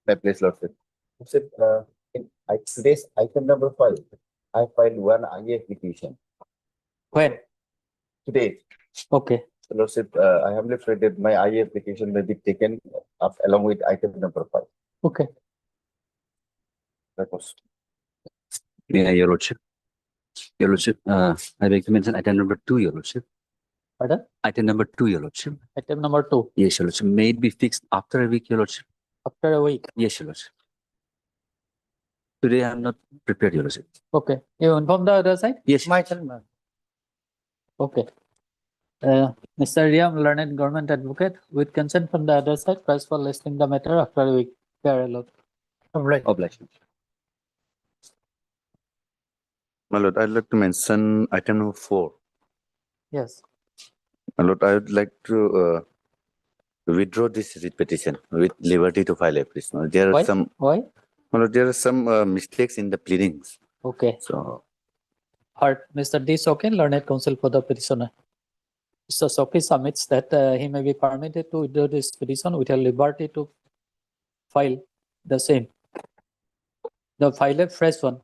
My place, Lordship. Lordship, today's item number 5, I filed one IA petition. When? Today, Okay. Lordship, I humbly pray that my IA application may be taken up along with item number 5. Okay. That was. Yeah, Your Lordship. Your Lordship, I beg to mention item number 2, Your Lordship. Pardon? Item number 2, Your Lordship. Item number 2. Yes, Your Lordship. May it be fixed after a week, Your Lordship. After a week. Yes, Your Lordship. Today I am not prepared, Your Lordship. Okay. You inform the other side? Yes. Okay. Mr. Riam, learned government advocate, with consent from the other side, press for listing the matter after a week. Fair allowed. Obliged. My lord, I'd like to mention item number 4. Yes. My lord, I would like to withdraw this writ petition with liberty to file a petition. There are Why? some, Why? my lord, there are some mistakes in the pleadings. Okay. So, Heard. Mr. D. Sokin, learned counsel for the petitioner. Mr. Soki submits that he may be permitted to withdraw this petition with a liberty to file the same. The file a fresh one,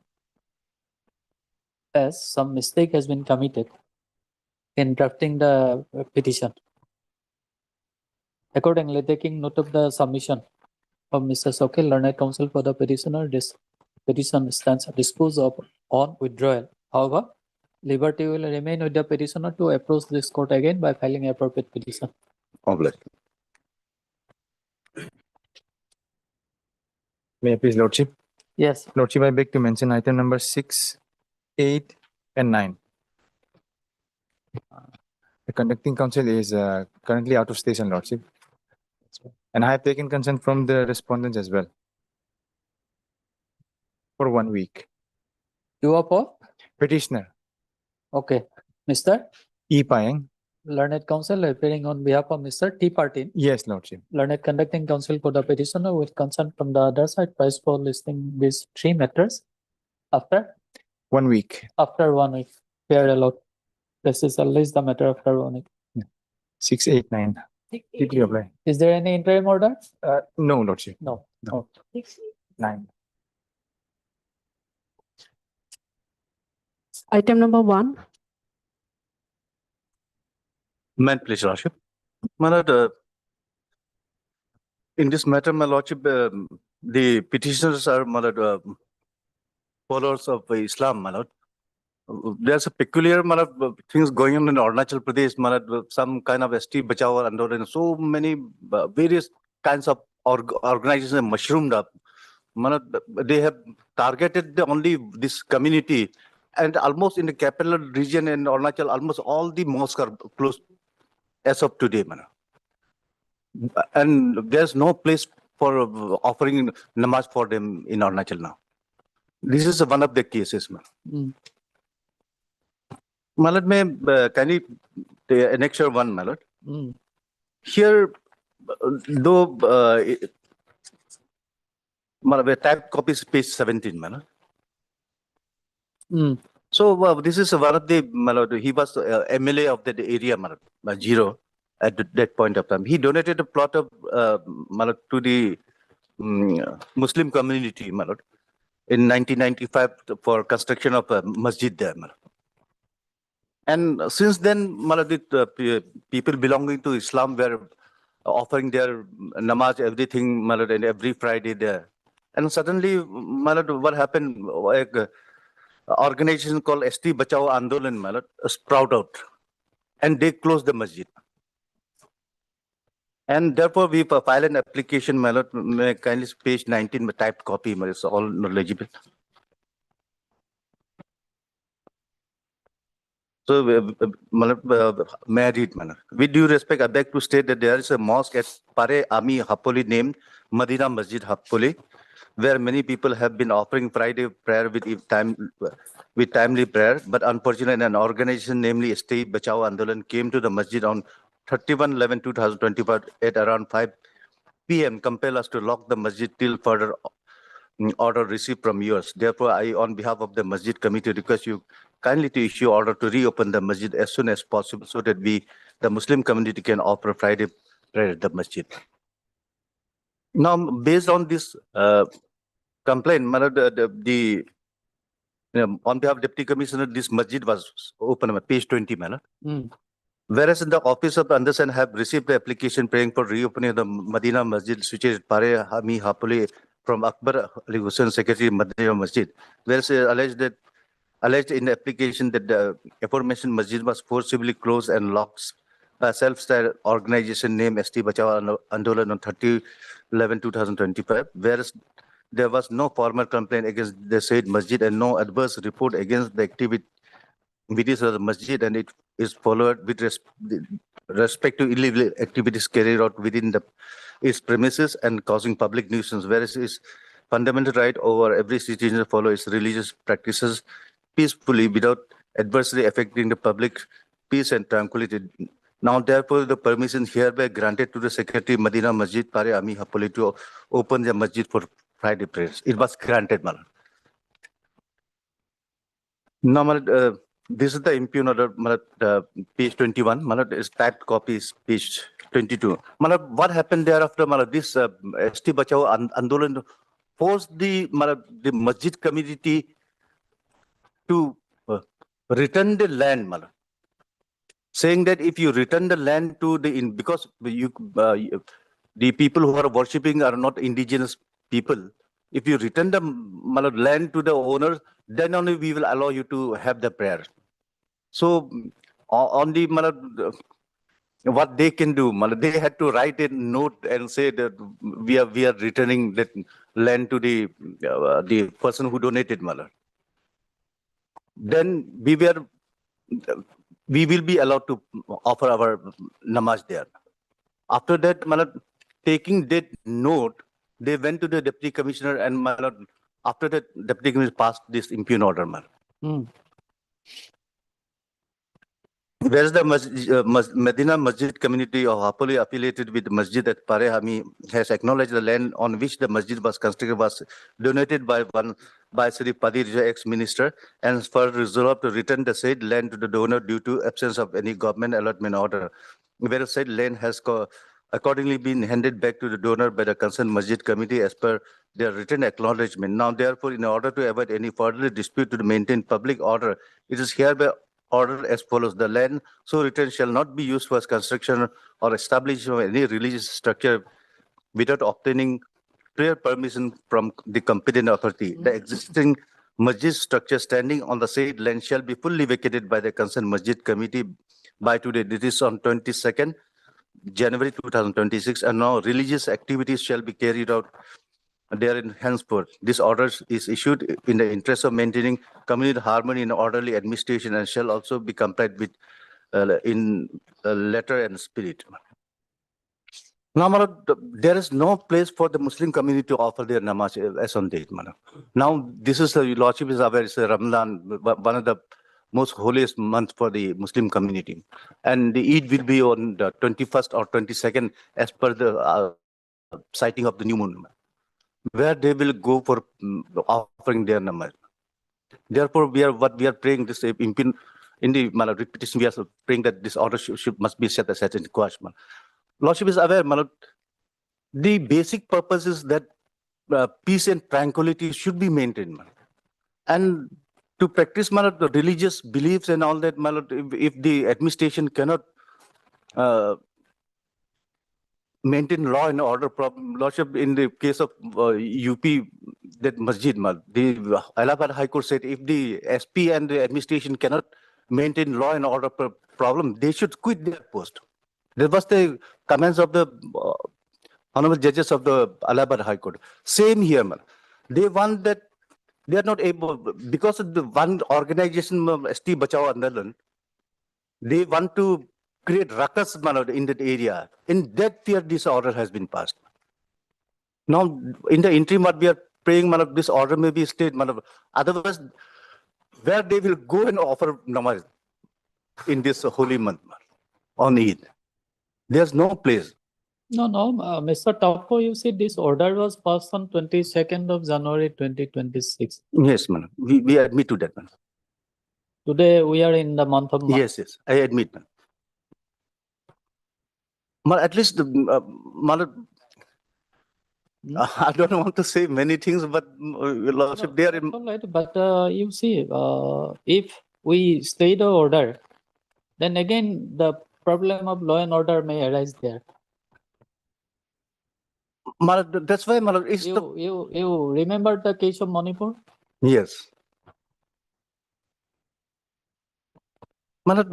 as some mistake has been committed in drafting the petition. Accordingly, taking note of the submission of Mr. Soki, learned counsel for the petitioner, this petition stands disposed of on withdrawal. However, liberty will remain with the petitioner to approach this court again by filing appropriate petition. obliged. May I please, Lordship? Yes. Lordship, I beg to mention item number 6, 8, and 9. The conducting counsel is currently out of station, Lordship. And I have taken consent from the respondents as well. For 1 week. You are for? Petitioner, Okay. Mr. E. Payeng. Learned counsel appearing on behalf of Mr. T. Partin. Yes, Lordship. Learned conducting counsel for the petitioner with consent from the other side, price for listing these 3 matters after 1 week. 1 week. Fair allowed. This is at least the matter after 1 week. 6, 8, 9. Did you apply? Is there any interim order? No, Lordship. No. No. 9. Item number 1. Man, please, Lordship. My lord, in this matter, my lordship, the petitioners are, my lord, followers of Islam, my lord. There's a peculiar, my lord, things going on in Arunachal Pradesh, my lord, some kind of ST Bachao Andolan, so many various kinds of organizations have mushroomed up. My lord, they have targeted only this community, and almost in the capital region in Arunachal, almost all the mosques are closed as of today, man. And there's no place for offering namaz for them in Arunachal now. This is one of the cases, man. Mm. Malad, may kindly annexure 1, Malad. Mm. Here, though, Malad, type copies page 17, Malad. Mm. So this is one of the, Malad, he was MLA of that area, Malad, Jiro, at that point of time. He donated a plot of Malad to the Muslim community, Malad, in 1995 for construction of a masjid there, Malad. And since then, Malad, people belonging to Islam were offering their namaz, everything, Malad, and every Friday there. And suddenly, Malad, what happened? Organization called ST Bachao Andolan, Malad, sprout out, and they closed the masjid. And therefore, we filed an application, Malad, kindly page 19, typed copy, Malad, it's all legible. So, may I read, Malad? With due respect, I beg to state that there is a mosque at Pare Ami Hapoli named Madina Masjid Hapoli, where many people have been offering Friday prayer with timely prayer, but unfortunately, an organization, namely ST Bachao Andolan, came to the masjid on 31/11/2025 at around 5 p.m. compel us to lock the masjid till further order received from yours. Therefore, I, on behalf of the masjid committee, request you kindly to issue order to reopen the masjid as soon as possible so that the Muslim community can offer Friday prayer at the masjid. Now, based on this complaint, Malad, on behalf of Deputy Commissioner, this masjid was open at page 20, Malad. Hmm. Whereas in the office of Understand have received the application praying for reopening of the Medina Masjid situated Pare Hami Hapuli from Akbar Ali Hussain, Secretary Medina Masjid. Whereas alleged in the application that the aforementioned masjid was forcibly closed and locked by a self-styled organization named ST Bachao Andolan on 30/11/2025, whereas there was no formal complaint against the said masjid and no adverse report against the activities of the masjid, and it is followed with respect to illegal activities carried out within its premises and causing public nuisance, whereas its fundamental right over every citizen to follow its religious practices peacefully without adversely affecting the public peace and tranquility. Now, therefore, the permission hereby granted to the Secretary Medina Masjid Pare Ami Hapoli to open the masjid for Friday prayers. It was granted, Malad. Now, Malad, this is the impugn order, Malad, page 21. Malad, is typed copy is page 22. Malad, what happened thereafter, Malad? This ST Bachao Andolan forced the masjid community to return the land, Malad, saying that if you return the land to because the people who are worshipping are not indigenous people, if you return the land to the owner, then only we will allow you to have the prayer. So on the what they can do, they had to write a note and say that we are returning that land to the person who donated, then we will be allowed to offer our namaz there. After that, taking that note, they went to the Deputy Commissioner, and after that, Deputy Commissioner passed this impugn order. Hmm. Whereas the Medina Masjid community of Hapoli affiliated with the Masjid at Pare Hami has acknowledged the land on which the masjid was constructed was donated by Sri Padir, ex-minister, and for resolved to return the said land to the donor due to absence of any government allotment order. Whereas said land has accordingly been handed back to the donor by the concerned Masjid committee as per their written acknowledgement. Now, therefore, in order to avoid any further dispute to maintain public order, it is hereby ordered as follows: the land so written shall not be used for construction or establishment of any religious structure without obtaining prior permission from the competent authority. The existing masjid structure standing on the said land shall be fully vacated by the concerned Masjid committee by today. This is on 22nd January 2026, and now religious activities shall be carried out therein henceforth. This order is issued in the interest of maintaining community harmony and orderly administration, and shall also be complied with in letter and spirit. Now, there is no place for the Muslim community to offer their namaz as on date. Now, this is the Lordship is aware, it's Ramadan, one of the most holiest months for the Muslim community. And the Eid will be on the 21st or 22nd as per the sighting of the new moon, where they will go for offering their namaz. Therefore, we are praying this in the repetition, we are praying that this order must be set aside in question. Lordship is aware, the basic purpose is that peace and tranquility should be maintained. And to practice the religious beliefs and all that, if the administration cannot maintain law and order, Lordship, in the case of UP, that masjid, the Allahabad High Court said if the SP and the administration cannot maintain law and order problem, they should quit their post. That was the comments of the honorable judges of the Allahabad High Court. Same here, they want that they are not able, because of the one organization, ST Bachao Andolan, they want to create ruckus in that area. In that fear, this order has been passed. Now, in the interim, what we are praying, this order may be stayed. Otherwise, where they will go and offer namaz in this holy month on Eid, there's no place. No, Mr. Taupo, you see, this order was passed on 22nd of January 2026. Yes, we admit to that. Today, we are in the month of March. Yes, I admit. At least I don't want to say many things, but Your Lordship, No, they are that's in, all right, but you see, if we stay the order, then again the problem of law and order may arise there. Malad, that's why, Malad, it's the, You remember the case of Manipur? yes. Malad,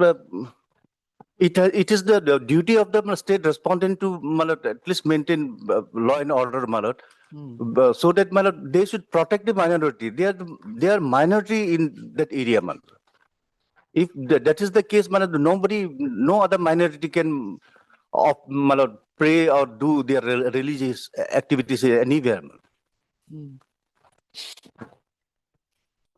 it is the duty of the state respondent to, Malad, at least maintain law and order, Malad. Hmm. So that, Malad, they should protect the minority. They are minority in that area, Malad. If that is the case, Malad, no other minority can Malad, pray or do their religious activities anywhere. Malad. Hmm.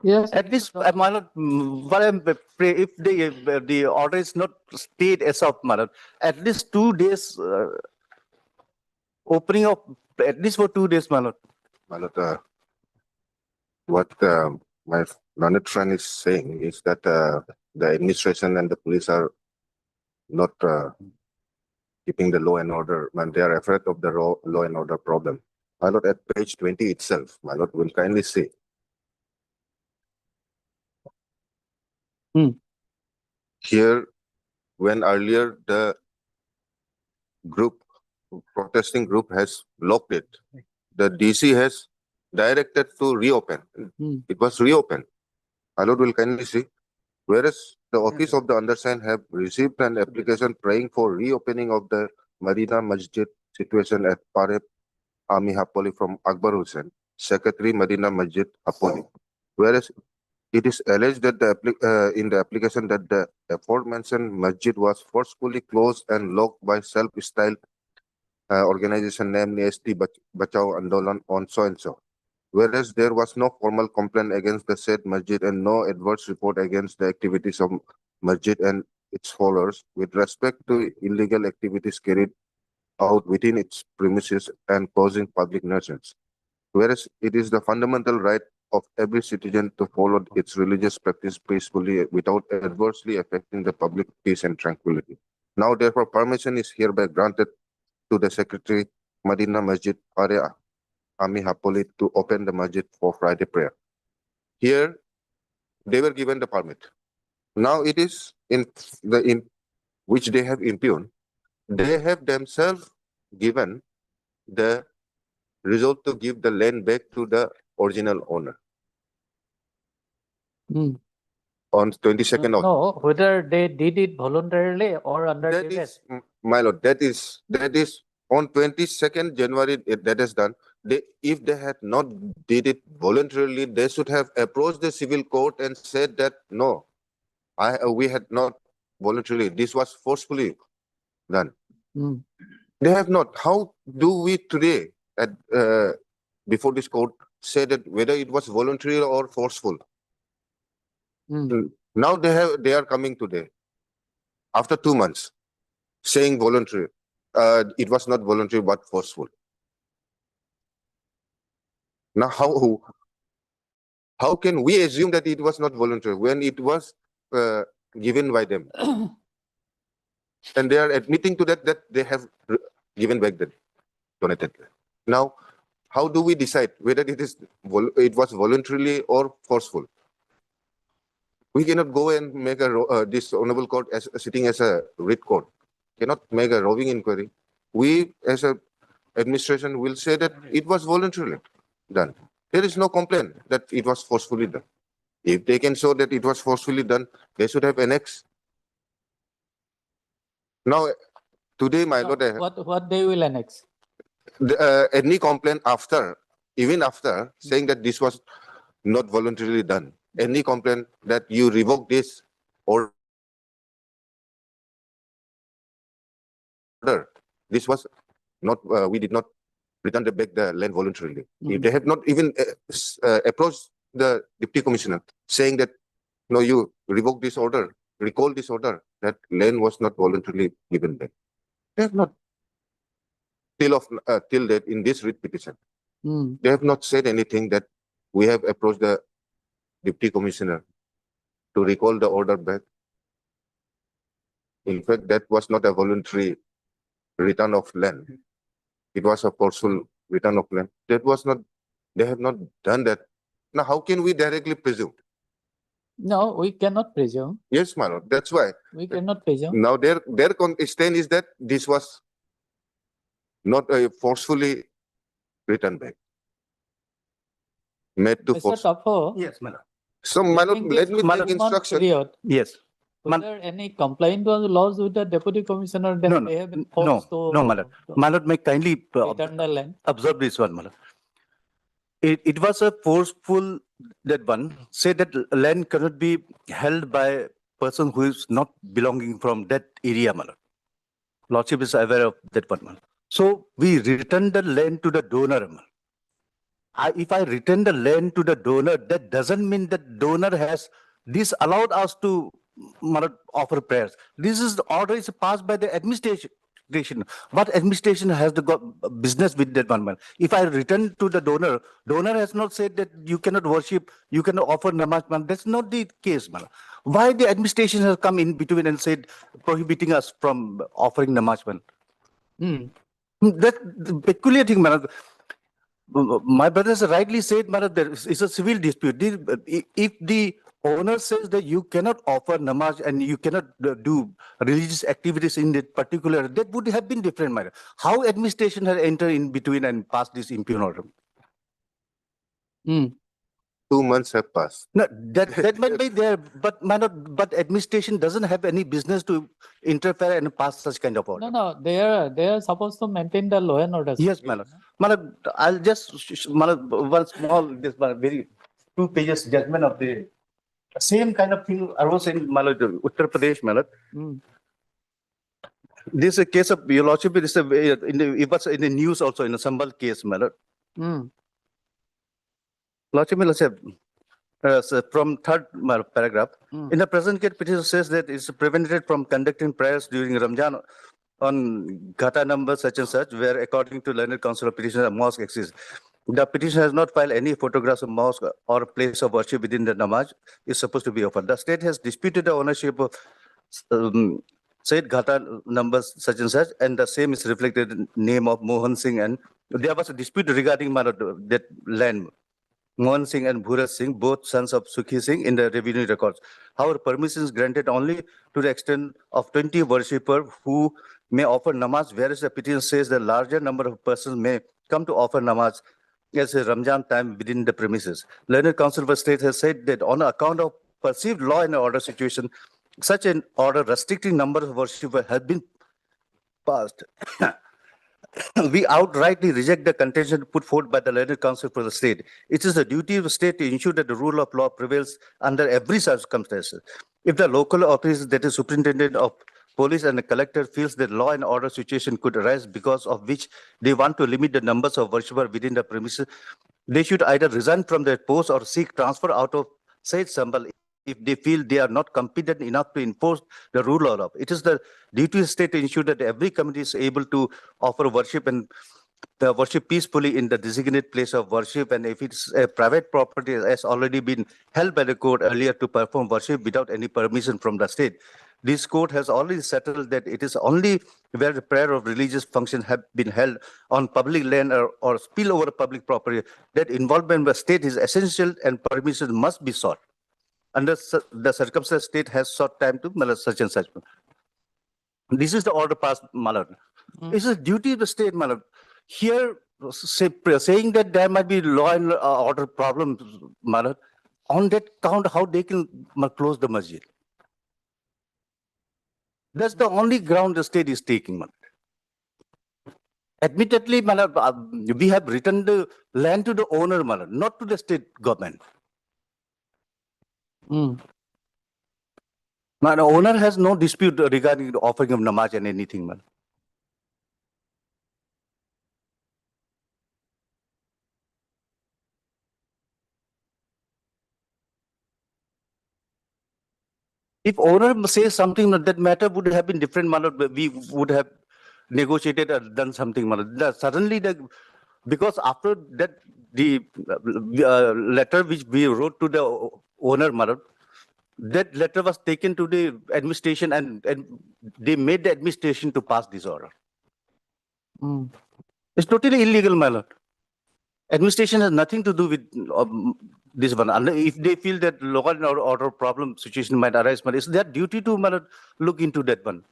Yes. At least, Malad, what I'm pray, if the order is not stayed as of Malad, at least 2 days opening of at least for 2 days, Malad. Malad, what my learned friend is saying is that the administration and the police are not keeping the law and order, and they are afraid of the law and order problem. My lord, at page 20 itself, my lord will kindly say. Hmm. Here, when earlier the protesting group has locked it, the DC has directed to reopen. Hmm. It was reopened. My lord will kindly see. Whereas the office of the undersigned have received an application praying for reopening of the Marina Masjid situation at Pare Ami Hapoli from Akbar Hussain, Secretary Marina Masjid Hapoli. Whereas it is alleged that in the application that the aforementioned masjid was forcefully closed and locked by self-styled organization named AST Bachao Andolan on so and so. Whereas there was no formal complaint against the said masjid and no adverse report against the activities of masjid and its followers with respect to illegal activities carried out within its premises and causing public nuisance. Whereas it is the fundamental right of every citizen to follow its religious practice peacefully without adversely affecting the public peace and tranquility. Now, therefore, permission is hereby granted to the Secretary Madina Masjid Area Ami Hapoli to open the masjid for Friday prayer. Here, they were given the permit. Now it is in which they have impugned. They have themselves given the result to give the land back to the original owner Hmm. on 22nd of. No, whether they did it voluntarily or under That duress. is, my lord, that is on 22nd January that is done. If they had not did it voluntarily, they should have approached the civil court and said that no, we had not voluntarily. This was forcefully done. Hmm. They have not. How do we today at before this court say that whether it was voluntary or forceful? Hmm. Now they are coming today after 2 months saying voluntary. It was not voluntary but forceful. Now how can we assume that it was not voluntary when it was given by them? And they are admitting to that they have given back the donated. Now, how do we decide whether it was voluntarily or forceful? We cannot go and make this honorable court as sitting as a writ court. Cannot make a roving inquiry. We as a administration will say that it was voluntarily done. There is no complaint that it was forcefully done. If they can show that it was forcefully done, they should have annexed. Now, today, my No, lord, what they will annex? any complaint even after saying that this was not voluntarily done, any complaint that you revoke this order, this was not, we did not return back the land voluntarily. If they have not even approached the deputy commissioner saying that, no, you revoke this order, recall this order, that land was not voluntarily given back. They have not till that in this writ petition. Hmm. They have not said anything that we have approached the deputy commissioner to recall the order back. In fact, that was not a voluntary return of land. It was a forceful return of land. That was not, they have not done that. Now, how can we directly presume? No, we cannot presume. Yes, my lord, that's why. We cannot presume. Now, their stand is that this was not forcefully returned back. Made to Mr. force. Tapo, Yes, madam. So, my lord, during let this me take 1 month instruction. period, Yes. was Man- there any complaint was lodged with the deputy commissioner that No, no, they have been no, forced to no, madam. My lord, may kindly return the land? observe this one, madam. It was a forceful, that one, say that land cannot be held by a person who is not belonging from that area, madam. Lordship is aware of that one, madam. So we return the land to the donor, madam. If I return the land to the donor, that doesn't mean that donor has disallowed us to madam, offer prayers. This is the order is passed by the administration. What administration has the business with that one man? If I return to the donor, donor has not said that you cannot worship, you cannot offer namaz, man. That's not the case, man. Why the administration has come in between and said prohibiting us from offering namaz, man? Hmm. That the peculiar thing, man. My brothers rightly said, man, there is a civil dispute. If the owner says that you cannot offer namaz and you cannot do religious activities in that particular, that would have been different matter. How administration has entered in between and passed this impugn order? Hmm. 2 months have passed. No, that might be there, but but administration doesn't have any business to interfere and pass such kind of order. No, they are supposed to maintain the law and order. Yes, madam. Madam, I'll just, madam, one small, this very 2 pages judgment of the same kind of thing arose in Uttar Pradesh, madam. Hmm. This is a case of your lordship. It was in the news also in a Sambal case, madam. Hmm. Lordship, so from third paragraph, Hmm. in the present case, petition says that it's prevented from conducting prayers during Ramadan on Ghata number such and such, where according to learned council of petition, a mosque exists. The petition has not filed any photographs of mosque or place of worship within the namaz is supposed to be offered. The state has disputed the ownership of said Ghata numbers such and such, and the same is reflected in name of Mohan Singh, and there was a dispute regarding that land. Mohan Singh and Bhurat Singh, both sons of Sukhi Singh, in the revenue records. However, permission is granted only to the extent of 20 worshippers who may offer namaz, whereas the petition says the larger number of persons may come to offer namaz as a Ramzan time within the premises. Learned Council of State has said that on account of perceived law and order situation, such an order restricting number of worshippers has been passed. We outrightly reject the contention put forth by the Learned Council for the state. It is the duty of the state to ensure that the rule of law prevails under every circumstance. If the local authorities, that is superintendent of police and the collector, feels that law and order situation could arise because of which they want to limit the numbers of worshippers within the premises, they should either resign from their post or seek transfer out of said Sambal if they feel they are not competent enough to enforce the rule of law. It is the duty of the state to ensure that every community is able to offer worship and worship peacefully in the designated place of worship. And if it's a private property, has already been held by the court earlier to perform worship without any permission from the state. This court has already settled that it is only where the prayer of religious function have been held on public land or spill over public property that involvement by the state is essential and permission must be sought. Under the circumstance, state has sought time to such and such. This is the order passed, Malad. It's a duty of the state, Malad. Here, saying that there might be law and order problems, Malad, on that count, how they can close the masjid. That's the only ground the state is taking, Malad. Admittedly, Malad, we have returned the land to the owner, Malad, not to the state government. Hmm. Man, the owner has no dispute regarding the offering of namaz and anything, man. If owner says something that matter would have been different, man, we would have negotiated or done something, man. Suddenly, because after that, the letter which we wrote to the owner, man, that letter was taken to the administration and they made the administration to pass this order. Hmm. It's totally illegal, my lord. Administration has nothing to do with this one. And if they feel that law and order problem situation might arise, but it's their duty to, my lord, look into that one.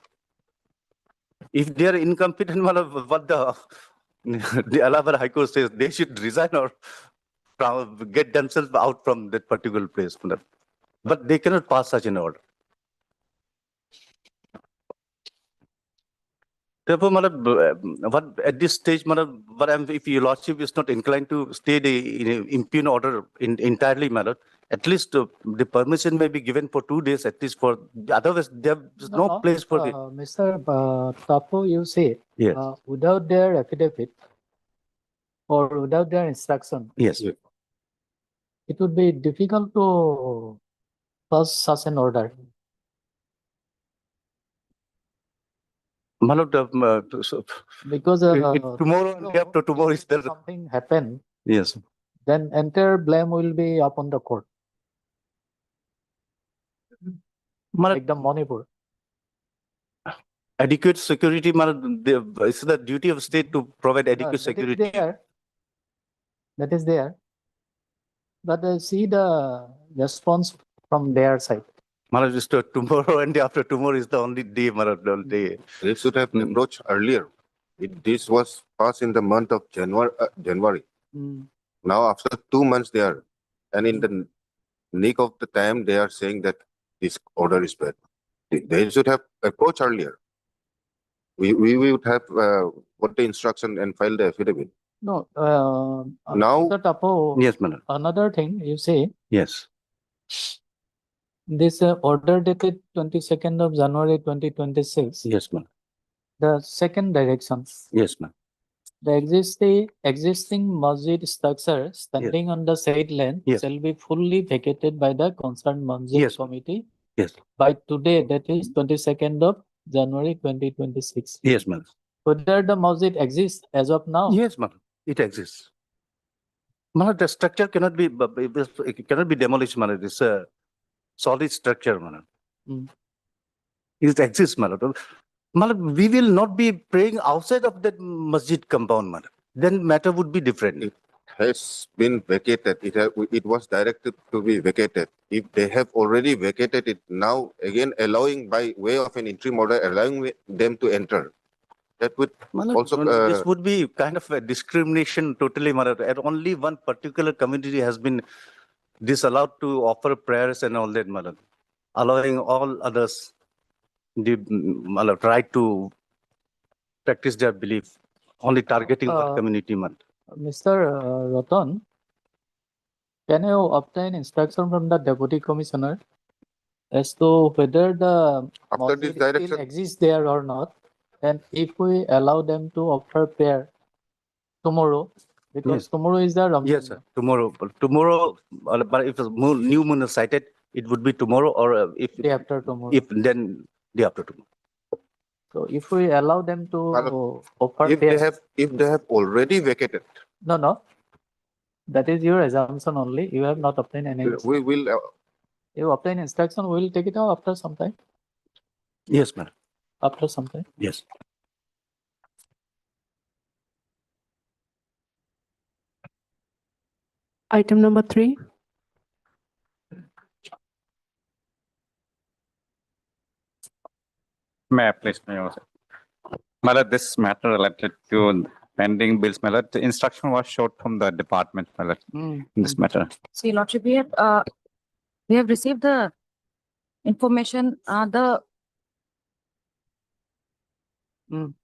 If they are incompetent, my lord, what the Allahabad High Court says, they should resign or get themselves out from that particular place, my lord. But they cannot pass such an order. Therefore, what at this stage, if your lordship is not inclined to stay the impugn order entirely, at least the permission may be given for 2 days, at least for, otherwise there is no place for the, Mr. Tapo, you say, yes, without their affidavit or without their instruction, yes. it would be difficult to pass such an order. My lord, Because tomorrow and day after tomorrow is there. something happen, Yes. then entire blame will be upon the court, My lord, like the Manipur. adequate security, it's the duty of state to provide adequate That is security. there. That is there. But see the response from their side. Maharaj, just tomorrow and day after tomorrow is the only day, Maharaj, the only day. They should have approached earlier. This was passed in the month of January. Mm. Now after 2 months they are, and in the nick of the time, they are saying that this order is bad. They should have approached earlier. We would have got the instruction and filed the affidavit. No, Now- Mr. Tapo, Yes, Maharaj. another thing you say, Yes. this order dated 22nd of January 2026, Yes, Maharaj. the second direction, Yes, Maharaj. the existing masjid structure standing on the said land Yes. shall be fully vacated by the concerned masjid Yes. committee Yes. by today, that is 22nd of January 2026. Yes, Maharaj. Whether the masjid exists as of now? Yes, Maharaj. It exists. Maharaj, the structure cannot be, it cannot be demolished, Maharaj. It's a solid structure, Maharaj. Mm. It exists, Maharaj. Maharaj, we will not be praying outside of that masjid compound, Maharaj. Then matter would be different. Has been vacated. It was directed to be vacated. If they have already vacated it, now again allowing by way of an interim order, allowing them to enter. That would Maharaj, also, this would be kind of a discrimination totally, Maharaj. And only one particular community has been disallowed to offer prayers and all that, Maharaj. Allowing all others the Maharaj, right to practice their belief. Only targeting one community, Maharaj. Mr. Ratan, can you obtain instruction from the deputy commissioner as to whether the after this masjid still direction, exists there or not? And if we allow them to offer prayer tomorrow, because Yes. tomorrow is the Ramadan. Yes, sir. Tomorrow, but if the new moon is sighted, it would be tomorrow, or Day after tomorrow. if then day after tomorrow. So if we allow them to offer if prayer, they have already vacated, no, that is your assumption only. You have not obtained any. we will, You obtain instruction, we will take it out after some time. Yes, madam. After some time. Yes. Item number 3. May I please, may I also- My lord, this matter related to pending bills, my lord, the instruction was short from the department, my lord, in this matter. So, Your Lordship, we have received the information, the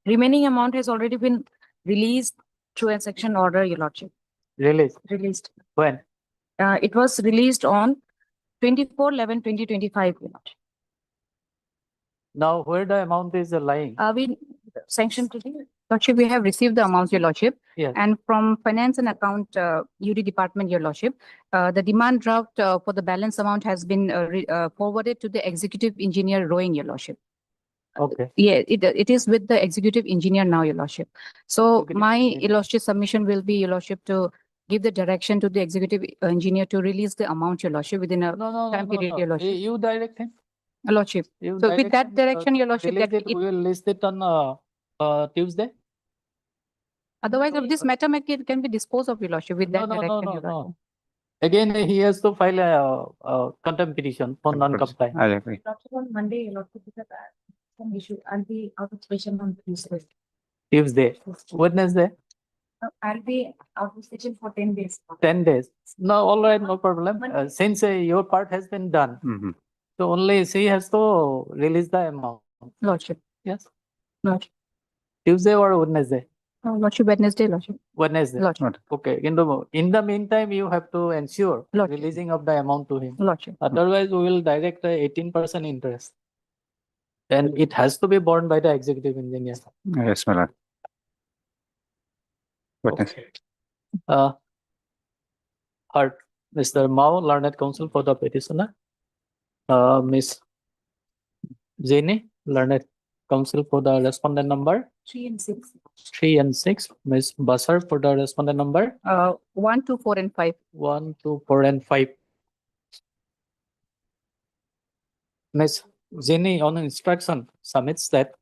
remaining amount has already been released through a section order, Your Lordship, released. When? It was released on 24/11/2025, Your Lordship. Now where the amount is lying? We sanctioned today, Lordship, we have received the amounts, Your Lordship. Yes. And from Finance and Account, UD Department, Your Lordship, the demand draft for the balance amount has been forwarded to the Executive Engineer Rowing, Your Lordship. Okay. Yeah, it is with the Executive Engineer now, Your Lordship. So Executive my Engineer. Your Lordship submission will be, Your Lordship, to give the direction to the Executive Engineer to release the amount, Your Lordship, within a No, time period, Your Lordship. You direct him. Your Lordship. You So with direct that him, direction, Your Lordship, release that it, we will list it on Tuesday. Otherwise, this matter can be disposed of, your lordship, with No, that no, no, direction. no, Your Lordship. no. Again, he has to file a contempt petition for non-compliance. I agree. Lordship, on Monday, your lordship, because some issue, I'll be out of station on Tuesday. Tuesday, Wednesday, I'll be out of station for 10 days. 10 days. No, all right, no problem. Since your part has been done, Mhm. so only she has to release the amount. Lordship, Yes, Lordship, Tuesday or Wednesday? Lordship, Wednesday, Lordship, Wednesday. Lordship, Okay, in the meantime, you have to ensure Lord. releasing of the amount to him. Lordship. Otherwise, we will direct the 18% interest. And it has to be borne by the executive engineer. Yes, my lord. Witness. Heard Mr. Mao, learned counsel for the petitioner. Miss Jenny, learned counsel for the respondent number 3 and 6. 3 and 6. Miss Basar for the respondent number 1, 2, 4, and 5. 1, 2, 4, and 5. Miss Jenny, on instruction, submits that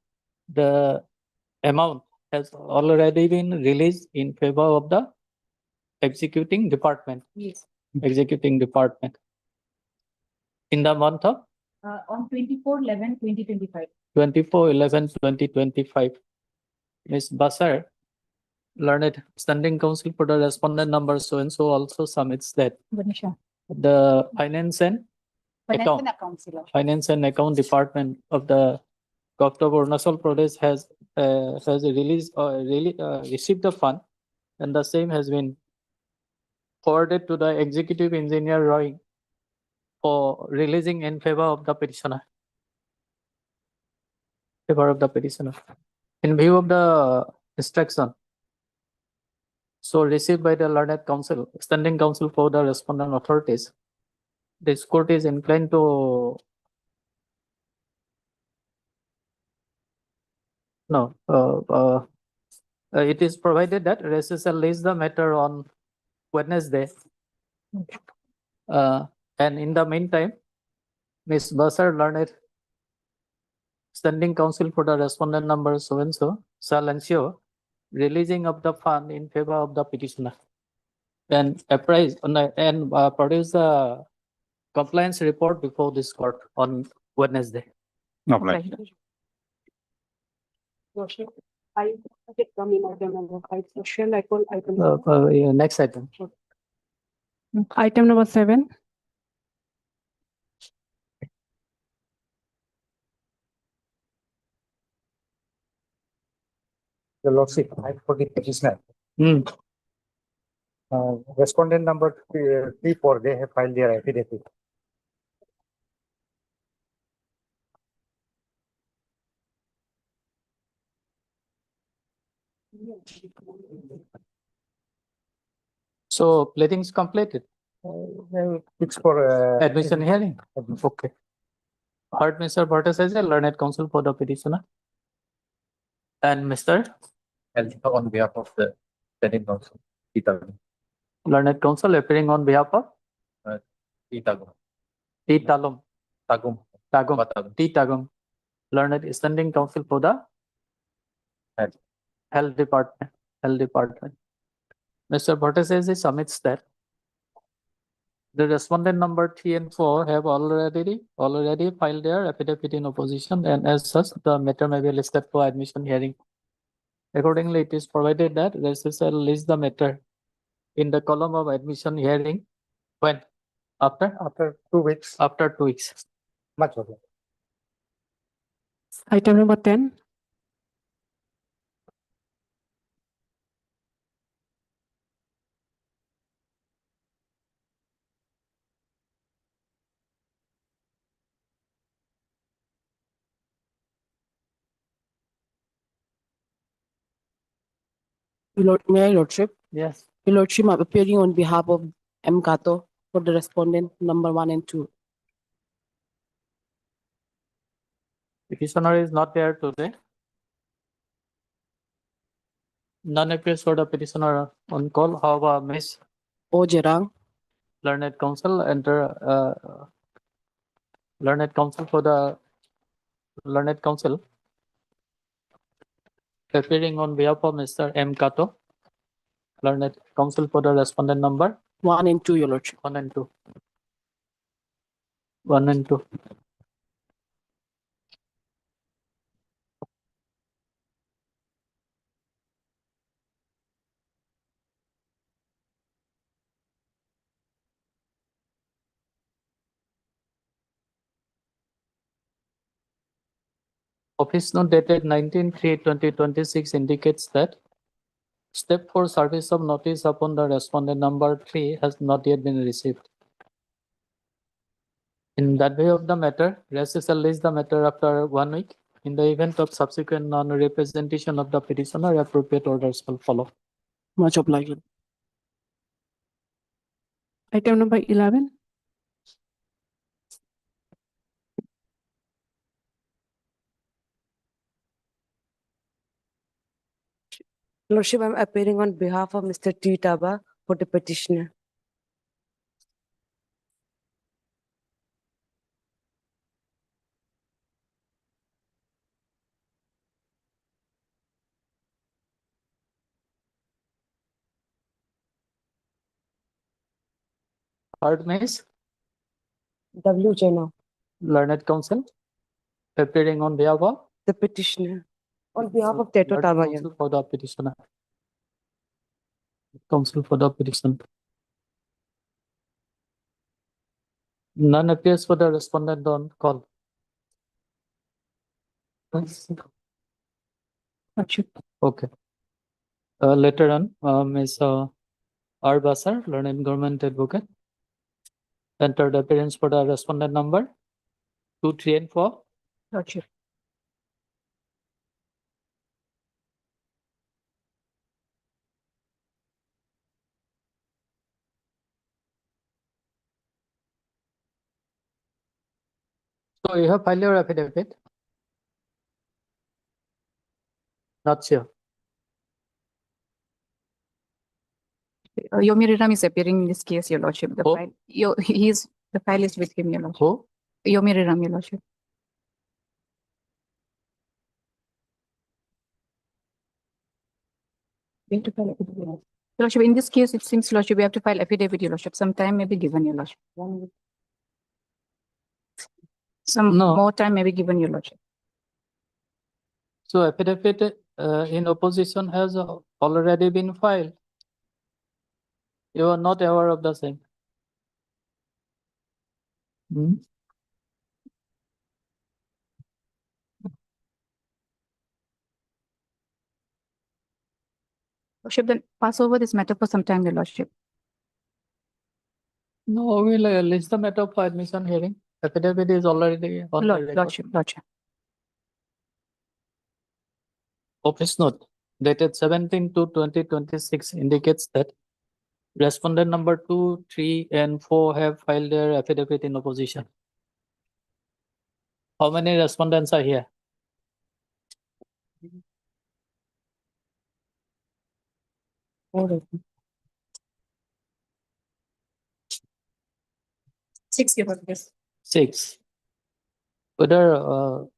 the amount has already been released in favor of the executing department. Yes. Executing department. In the month of On 24/11/2025. 24/11/2025. Ms. Basar, learned standing counsel for the respondent number so and so also submits that Ganesha. the finance and Finance and accounts, your lordship. finance and account department of the Government of Arunachal Pradesh has received the fund, and the same has been forwarded to the executive engineer Roy for releasing in favor of the petitioner. Favor of the petitioner. In view of the instruction so received by the learned counsel, standing counsel for the respondent authorities, this court is inclined to it is provided that SSL lays the matter on Wednesday. And in the meantime, Ms. Basar, learned standing counsel for the respondent number so and so shall ensure releasing of the fund in favor of the petitioner and apprise and produce the compliance report before this court on Wednesday. No, my lord. Right. Lordship, I get come in item number 5. So shall I call item? Next item. Item number 7. The lordship, I for the petitioner. Hmm. Respondent number 3, 4, they have filed their affidavit. So pleadings completed. It's for Admission hearing. Okay. Heard Mr. Bhattacharya, learned counsel for the petitioner. And Mr. On behalf of the standing counsel, Itagum. learned counsel appearing on behalf of Itagum. T. Talum. Tagum. Tagum. Batagum. T. Tagum. Learned standing counsel for the Health. Health Department. Health Department. Mr. Bhattacharya submits that the respondent number 3 and 4 have already filed their affidavit in opposition, and as such, the matter may be listed for admission hearing. Accordingly, it is provided that SSL lists the matter in the column of admission hearing. When? after 2 weeks, After 2 weeks. much of it. Item number 10. My Lordship, Yes. Your Lordship, I'm appearing on behalf of M. Kato for the respondent number 1 and 2. Petitioner is not there today. None appears for the petitioner on call. However, Miss O. Jerang, learned counsel learned counsel for the learned counsel appearing on behalf of Mr. M. Kato Learned Counsel for the respondent number 1 and 2, Your Lordship. 1 and 2. 1 and 2. Office note dated 19/3/2026 indicates that step 4 service of notice upon the respondent number 3 has not yet been received. In that view of the matter, rest shall list the matter after 1 week. In the event of subsequent non-representation of the petitioner, appropriate orders will follow. Much obliged. Item number 11. Lordship, I'm appearing on behalf of Mr. T. Taba for the petitioner. Third Miss, W. Jena, Learned Counsel, appearing on behalf of the petitioner. On behalf of Teto Learned Taba. Counsel for the petitioner. Counsel for the petition. None appears for the respondent on call. Okay. Later on, Ms. R. Basar, Learned Government Advocate, entered appearance for the respondent number 2, 3, and 4. Lordship. So you have filed your affidavit? Not sure. Yomi Riram is appearing in this case, Your Lordship. The Who? file, the file is with him, Your Lordship. Who? Yomi Riram, Your Lordship. We have to file affidavit. Your Lordship, in this case, it seems, Lordship, we have to file affidavit, Your Lordship. Some time may be given, Your Lordship. Some No. more time may be given, Your Lordship. So affidavit in opposition has already been filed. You are not aware of the same. Hmm? Lordship, then pass over this matter for some time, Your Lordship. No, we'll list the matter for admission hearing. Affidavit is already on the record. Lordship, Lordship. Office note dated 17/2/2026 indicates that respondent number 2, 3, and 4 have filed their affidavit in opposition. How many respondents are here? Six, Your Lordship. 6. Whether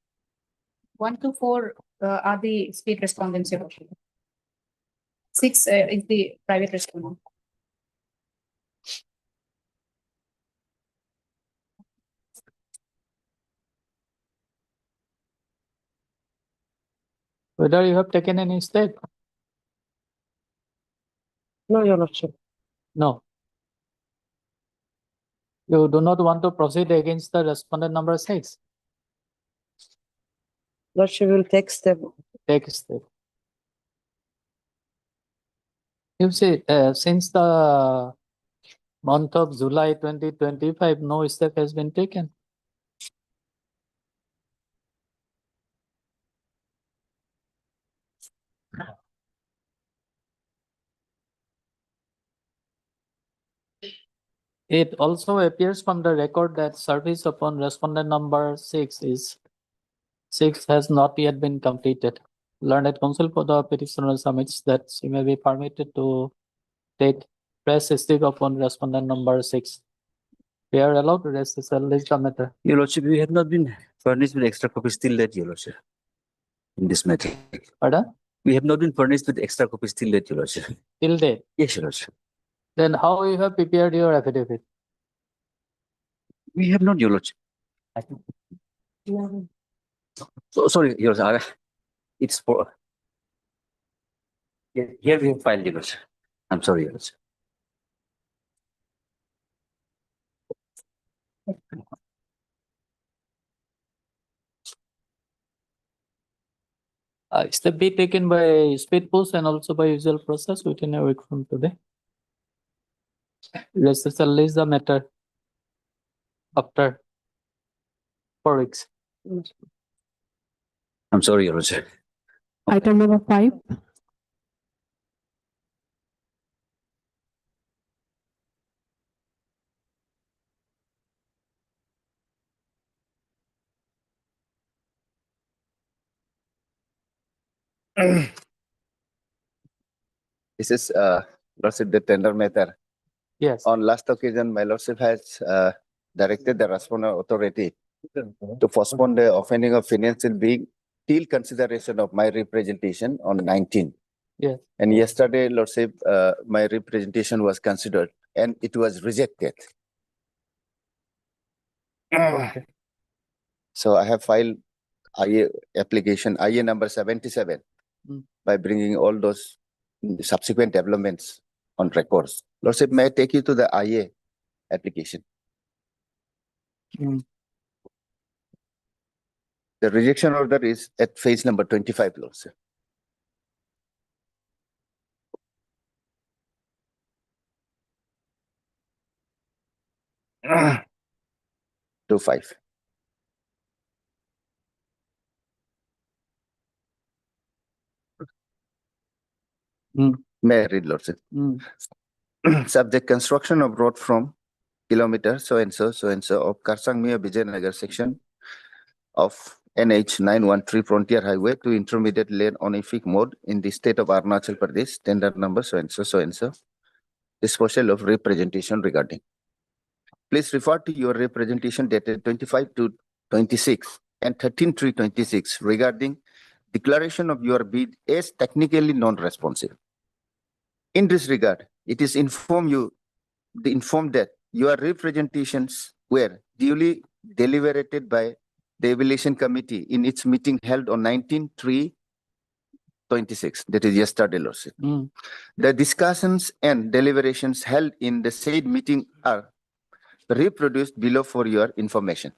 1 to 4 are the state respondents, Your Lordship. 6 is the private respondent. whether you have taken any step? No, Your Lordship. No. You do not want to proceed against the respondent number 6. Lordship will take step. Take a step. You see, since the month of July 2025, no step has been taken. It also appears from the record that service upon respondent number 6 has not yet been completed. Learned Counsel for the petitioner submits that she may be permitted to take press stick upon respondent number 6. We are allowed to rest the matter. Your Lordship, we have not been furnished with extra copies till that, Your Lordship. In this matter, Pardon? We have not been furnished with extra copies till date, Your Lordship. till date. Yes, Your Lordship. Then how you have prepared your affidavit? We have not, Your Lordship. So, sorry, Your Lordship. It's for. Here we have filed, Your Lordship. I'm sorry, Your Lordship. Step be taken by speed post and also by usual process within a week from today. Let's release the matter after 4 weeks. I'm sorry, Your Lordship. Item number 5. This is, Lordship, the tender matter. Yes. On last occasion, my Lordship has directed the respondent authority to postpone the offending of financial being till consideration of my representation on 19. Yes. And yesterday, Lordship, my representation was considered and it was rejected. So I have filed IA application, IA number 77, by bringing all those subsequent developments on records. Lordship, may I take you to the IA application? The rejection order is at phase number 25, Lordship. To 5. May I read, Lordship? Subject construction of road from kilometer so and so of Karsangmia Vijayanagar section of NH 913 Frontier Highway to intermediate lane on EFIC mode in the state of Arunachal Pradesh, tender number so and so. Disposal of representation regarding. Please refer to your representation dated 25 to 26 and 13/3/26 regarding declaration of your bid as technically non-responsive. In this regard, it is informed that your representations were duly deliberated by the evaluation committee in its meeting held on 19/3/26. That is yesterday, Lordship. The discussions and deliberations held in the said meeting are reproduced below for your information.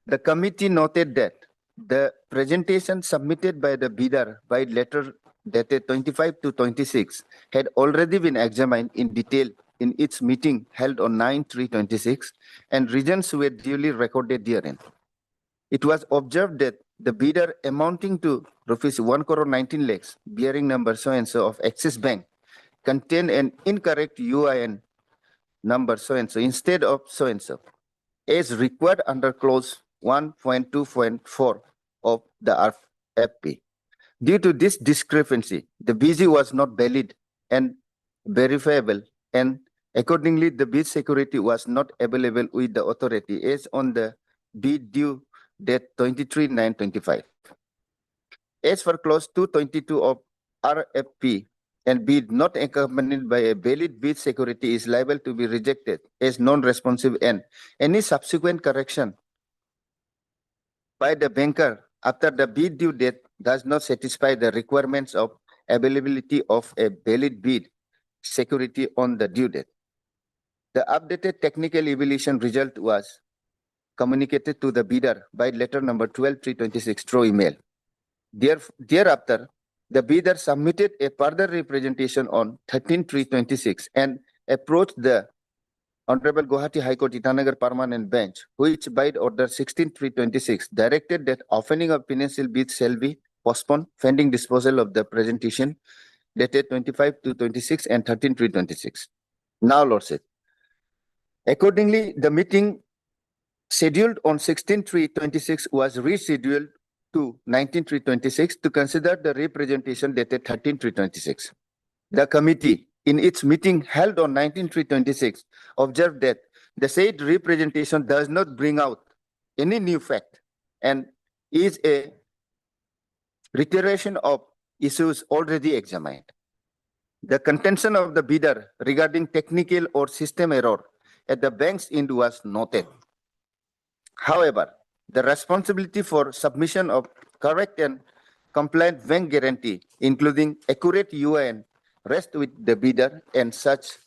The committee noted that the presentation submitted by the bidder by letter dated 25 to 26 had already been examined in detail in its meeting held on 9/3/26 and reasons were duly recorded therein. It was observed that the bidder amounting to rupees 1,19 lakhs bearing number so and so of Axis Bank contained an incorrect UIN number so and so instead of so and so as required under clause 1.2.4 of the RFP. Due to this discrepancy, the BG was not valid and verifiable, and accordingly, the bid security was not available with the authority as on the bid due date 23/9/25. As for clause 222 of RFP, and bid not accompanied by a valid bid security is liable to be rejected as non-responsive, and any subsequent correction by the banker after the bid due date does not satisfy the requirements of availability of a valid bid security on the due date. The updated technical evaluation result was communicated to the bidder by letter number 12/3/26 through email. Thereafter, the bidder submitted a further representation on 13/3/26 and approached the Honorable Guwahati High Court Itanagar Permanent Bench, which by order 16/3/26 directed that offending of financial bids shall be postponed pending disposal of the presentation dated 25 to 26 and 13/3/26. Now, Lordship, accordingly, the meeting scheduled on 16/3/26 was rescheduled to 19/3/26 to consider the representation dated 13/3/26. The committee, in its meeting held on 19/3/26, observed that the said representation does not bring out any new fact and is a reiteration of issues already examined. The contention of the bidder regarding technical or system error at the bank's end was noted. However, the responsibility for submission of correct and compliant bank guarantee, including accurate UIN, rests with the bidder, and such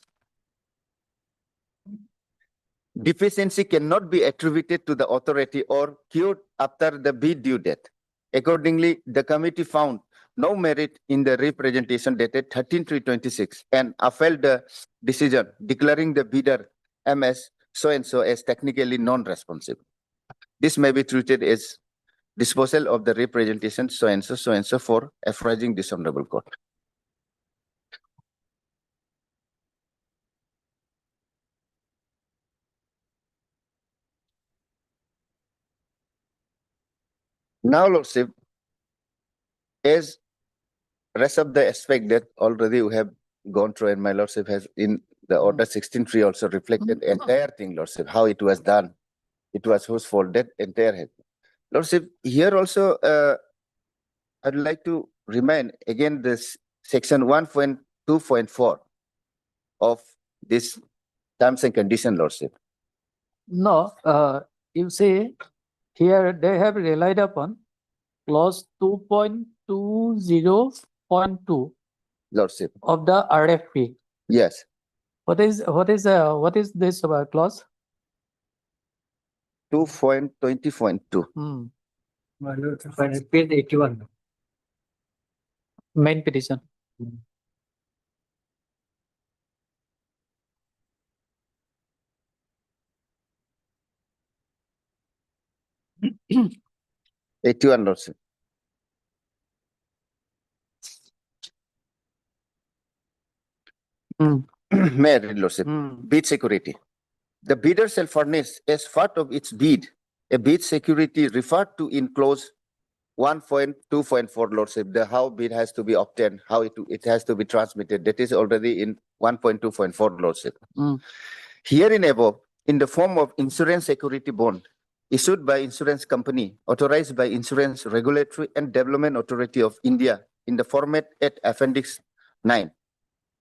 deficiency cannot be attributed to the authority or cured after the bid due date. Accordingly, the committee found no merit in the representation dated 13/3/26 and upheld the decision declaring the bidder MS so-and-so as technically non-responsive. This may be treated as disposal of the representation so-and-so for affirming this honorable court. Now, Lordship, as rest of the aspect that already we have gone through, and my Lordship has in the order 16.3 also reflected entire thing, Lordship, how it was done. It was whose fault, that entire head. Lordship, here also, I'd like to remind again this section 1.2.4 of this terms and condition, Lordship. No, you see, here they have relied upon clause 2.20.2 Lordship. of the RFP. Yes. What is this clause? 2.20.2. Page 81. Main petition. Mm. 81, Lordship. May I read, Lordship? Bid security. The bidder shall furnish as part of its bid a bid security referred to in clause 1.2.4, Lordship. The how bid has to be obtained, how it has to be transmitted. That is already in 1.2.4, Lordship. Here in above, in the form of insurance security bond issued by insurance company authorized by Insurance Regulatory and Development Authority of India in the format at Appendix 9.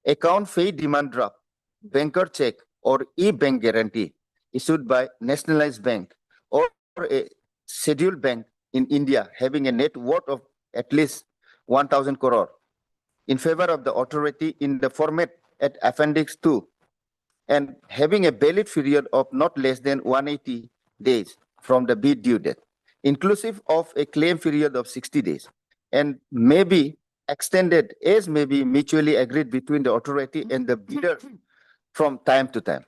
Account fee demand draft, banker check or e-bank guarantee issued by nationalized bank or a scheduled bank in India having a net worth of at least 1,000 crore in favor of the authority in the format at Appendix 2 and having a valid period of not less than 180 days from the bid due date, inclusive of a claim period of 60 days, and may be extended as may be mutually agreed between the authority and the bidder from time to time.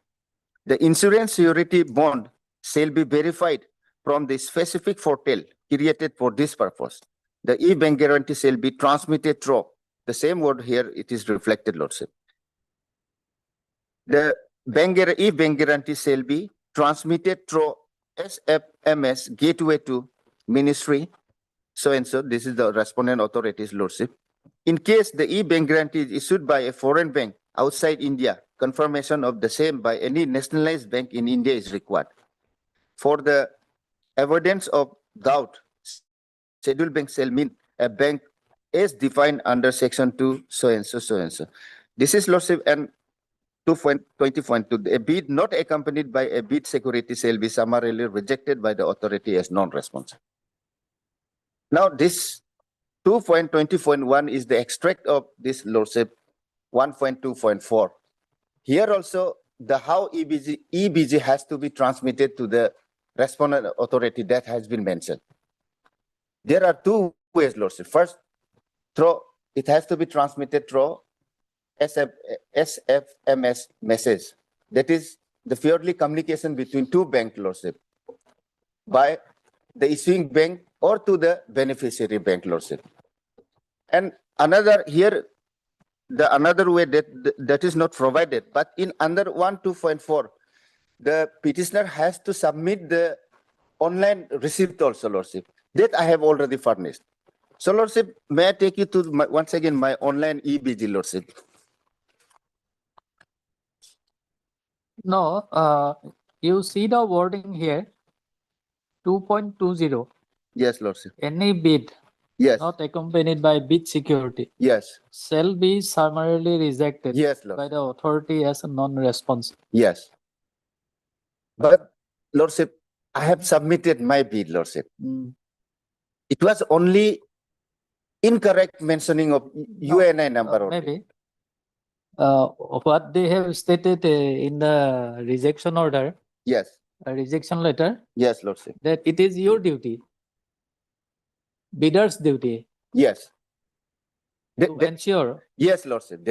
The insurance security bond shall be verified from the specific portal created for this purpose. The e-bank guarantee shall be transmitted through the same word here, it is reflected, Lordship. The e-bank guarantee shall be transmitted through SFMS gateway to ministry, so-and-so, this is the respondent authorities, Lordship. In case the e-bank guarantee is issued by a foreign bank outside India, confirmation of the same by any nationalized bank in India is required. For the avoidance of doubt, scheduled bank shall mean a bank as defined under section 2, so-and-so, so-and-so. This is, Lordship, and 2.20.2. A bid not accompanied by a bid security shall be summarily rejected by the authority as non-responsive. Now, this 2.20.1 is the extract of this, Lordship, 1.2.4. Here also, the how EBG has to be transmitted to the respondent authority that has been mentioned. There are two ways, Lordship. First, it has to be transmitted through SFMS message. That is the purely communication between two bank, Lordship, by the issuing bank or to the beneficiary bank, Lordship. And another here, the another way that is not provided, but in under 1.2.4, the petitioner has to submit the online receipt also, Lordship. That I have already furnished. So, Lordship, may I take you to once again my online EBG, Lordship? No, you see the wording here, 2.20. Yes, Lordship. Any bid Yes, not accompanied by bid security yes, shall be summarily rejected yes, by Lord, the authority as a non-responsive. yes. But Lordship, I have submitted my bid, Lordship. Mm. It was only incorrect mentioning of UNI number only. Maybe. What they have stated in the rejection order, Yes, rejection letter, yes, Lordship. that it is your duty, bidder's duty, Yes. to ensure Yes, Lordship.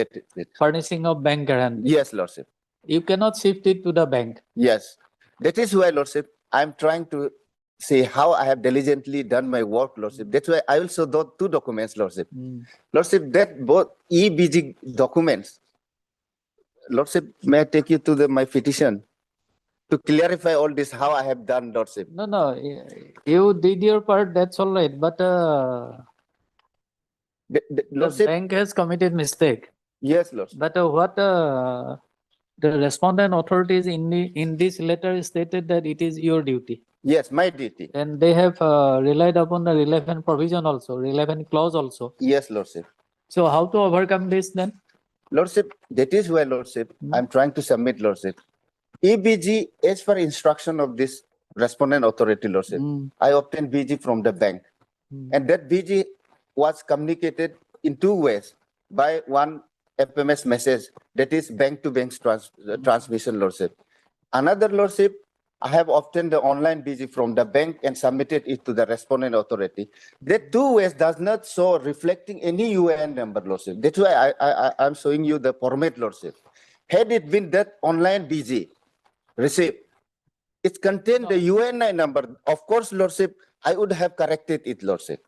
furnishing of bank guarantee. Yes, Lordship. You cannot shift it to the bank. Yes. That is why, Lordship, I'm trying to say how I have diligently done my work, Lordship. That's why I also got two documents, Lordship. Mm. Lordship, that both EBG documents, Lordship, may I take you to my petition to clarify all this, how I have done, Lordship. No, you did your part, that's all right, but the Lordship, bank has committed mistake. yes, Lordship. But what the respondent authorities in this letter stated that it is your duty. Yes, my duty. And they have relied upon the relevant provision also, relevant clause also. Yes, Lordship. So how to overcome this then? Lordship, that is why, Lordship, I'm trying to submit, Lordship. EBG, as per instruction of this respondent authority, Lordship, I obtained BG from the bank. And that BG was communicated in two ways. By one FMS message, that is bank-to-bank transmission, Lordship. Another, Lordship, I have obtained the online BG from the bank and submitted it to the respondent authority. That two ways does not show reflecting any UAN number, Lordship. That's why I'm showing you the format, Lordship. Had it been that online BG received, it contained the UNI number, of course, Lordship, I would have corrected it, Lordship.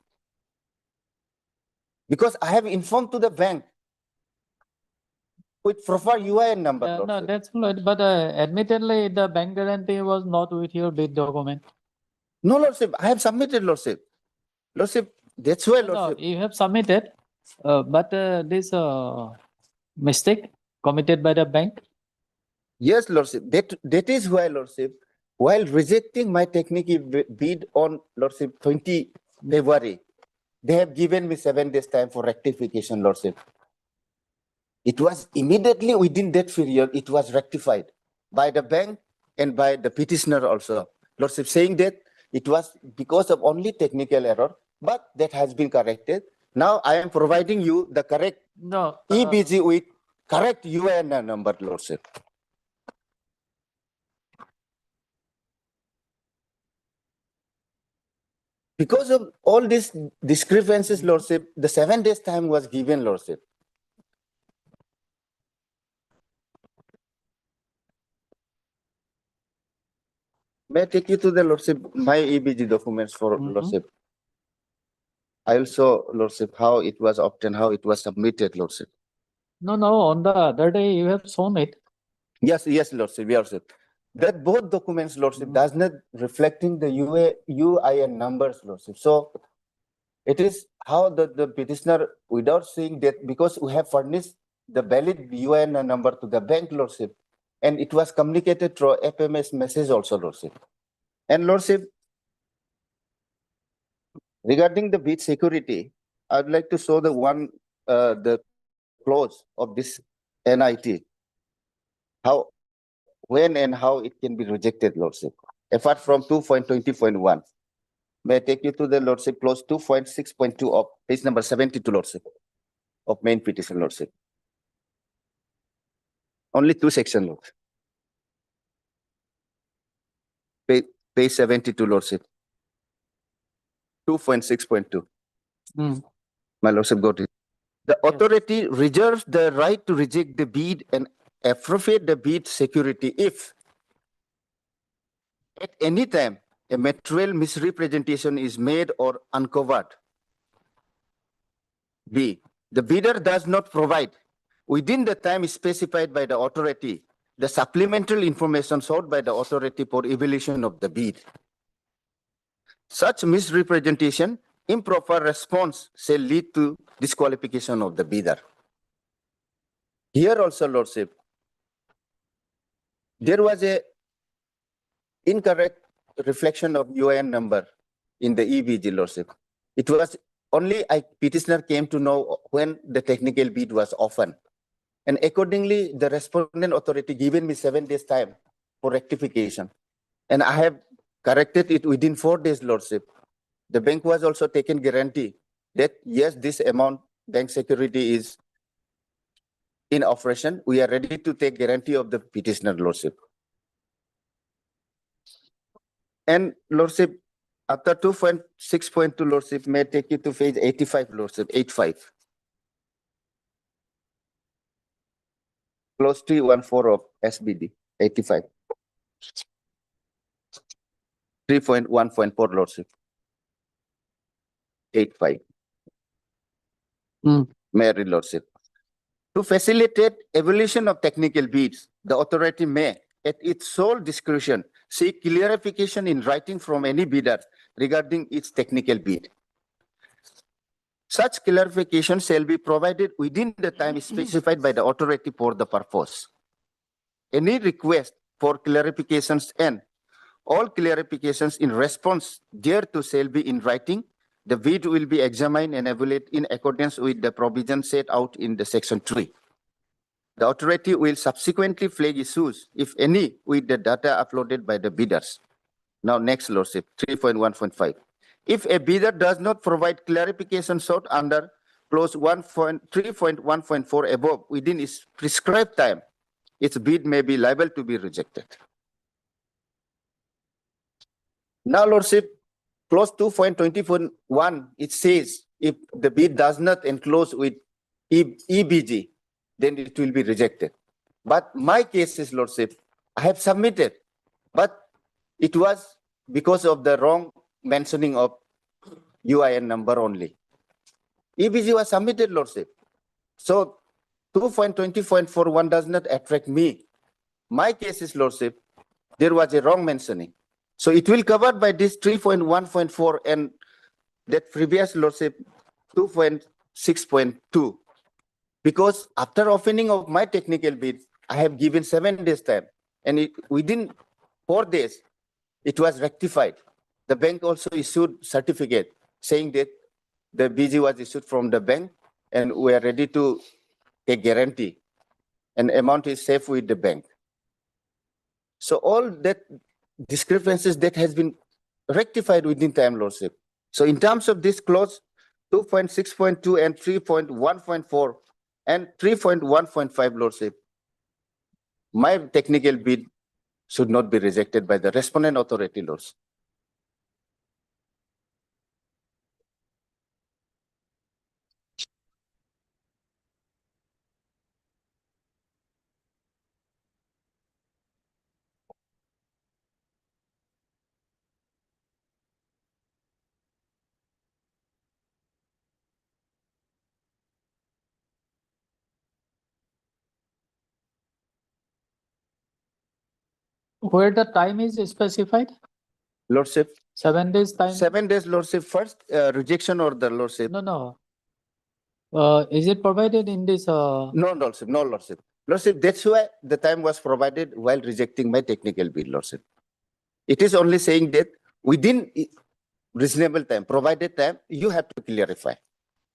Because I have informed to the bank with proper UIN number, No, Lordship. that's right. But admittedly, the bank guarantee was not with your bid document. No, Lordship, I have submitted, Lordship. Lordship, that's why, No, Lordship. you have submitted, but this mistake committed by the bank. Yes, Lordship, that is why, Lordship, while rejecting my technical bid on, Lordship, 20 February, they have given me 7 days time for rectification, Lordship. It was immediately within that period, it was rectified by the bank and by the petitioner also. Lordship, saying that it was because of only technical error, but that has been corrected. Now I am providing you the correct EBG with correct UIN number, Lordship. Because of all these discrepancies, Lordship, the 7 days time was given, Lordship. May I take you to the Lordship, my EBG documents for Lordship. I also, Lordship, how it was obtained, how it was submitted, Lordship. No, on the other day you have shown it. Yes, Lordship, Lordship. That both documents, Lordship, does not reflecting the UIN numbers, Lordship. So it is how the petitioner, without saying that, because we have furnished the valid UIN number to the bank, Lordship, and it was communicated through FMS message also, Lordship. And Lordship, regarding the bid security, I'd like to show the the clause of this NIT. How, when and how it can be rejected, Lordship. Apart from 2.20.1. May I take you to the Lordship clause 2.6.2 of page number 72, Lordship, of main petition, Lordship. Only two sections, Lord. Page 72, Lordship. 2.6.2. My Lordship got it. The authority reserves the right to reject the bid and appropriate the bid security if at any time a material misrepresentation is made or uncovered. B, the bidder does not provide within the time specified by the authority the supplemental information sought by the authority for evaluation of the bid. Such misrepresentation, improper response shall lead to disqualification of the bidder. Here also, Lordship, there was a incorrect reflection of UIN number in the EBG, Lordship. It was only petitioner came to know when the technical bid was open. And accordingly, the respondent authority given me 7 days time for rectification. And I have corrected it within 4 days, Lordship. The bank was also taken guarantee that yes, this amount bank security is in operation. We are ready to take guarantee of the petitioner, Lordship. And Lordship, after 2.6.2, Lordship, may take you to page 85, Lordship, 85. Clause 314 of SBD, 85. 3.1.4, Lordship. 85. May I read, Lordship? To facilitate evaluation of technical bids, the authority may, at its sole discretion, seek clarification in writing from any bidder regarding its technical bid. Such clarification shall be provided within the time specified by the authority for the purpose. Any request for clarifications and all clarifications in response thereto shall be in writing. The bid will be examined and evaluated in accordance with the provision set out in the section 3. The authority will subsequently flag issues, if any, with the data uploaded by the bidders. Now, next, Lordship, 3.1.5. If a bidder does not provide clarification sought under clause 3.1.4 above within its prescribed time, its bid may be liable to be rejected. Now, Lordship, clause 2.24.1, it says if the bid does not enclose with EBG, then it will be rejected. But my case is, Lordship, I have submitted, but it was because of the wrong mentioning of UIN number only. EBG was submitted, Lordship. So 2.20.41 does not attract me. My case is, Lordship, there was a wrong mentioning. So it will covered by this 3.1.4 and that previous, Lordship, 2.6.2. Because after opening of my technical bid, I have given 7 days time, and within 4 days, it was rectified. The bank also issued certificate saying that the BG was issued from the bank, and we are ready to take guarantee, and amount is safe with the bank. So all that discrepancies that has been rectified within time, Lordship. So in terms of this clause, 2.6.2 and 3.1.4 and 3.1.5, Lordship, my technical bid should not be rejected by the respondent authority, Lordship. Where the time is specified? Lordship, 7 days time? 7 days, Lordship. First, rejection order, Lordship. No. Is it provided in this? No, Lordship, no, Lordship. Lordship, that's why the time was provided while rejecting my technical bid, Lordship. It is only saying that within reasonable time, provided time, you have to clarify.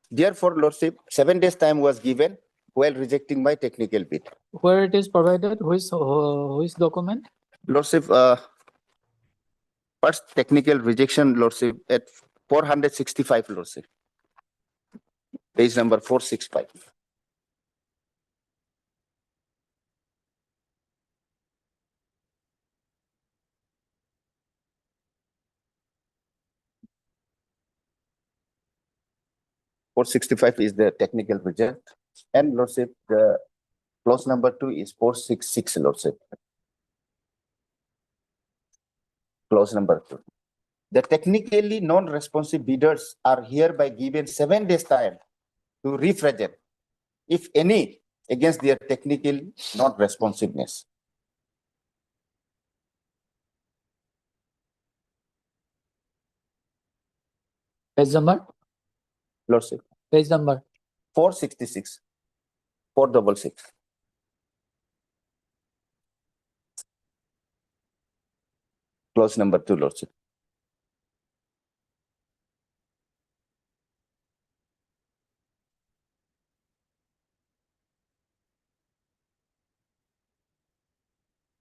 Therefore, Lordship, 7 days time was given while rejecting my technical bid. Where it is provided? Which document? Lordship, first technical rejection, Lordship, at 465, Lordship. Page number 465. is the technical reject, and Lordship, the clause number 2 is 466, Lordship. Clause number 2. The technically non-responsive bidders are hereby given 7 days time to represent, if any, against their technical non-responsiveness. Page number? Lordship, Page number? 466, 466. Clause number 2, Lordship.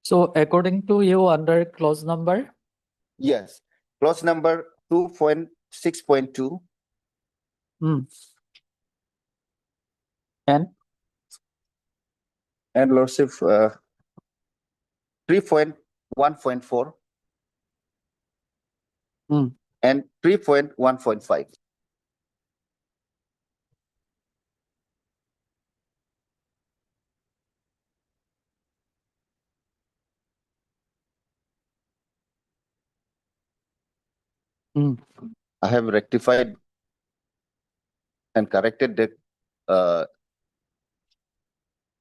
So according to you, under clause number, Yes, clause number 2.6.2 and and Lordship 3.1.4 and 3.1.5. I have rectified and corrected the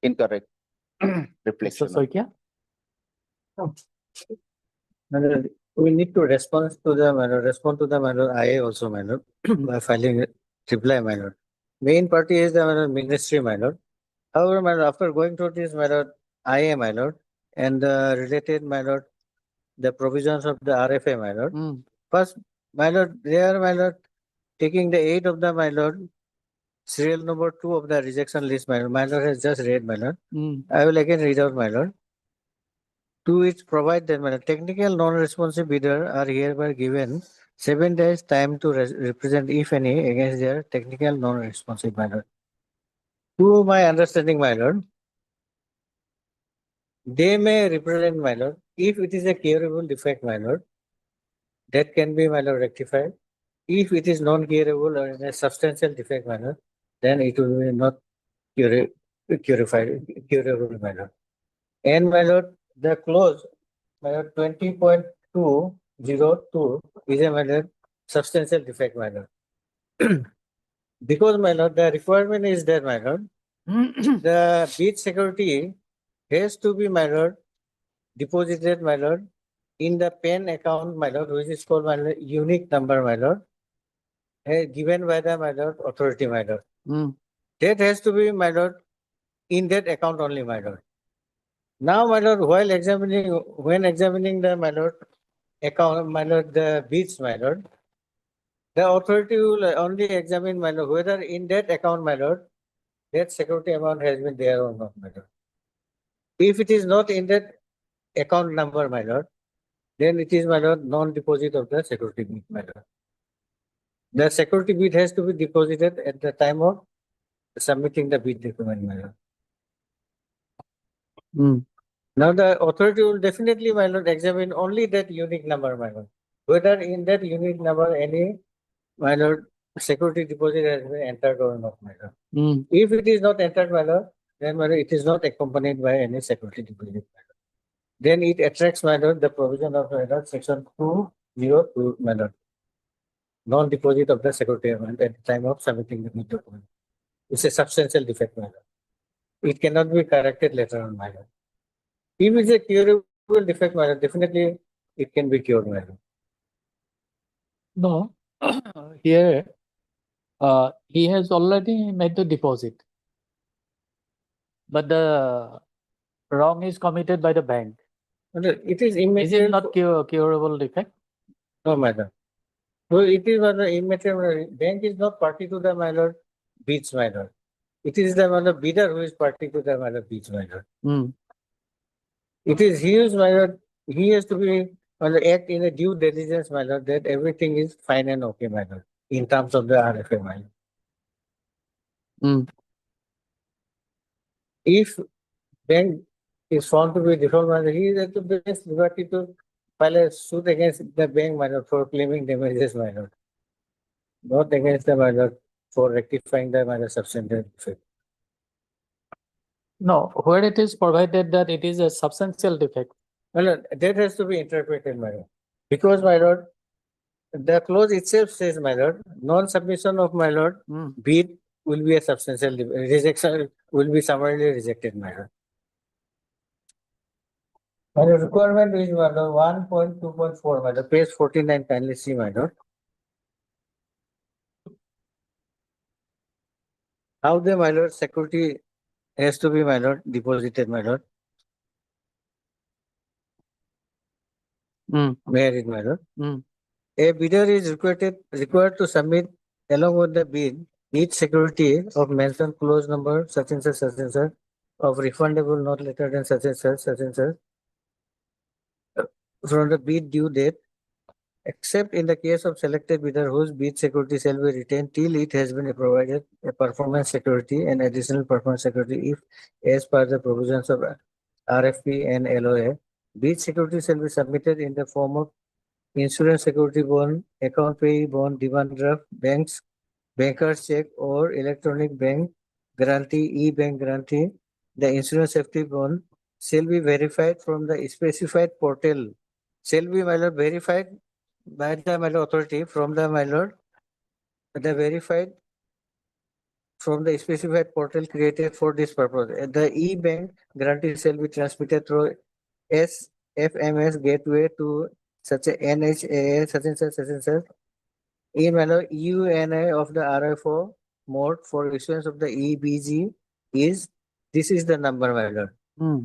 incorrect Mr. reflection. Soikia? We need to respond to the IA also, my lord, by filing a reply, my lord. Main party is the ministry, my lord. However, my lord, after going through this, my lord, IA, my lord, and related, my lord, the provisions of the RFA, my lord. First, my lord, they are, my lord, taking the 8 of the, my lord, serial number 2 of the rejection list, my lord. My lord has just read, my lord. I will again read out, my lord. To which provide that, my lord, technical non-responsive bidder are hereby given 7 days time to represent, if any, against their technical non-responsive, my lord. To my understanding, my lord, they may represent, my lord, if it is a curable defect, my lord, that can be, my lord, rectified. If it is non-curable or a substantial defect, my lord, then it will be not curable, my lord. And, my lord, the clause, my lord, 20.202 is a, my lord, substantial defect, my lord. Because, my lord, the requirement is that, my lord, the bid security has to be, my lord, deposited, my lord, in the PAN account, my lord, which is called, my lord, unique number, my lord, given by the, my lord, authority, my lord. That has to be, my lord, in that account only, my lord. Now, my lord, when examining the, my lord, account, my lord, the bids, my lord, the authority will only examine, my lord, whether in that account, my lord, that security amount has been there or not, my lord. If it is not in that account number, my lord, then it is, my lord, non-deposit of the security bid, my lord. The security bid has to be deposited at the time of submitting the bid document, my lord. Now the authority will definitely, my lord, examine only that unique number, my lord. Whether in that unique number any, my lord, security deposit has been entered or not, my lord. If it is not entered, my lord, then, my lord, it is not accompanied by any security deposit, my lord. Then it attracts, my lord, the provision of, my lord, section 202, my lord. Non-deposit of the security amount at the time of submitting the bid document. It's a substantial defect, my lord. It cannot be corrected later on, my lord. If it's a curable defect, my lord, definitely it can be cured, my lord. No, here, he has already made the deposit. But the wrong is committed by the bank. My lord, it is Is it immaterial. not curable defect? No, my lord. So it is, my lord, immaterial. Bank is not party to the, my lord, bids, my lord. It is the, my lord, bidder who is party to the, my lord, bids, my lord. It is he who's, my lord, he has to be, my lord, act in a due diligence, my lord, that everything is fine and okay, my lord, in terms of the RFA, my lord. If bank is found to be default, my lord, he is at the best liberty to file a suit against the bank, my lord, for claiming damages, my lord. Not against the, my lord, for rectifying the, my lord, substantial defect. No, where it is provided that it is a substantial defect. My lord, that has to be interpreted, my lord. Because, my lord, the clause itself says, my lord, non-submission of, my lord, bid will be a substantial rejection, will be summarily rejected, my lord. My lord, requirement is, my lord, 1.2.4, my lord, page 49, kindly see, my lord. How the, my lord, security has to be, my lord, deposited, my lord. May I read, my lord? A bidder is required to submit along with the bid each security of mentioned clause number such and such of refundable not later than such and such from the bid due date, except in the case of selected bidder whose bid security shall be retained till it has been provided a performance security and additional performance security if, as per the provisions of RFP and LOA, bid security shall be submitted in the form of insurance security bond, account payee bond, demand draft, banks, banker's check, or electronic bank guarantee, e-bank guarantee. The insurance safety bond shall be verified from the specified portal. Shall be, my lord, verified by the, my lord, authority from the, my lord, the verified from the specified portal created for this purpose. The e-bank guarantee shall be transmitted through SFMS gateway to such a NHAA such and such in manner UNI of the RFO mode for issuance of the EBG is this is the number, my lord.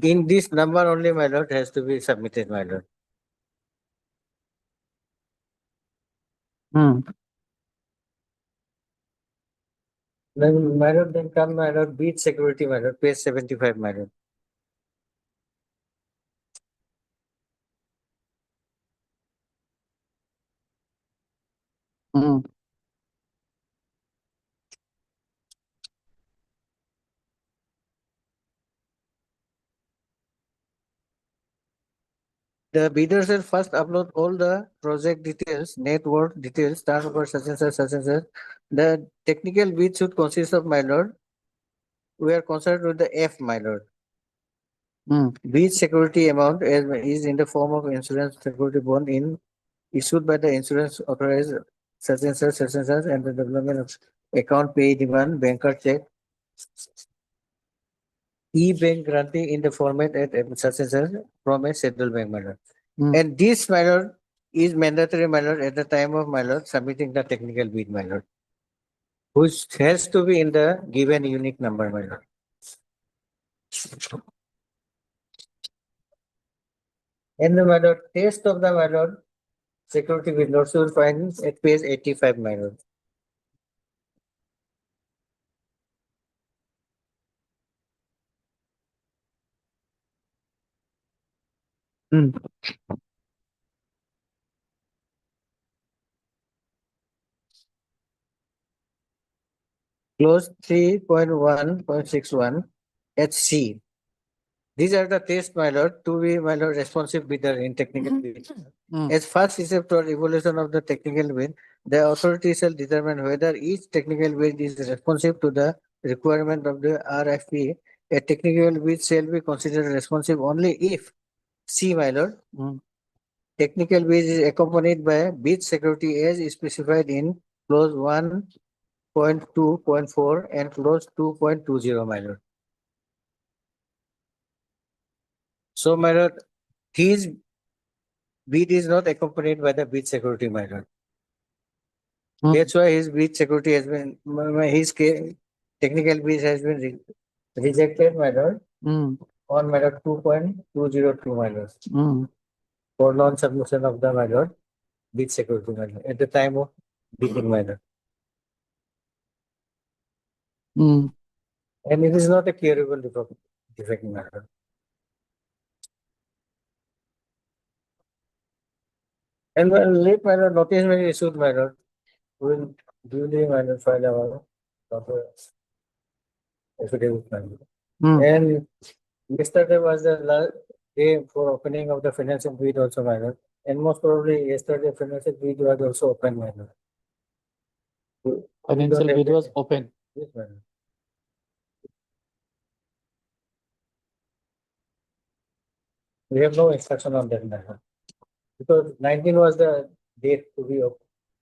In this number only, my lord, has to be submitted, my lord. Then, my lord, then come, my lord, bid security, my lord, page 75, my lord. The bidder shall first upload all the project details, net worth details, turnover, such and such, such and such. The technical bid should consist of, my lord. We are concerned with the F, my lord. Bid security amount is in the form of insurance security bond in issued by the insurance authorized such and such, and the development of account pay demand, banker check, e-bank guarantee in the format at such and such from a scheduled bank, my lord. And this, my lord, is mandatory, my lord, at the time of, my lord, submitting the technical bid, my lord, which has to be in the given unique number, my lord. And the, my lord, test of the, my lord, security bid lords will find at page 85, my lord. Clause 3.1.61 HC. These are the tests, my lord, to be, my lord, responsive bidder in technical bid. As first step toward evaluation of the technical bid, the authority shall determine whether each technical bid is responsive to the requirement of the RFP. A technical bid shall be considered responsive only if, C, my lord, technical bid is accompanied by bid security as specified in clause 1.2.4 and clause 2.20, my lord. So, my lord, his bid is not accompanied by the bid security, my lord. That's why his bid security has been, his technical bid has been rejected, my lord, on, my lord, 2.202, my lord, for non-submission of the, my lord, bid security, my lord, at the time of bidding, my lord. And it is not a curable defect, my lord. And late, my lord, notice may be issued, my lord. Will duly, my lord, file our affidavit, my lord. And yesterday was the last day for opening of the financial bid also, my lord. And most probably yesterday financial bid was also open, my lord. Financial bid was open. Yes, my lord. We have no instruction on that, my lord. Because 19 was the date to be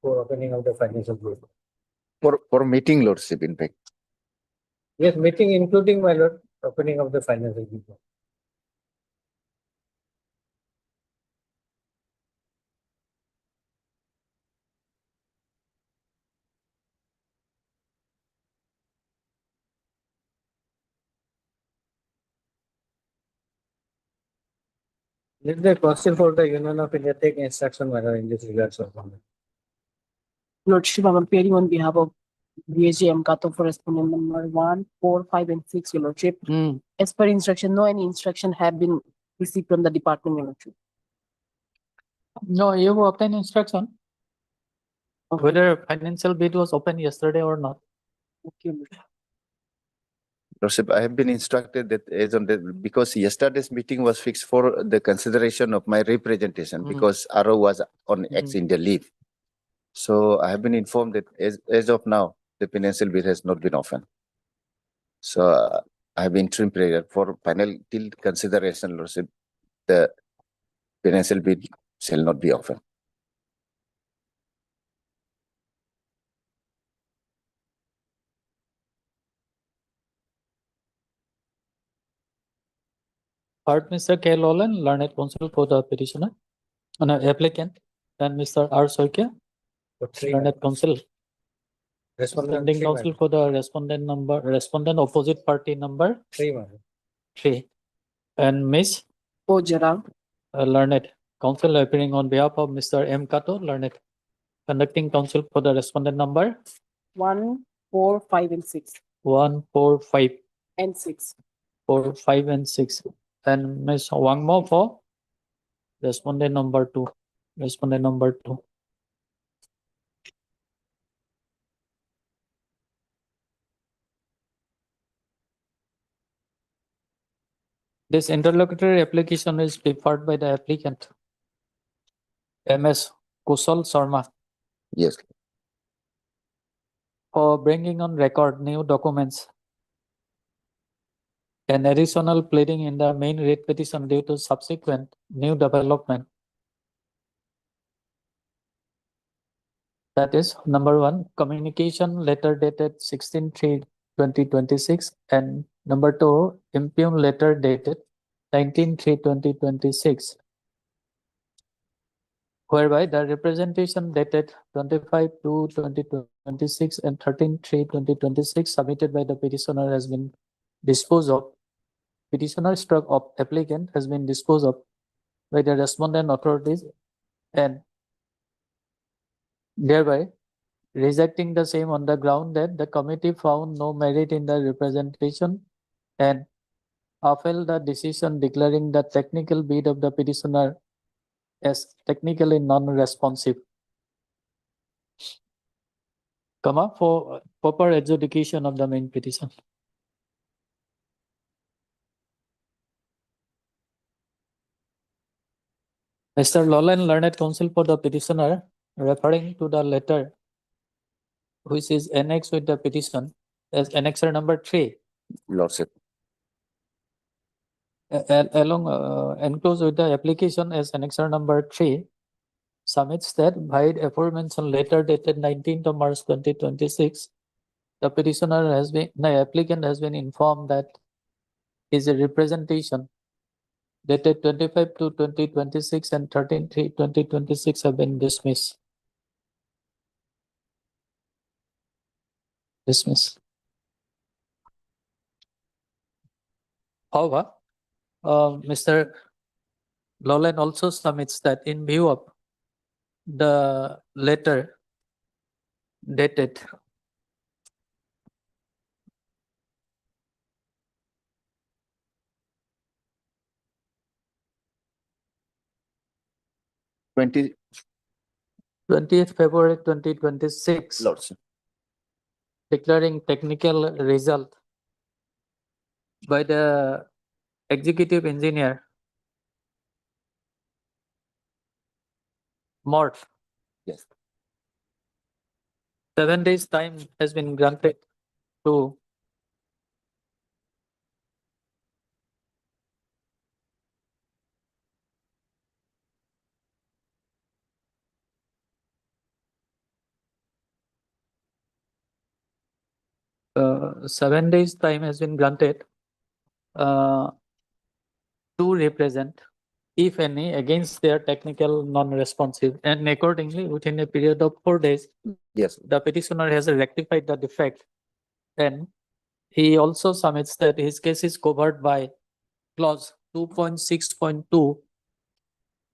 for opening of the financial bid. For meeting lordship, in fact. Yes, meeting including, my lord, opening of the financial bid. Let the council for the Union of India take instruction, my lord, in this regard, sir. Lordship, I'm appearing on behalf of BSG Mkato for respondent number 1, 4, 5, and 6, Your Lordship. As per instruction, no any instruction have been received from the department, Your Lordship. No, you will obtain instruction whether financial bid was opened yesterday or not. Okay. Lordship, I have been instructed that as on the, because yesterday's meeting was fixed for the consideration of my representation because RO was on ex-India leave. So I have been informed that as of now, the financial bid has not been opened. So I have been interim prayer for final till consideration, Lordship, the financial bid shall not be opened. Part Mr. K. Lolan, learned counsel for the petitioner, applicant, and Mr. R. Soikia, For three learned members. counsel, Respondent standing three counsel members. for the respondent opposite party number Three members. 3, and Miss Ojara, learned counsel appearing on behalf of Mr. M. Kato, learned conducting counsel for the respondent number 1, 4, 5, and 6. 1, 4, 5, And 6. 4, 5, and 6, and Miss Wang Mo for respondent number 2. Respondent number 2. This interlocutory application is preferred by the applicant, MS Kusal Sharma, Yes. for bringing on record new documents and additional pleading in the main writ petition due to subsequent new development. That is, number 1, communication letter dated 16/3/2026, and number 2, impugn letter dated 19/3/2026, whereby the representation dated 25/2/2026 and 13/3/2026 submitted by the petitioner has been disposed of. Petitioner stroke of applicant has been disposed of by the respondent authorities, and thereby rejecting the same on the ground that the committee found no merit in the representation and upheld the decision declaring the technical bid of the petitioner as technically non-responsive, for proper adjudication of the main petition. Mr. Lolan, learned counsel for the petitioner, referring to the letter which is annexed with the petition as annexure number 3, Lordship. enclosed with the application as annexure number 3, submits that by the aforementioned letter dated 19th of March 2026, the applicant has been informed that his representation dated 25/2/2026 and 13/3/2026 have been dismissed. However, Mr. Lolan also submits that in view of the letter dated 20th February 2026, Lordship. declaring technical result by the executive engineer Mort. Yes. 7 days time has been granted to uh, 7 days time has been granted to represent, if any, against their technical non-responsive, and accordingly within a period of 4 days Yes. the petitioner has rectified the defect, and he also submits that his case is covered by clause 2.6.2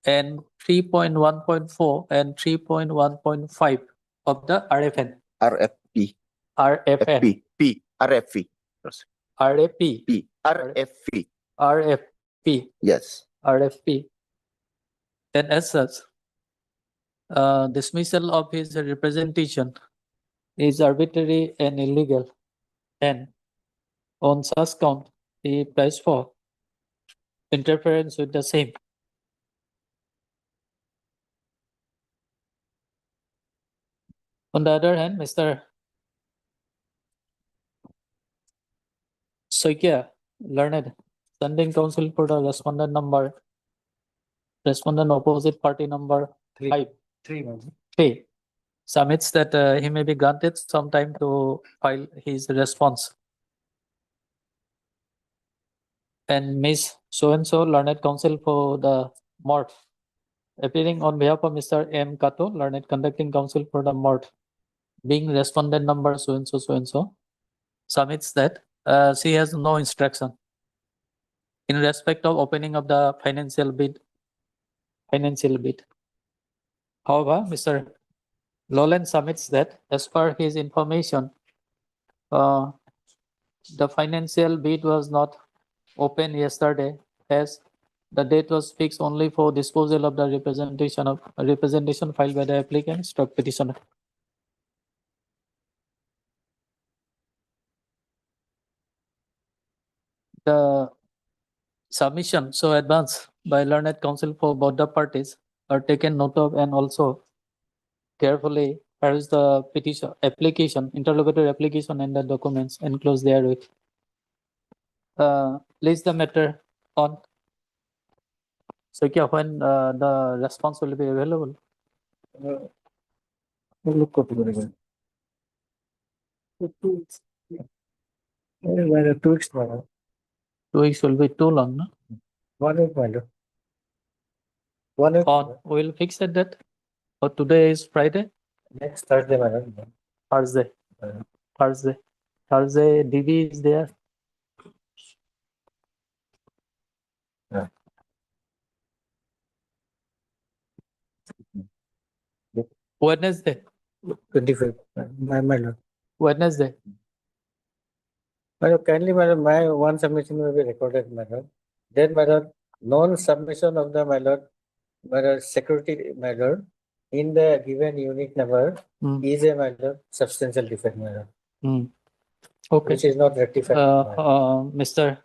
and 3.1.4 and 3.1.5 of the RFN. RFP. RFN. FP. P. RFP. Lordship. RFP. P. RFP. RFP. Yes. RFP. And as such, dismissal of his representation is arbitrary and illegal, and on such count, he applies for interference with the same. On the other hand, Mr. Soikia, learned, standing counsel for the respondent opposite party number Three. 3, submits that he may be granted some time to file his response. And Ms. So-and-so, learned counsel for the Mort, appearing on behalf of Mr. M. Kato, learned conducting counsel for the Mort, being respondent number so-and-so, submits that she has no instruction in respect of opening of the financial bid. However, Mr. Lowland submits that as per his information, the financial bid was not open yesterday, as the date was fixed only for disposal of the representation filed by the applicant stroke petitioner. The submission so advanced by learned counsel for both the parties are taken note of, and also carefully peruse the petition application, interlocutory application, and the documents enclosed therewith. Place the matter on. So when the response will be available? Look up again. 2 weeks. 2 weeks, madam. 2 weeks will be too long, no? 1 week, madam. 1 week. On, we'll fix at that. Or today is Friday? Next Thursday, madam. Thursday. Thursday. DB is there. Yeah. Wednesday. 25th, my lord. Wednesday. Madam, kindly, madam, my one submission will be recorded, madam. Then, madam, non-submission of the, my lord, security, my lord, in the given unique number is a, my lord, substantial defect, madam, Okay. which is not rectified. Mr.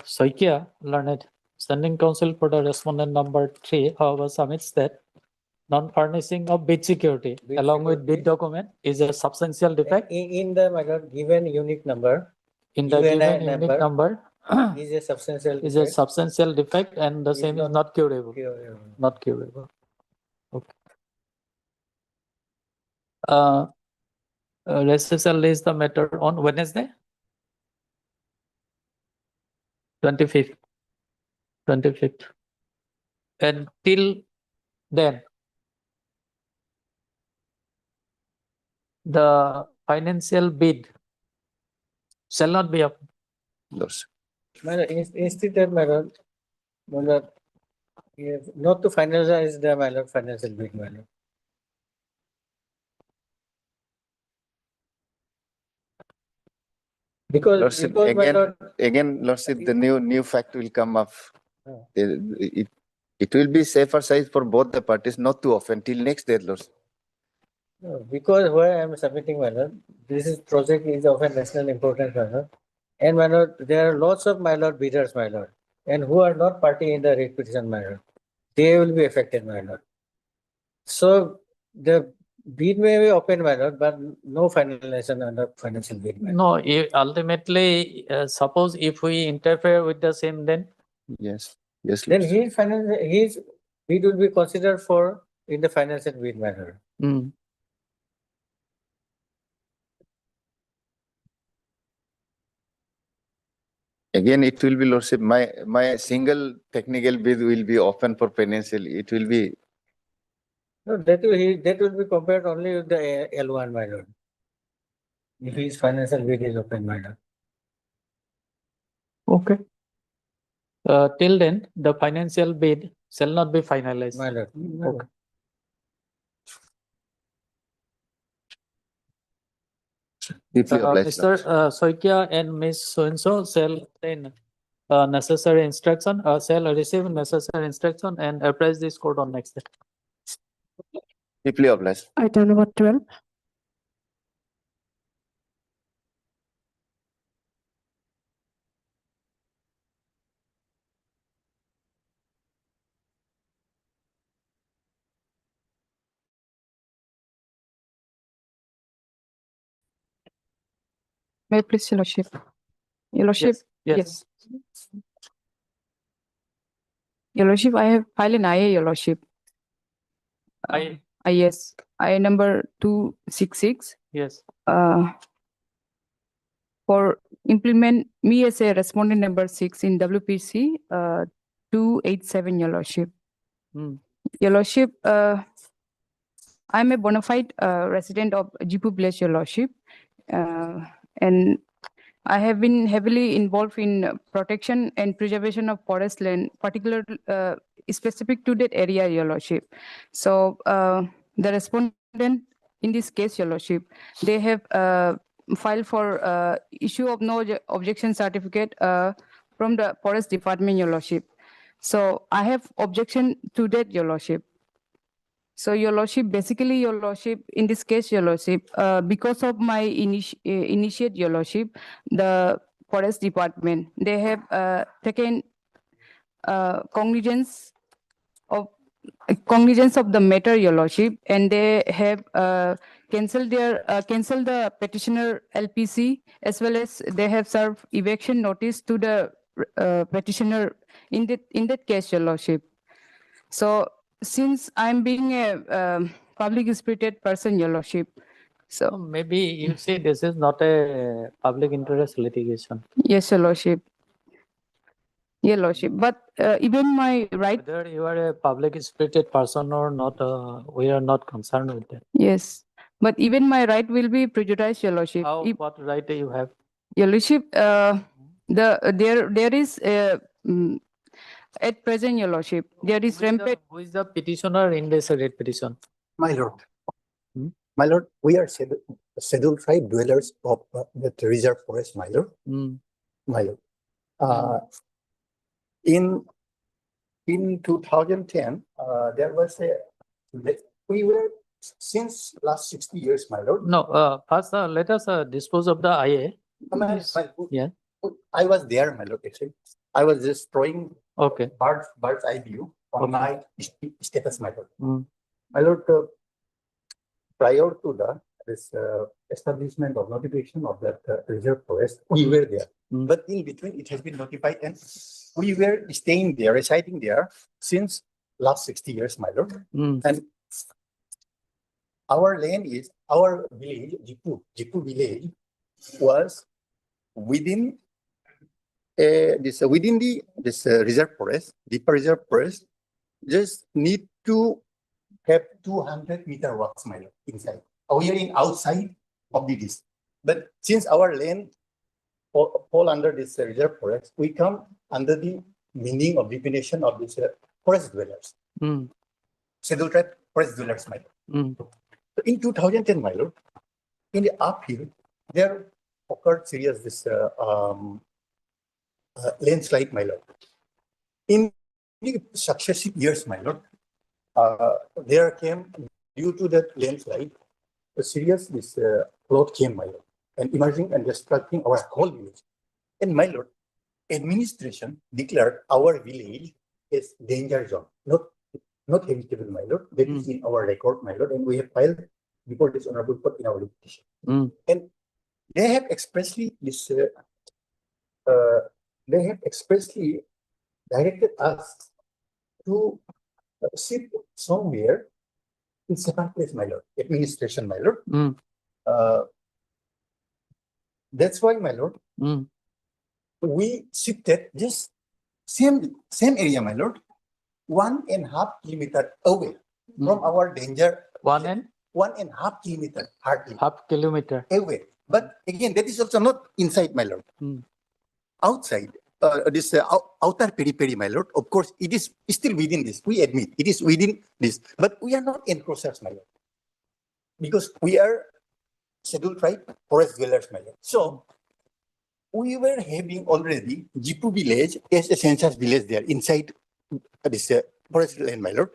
Soikia, learned, standing counsel for the respondent number 3, however, submits that non-furnishing of bid security Bid along with bid security. document is a substantial defect In the, my lord, given unique number in the UNI given unique number is a substantial is a defect. substantial defect, and the same is not curable. Not curable. Okay. Recessal is the matter on Wednesday? 25th. And till then, the financial bid shall not be up. Madam, instead, my lord, not to finalize the, my lord, financial bid, my lord. Because, Lordship, my lord, again, Lordship, the new fact will come up. Oh. It will be safer side for both the parties not to offend till next day, Lordship. because why I am submitting, my lord, project is of a national importance, my lord. And, my lord, there are lots of, my lord, bidders, my lord, and who are not party in the writ petition, my lord. They will be affected, my lord. So the bid may be open, my lord, but no finalization under financial bid, my lord. No, ultimately, suppose if we interfere with the same, then Yes, yes. Then Lordship. his bid will be considered for in the financial bid, my lord. Again, it will be, Lordship, my single technical bid will be open for financial. It will be, No, that will be compared only with the L1, my lord. If his financial bid is open, my lord. okay. Till then, the financial bid shall not be finalized. My lord. Okay. deeply obliged. Mr. Soikia and Ms. So-and-so shall obtain necessary instruction, shall receive necessary instruction and apprise this court on next day. Deeply obliged. Item number 12. May I please, Your Lordship? Your Lordship, Yes. Your Lordship, I have filed an IA, Your Lordship. Yes, IA number 266. Yes. For implement me as a respondent number 6 in WPC 287, Your Lordship. Hmm. Your Lordship, I'm a bona fide resident of Jipu Village, Your Lordship. And I have been heavily involved in protection and preservation of forest land, particularly specific to that area, Your Lordship. So the respondent in this case, Your Lordship, they have filed for issue of no objection certificate from the Forest Department, Your Lordship. So I have objection to that, Your Lordship. So Your Lordship, basically, Your Lordship, in this case, Your Lordship, because of my initiate, Your Lordship, the Forest Department, they have taken cognizance of the matter, Your Lordship, and they have cancelled the petitioner LPC, as well as they have served eviction notice to the petitioner in that case, Your Lordship. So since I'm being a public spirited person, Your Lordship, so Maybe you say this is not a public interest litigation. yes, Your Lordship. Your Lordship, but even my right, Whether you are a public spirited person or not, we are not concerned with that. yes, but even my right will be prejudiced, Your Lordship. How, what right do you have? Your Lordship, there is at present, Your Lordship, there is rampant. Who is the petitioner in this writ petition? My lord. Hmm? My lord, we are scheduled tribe dwellers of the reserve forest, my lord. Hmm. My lord. In 2010, there was we were since last 60 years, my lord. No, first let us dispose of the IA. Yeah. I was there, my lord, actually. I was just drawing Okay. bird's eye view on my status, my lord. Hmm. My lord, prior to this establishment of notification of that reserve forest, we were there. Hmm. But in between, it has been notified, and we were staying there, residing there since last 60 years, my lord. Hmm. And our land is our village, Jipu village, was within this reserve forest, deeper reserve forest. Just need to have 200-meter walks, my lord, inside. We are in outside of this. But since our land fall under this reserve forest, we come under the meaning of definition of this forest dwellers. Hmm. Scheduled tribe forest dwellers, my lord. Hmm. In 2010, my lord, in the uphill, there occurred serious landslide, my lord. In the successive years, my lord, there came, due to that landslide, a serious flood came, my lord, and emerging and destructing our whole village. And my lord, administration declared our village as danger zone, not habitable, my lord. That is in our record, my lord, and we have filed before this honorable court in our petition. Hmm. And they have expressly directed us to sit somewhere in second place, my lord, administration, my lord. Hmm. That's why, my lord, Hmm. we shifted just same area, my lord, 1.5 kilometer away from our danger. 1.5 kilometer, hardly. Half kilometer. Away. But again, that is also not inside, my lord. Hmm. Outside, this outer periphery, my lord, of course, it is still within this. We admit it is within this, but we are not encroachers, my lord, because we are scheduled tribe forest dwellers, my lord. So we were having already Jipu village as a census village there inside this forest land, my lord.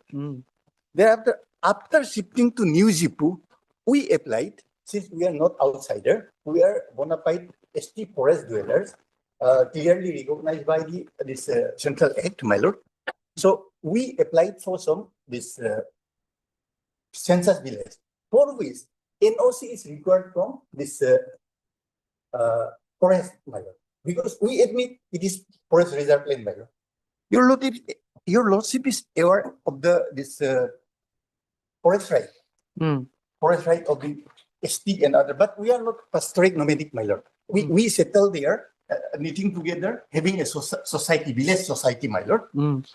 Thereafter, after shifting to New Jipu, we applied, since we are not outsider, we are bona fide ST forest dwellers, clearly recognized by this Central Act, my lord. So we applied for this census village, for which NOC is required from this forest, my lord. Because we admit it is forest reserve land, my lord. Your lordship is aware of this forest right. Forest right of the ST and other, but we are not pastorate nomadic, my lord. We settle there, knitting together, having a society, village society, my lord.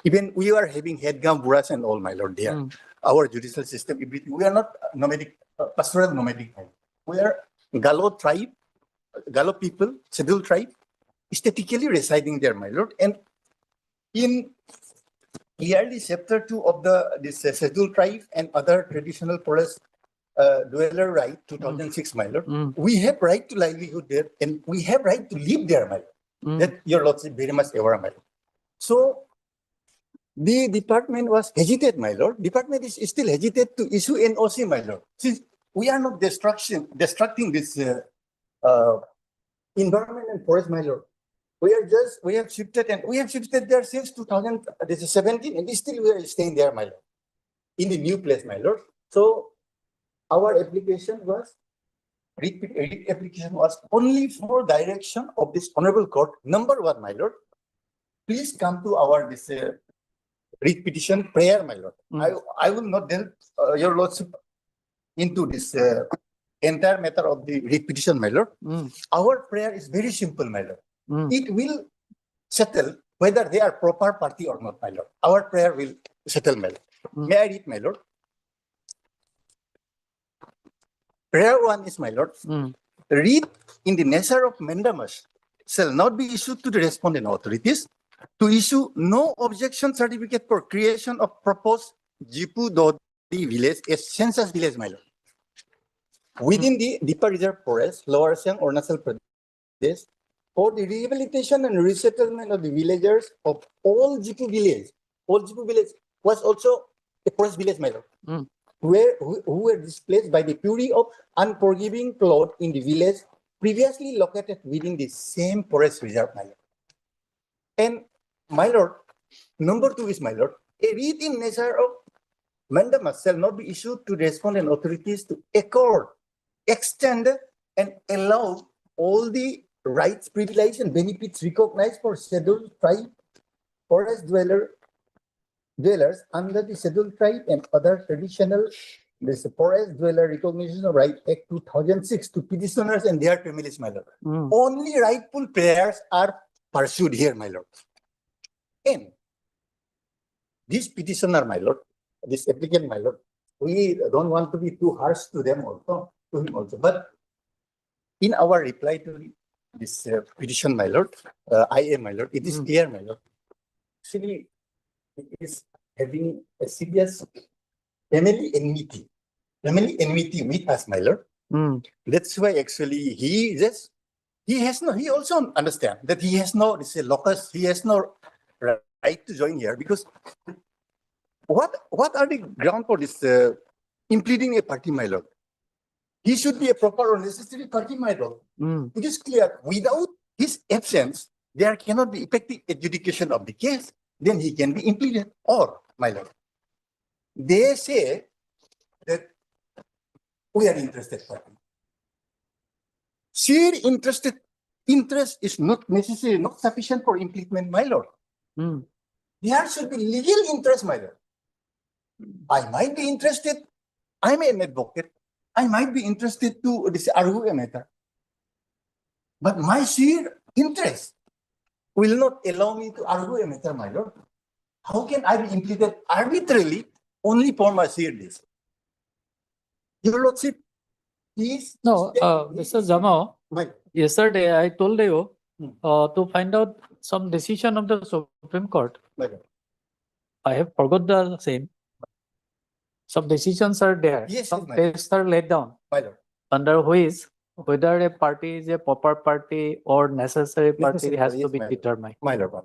Even we are having headgum, buras and all, my lord, there. Our judicial system, everything. We are not nomadic, pastoral nomadic. We are Galo tribe, Galo people, scheduled tribe, statically residing there, my lord. And in clearly chapter 2 of this scheduled tribe and other traditional forest dweller right, 2006, my lord, we have right to livelihood there and we have right to live there, my lord. That your lordship very much aware, my lord. So the department was hesitant, my lord. Department is still hesitant to issue NOC, my lord. Since we are not destructing this environment and forest, my lord. We have shifted there since 2017 and still we are staying there, my lord, in the new place, my lord. So our application was, application was only for direction of this honorable court. Number one, my lord, please come to our this writ petition prayer, my lord. I will not delve your lordship into this entire matter of the writ petition, my lord. Our prayer is very simple, my lord. It will settle whether they are proper party or not, my lord. Our prayer will settle, my lord. May I read, my lord? Prayer 1 is, my lord, read in the nature of mandamus shall not be issued to the respondent authorities to issue no objection certificate for creation of proposed Jipu Dodi village as census village, my lord. Within the Deepa Reserve Forest, Lower Siang, Arunachal Pradesh, for the rehabilitation and resettlement of the villagers of all Jipu village was also a forest village, my lord, who were displaced by the fury of unforgiving flood in the village previously located within the same forest reserve, my lord. And my lord, number 2 is, my lord, a writ in nature of mandamus shall not be issued to respondent authorities to accord, extend, and allow all the rights, privileges, and benefits recognized for scheduled tribe forest dwellers under the scheduled tribe and other traditional forest dweller recognition of right act 2006 to petitioners and their families, my lord. Only rightful prayers are pursued here, my lord. And this petitioner, my lord, this applicant, my lord, we don't want to be too harsh to them also, to him also. But in our reply to this petition, my lord, my lord, it is clear, my lord. Actually, it is having a serious family enmity with us, my lord. That's why actually he also understand that he has no locus, he has no right to join here because what are the ground for this impleading a party, my lord? He should be a proper or necessary party, my lord. It is clear. Without his absence, there cannot be effective adjudication of the case. Then he can be impleaded. Or, my lord, they say that we are interested party. Sheer interest is not necessary, not sufficient for impleadment, my lord. There should be legal interest, my lord. I might be interested. I'm an advocate. I might be interested to argue a matter. But my sheer interest will not allow me to argue a matter, my lord. How can I be implemented arbitrarily only for my sheer this? Your lordship, please. No, Mr. Jamo, yesterday I told you to find out some decision of the Supreme Court. I have forgot the same. Some decisions are there. Yes, some my lord. tests are laid down. My lord. Under which Whether a party is a proper party or necessary party Necessary has party, to yes, be ma'am. determined. My lord.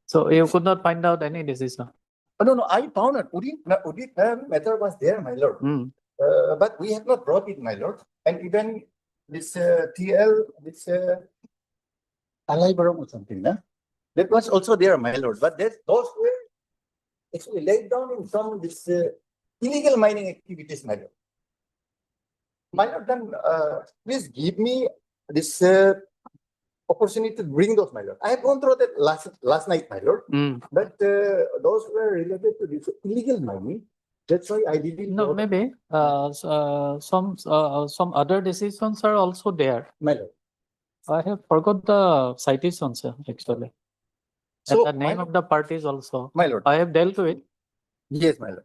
So you could not find out any decision. Oh, no, I found an audit matter was there, my lord. Mm. But we have not brought it, my lord. And even this TL, this Alai Baram or something, nah? That was also there, my lord. But those were actually laid down in some this illegal mining activities, my lord. My lord, then please give me this opportunity to bring those, my lord. I have gone through that last night, my lord. Mm. But those were related to this illegal mining. That's why I didn't. No, know, maybe some other decisions are also there. my lord. I have forgot the citations actually. So, And the name my, of the parties also. my lord. I have dealt with. Yes, my lord.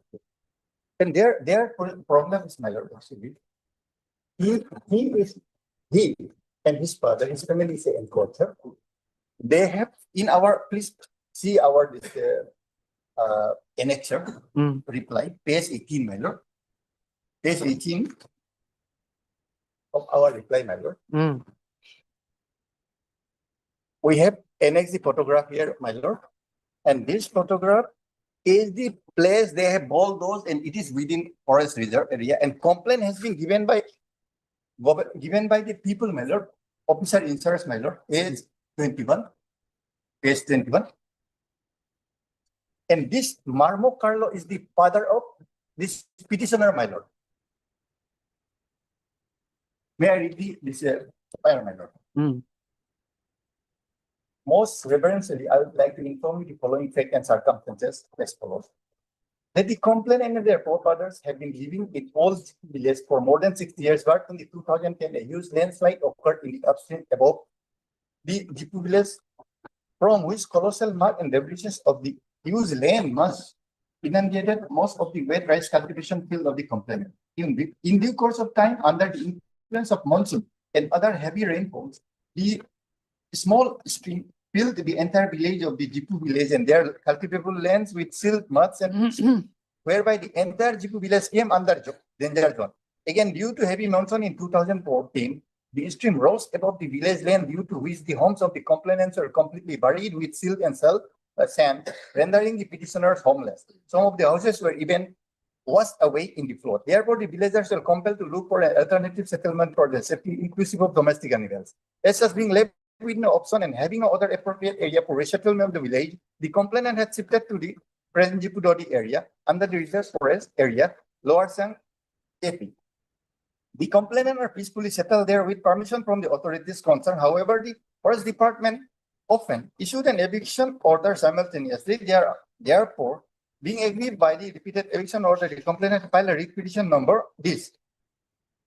And their problem is, my lord, actually. He and his father, his family is an encounter. They have in our, please see our this annexure Mm. reply, page 18, my lord. Page 18 of our reply, my lord. Mm. We have annexed the photograph here, my lord. And this photograph is the place they have bulldozed and it is within forest reserve area and complaint has been given by the people, my lord. Officer in charge, my lord, page 21. Page 21. And this Marmo Carlo is the father of this petitioner, my lord. May I read this fire, my lord? Mm. Most reverentially, I would like to inform you the following fact and circumstances as follows. That the complainant and their forefathers have been living in old village for more than 60 years, but in the 2010, a huge landslide occurred in the upstream above the Jipu village, from which colossal mud and debris of the huge land mass inundated most of the wet rice cultivation field of the complainant. In due course of time, under the influence of monsoon and other heavy rainfalls, the small stream filled the entire village of the Jipu village and their cultivable lands with silt, muds, and whereby the entire Jipu village came under danger zone. Again, due to heavy monsoon in 2014, the stream rose above the village land, due to which the homes of the complainants were completely buried with silt and sand, rendering the petitioners homeless. Some of the houses were even washed away in the flood. Therefore, the villagers were compelled to look for an alternative settlement for their safety, inclusive of domestic animals. As such, being left with no option and having no other appropriate area for resettlement of the village, the complainant had shifted to the present Jipu Dodi area under the reserve forest area, Lower Sang, AP. The complainant are peacefully settled there with permission from the authorities concerned. However, the forest department often issued an eviction order simultaneously. Therefore, being aggrieved by the repeated eviction order, the complainant filed a writ petition number this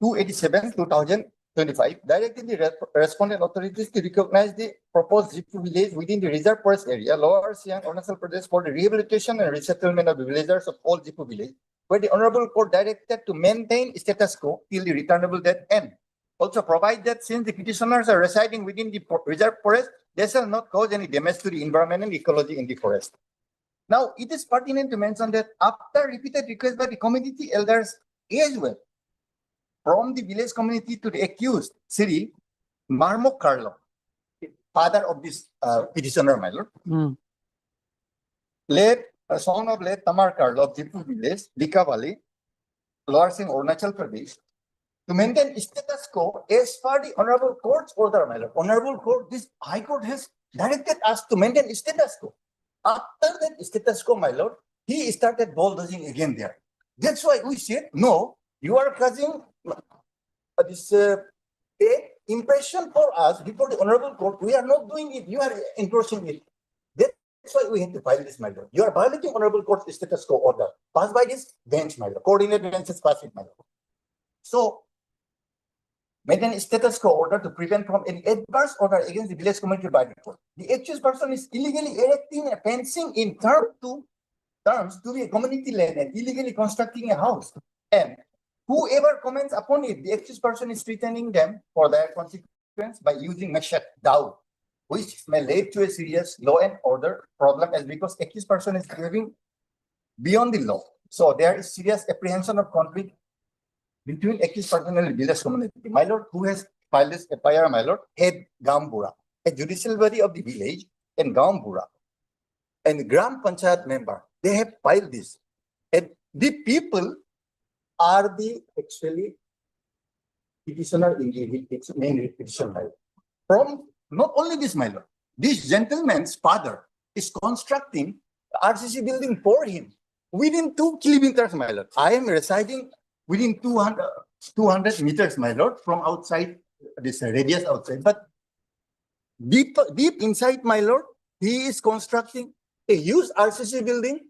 287/2025, directing the respondent authorities to recognize the proposed Jipu village within the reserve forest area, Lower Siang, Arunachal Pradesh, for the rehabilitation and resettlement of the villagers of all Jipu village, where the Honorable Court directed to maintain status quo till the returnable death end. Also provide that since the petitioners are residing within the reserve forest, they shall not cause any damage to the environment and ecology in the forest. Now, it is pertinent to mention that after repeated requests by the community elders as well, from the village community to the accused, Sri Marmo Carlo, father of this petitioner, my lord, son of late Tamar Carlo of Jipu village, Dikavali, Lower Sing, Arunachal Pradesh, to maintain status quo as per the Honorable Court's order, my lord. Honorable Court, this High Court has directed us to maintain status quo. After that status quo, my lord, he started bulldozing again there. That's why we said, no, you are causing this impression for us before the Honorable Court. We are not doing it. You are enforcing it. That's why we have to file this, my lord. You are violating Honorable Court's status quo order passed by this bench, my lord. Coordinated benches passed it, my lord. So, maintain status quo order to prevent from any adverse order against the village community by the court. The accused person is illegally erecting a fencing in terms to be a community land and illegally constructing a house. And whoever comments upon it, the accused person is threatening them for their consequence by using machete, dao, which may lead to a serious law and order problem, as because accused person is living beyond the law. So there is serious apprehension of conflict between accused person and village community. My lord, who has filed this FIR, my lord, head Gambura, a judicial body of the village, and Gambura, and Gram Panchayat member, they have filed this. And the people are the actually petitioner in the main petition. From not only this, my lord, this gentleman's father is constructing the RCC building for him within 2 kilometers, my lord. I am residing within 200 meters, my lord, from outside this radius outside. But deep inside, my lord, he is constructing a huge RCC building,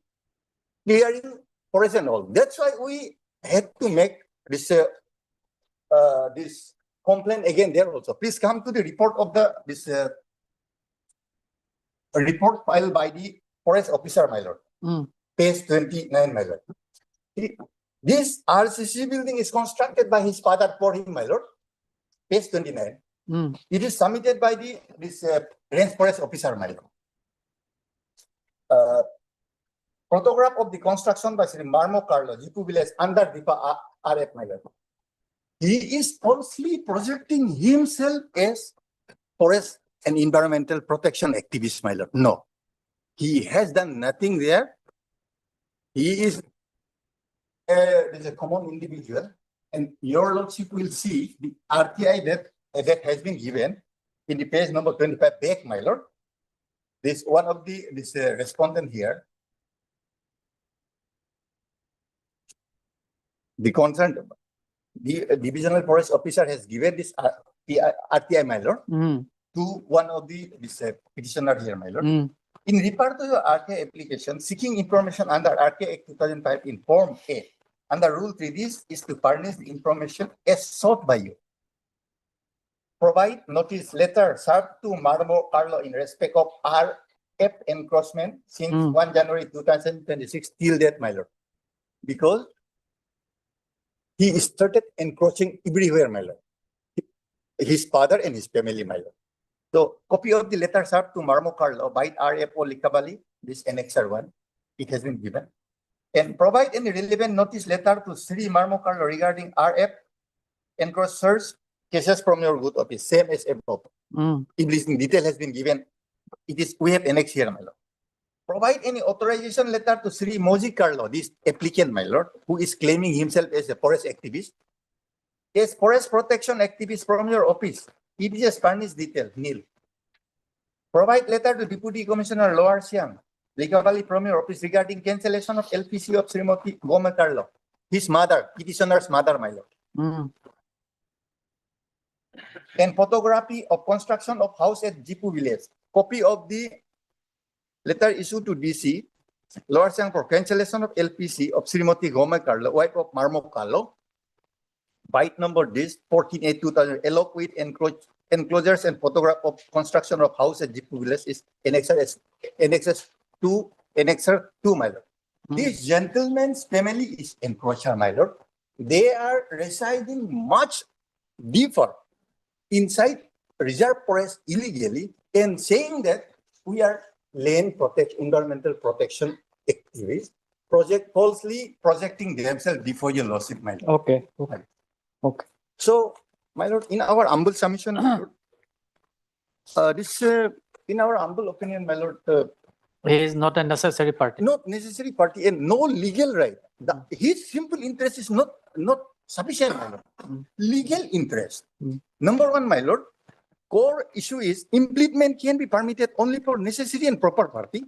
clearing forest and all. That's why we had to make this this complaint again there also. Please come to the report of this report filed by the forest officer, my lord. Page 29, my lord. This RCC building is constructed by his father for him, my lord. Page 29. It is submitted by this range forest officer, my lord. Photograph of the construction by Sri Marmo Carlo, Jipu village under DIPA RF, my lord. He is falsely projecting himself as forest and environmental protection activist, my lord. No, he has done nothing there. He is a common individual, and your lordship will see the RTI that has been given in the page number 25 back, my lord. This one of this respondent here. The concerned the divisional forest officer has given this RTI, my lord, to one of this petitioner here, my lord. In regard to your RTI application, seeking information under RTI Act 2005 in Form A, under Rule 3, this is to furnish the information as sought by you. Provide notice letter served to Marmo Carlo in respect of RF encroachment since 1 January 2026 till date, my lord. Because he started encroaching everywhere, my lord. His father and his family, my lord. So, copy of the letter served to Marmo Carlo by RFO Likabali, this annexer 1, it has been given. And provide any relevant notice letter to Sri Marmo Carlo regarding RF encroachers cases from your good office, same as above. In detail has been given. We have annex here, my lord. Provide any authorization letter to Sri Moji Carlo, this applicant, my lord, who is claiming himself as a forest activist. As forest protection activist from your office, it is furnished detail, nil. Provide letter to Deputy Commissioner Lower Siang, Likabali from your office regarding cancellation of LPC of Srimati Goma Carlo, his mother, petitioner's mother, my lord. And photography of construction of house at Jipu village. Copy of the letter issued to DC, Lower Siang for cancellation of LPC of Srimati Goma Carlo, wife of Marmo Carlo. Byte number this 14/8/2000, along with enclosures and photograph of construction of house at Jipu village is annexer 2, my lord. This gentleman's family is encroacher, my lord. They are residing much deeper inside reserve forest illegally and saying that we are environmental protection activists, falsely projecting themselves before your lordship, my lord. Okay. So, my lord, in our humble submission, my lord, in our humble opinion, my lord, He is not a necessary party. not necessary party and no legal right. His simple interest is not sufficient, my lord. Legal interest. Number one, my lord, core issue is implement can be permitted only for necessary and proper party,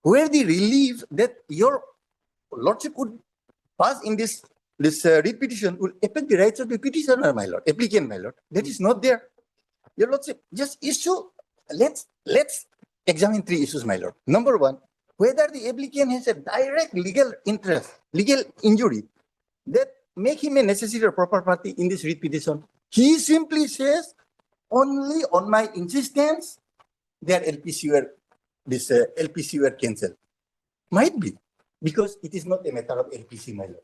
where the relief that your lordship would pass in this writ petition will affect the rights of the petitioner, my lord, applicant, my lord. That is not there. Your lordship, just issue. Let's examine 3 issues, my lord. Number one, whether the applicant has a direct legal interest, legal injury that make him a necessary or proper party in this writ petition. He simply says, only on my insistence, their LPC were cancelled. Might be, because it is not a matter of LPC, my lord.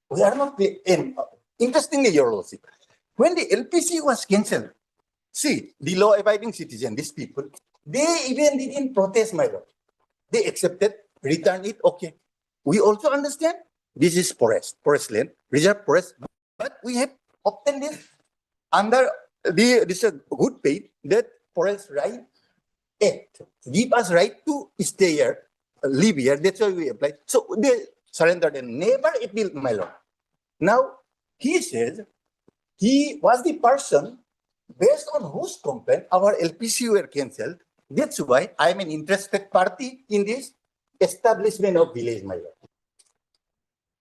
We are not interestingly, your lordship, when the LPC was cancelled, see, the law-abiding citizen, these people, they even didn't protest, my lord. They accepted, returned it, okay. We also understand this is forest land, reserve forest, But we have obtained this under this good faith that Forest Right Act give us right to stay here, live here. That's why we applied. So they surrendered and never appealed, my lord. Now he says he was the person based on whose complaint our LPC were cancelled. That's why I am an interested party in this establishment of village, my lord.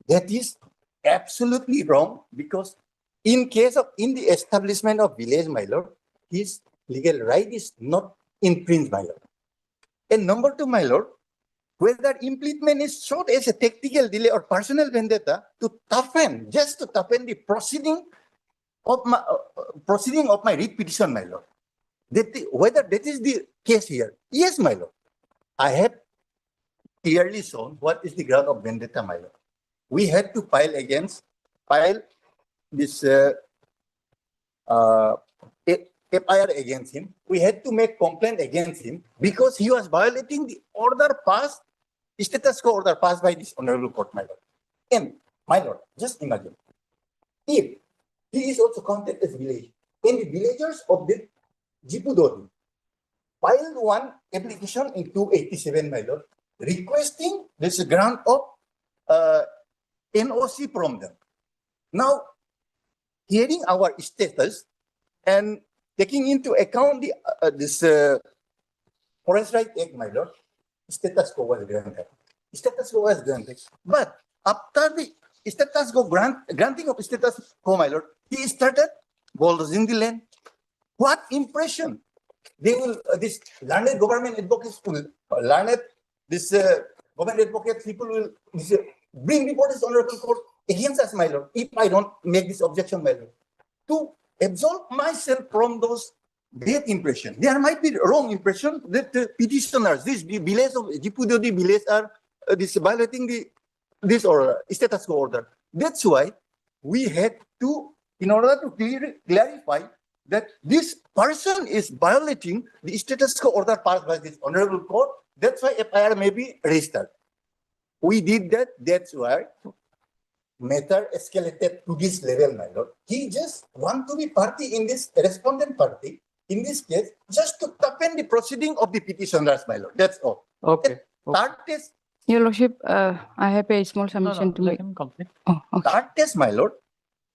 That is absolutely wrong, because in the establishment of village, my lord, his legal right is not infringed, my lord. And number two, my lord, whether impleachment is sought as a tactical delay or personal vendetta to toughen the proceeding of my writ petition, my lord. Whether that is the case here. Yes, my lord. I have clearly shown what is the ground of vendetta, my lord. We had to file this FIR against him. We had to make complaint against him because he was violating the status quo order passed by this honorable court, my lord. And my lord, just imagine, if he is also counted as village, and the villagers of the Jipu Dodi filed one application in 287, my lord, requesting this grant of NOC from them. Now, hearing our status and taking into account this Forest Right Act, my lord, status quo was granted. Status quo was granted. But after the status quo granting of status quo, my lord, he started bulldozing the land. What impression they will, this learned government advocates will, government advocates people will bring before this honorable court against us, my lord, if I don't make this objection, my lord, to absolve myself from those bad impression. There might be wrong impression that the petitioners, these villages of Jipu Dodi villages are violating this order, status quo order. That's why we had to, in order to clarify that this person is violating the status quo order passed by this honorable court. That's why FIR may be registered. We did that. That's why matter escalated to this level, my lord. He just want to be party in this respondent party, in this case, just to toughen the proceeding of the petitioners, my lord. That's all. Okay. Third test, Your Lordship, I have a small submission to let make. him complete. Oh, okay. third test, my lord,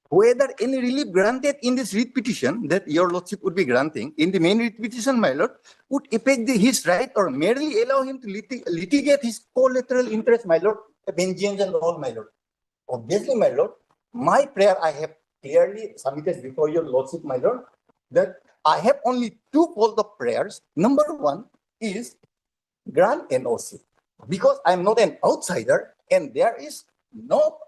whether any relief granted in this writ petition that your lordship would be granting in the main writ petition, my lord, would affect his right or merely allow him to litigate his collateral interest, my lord, vengeance and all, my lord. Obviously, my lord, my prayer I have clearly submitted before your lordship, my lord, that I have only two fold of prayers. Number one is grant NOC, because I'm not an outsider and there is no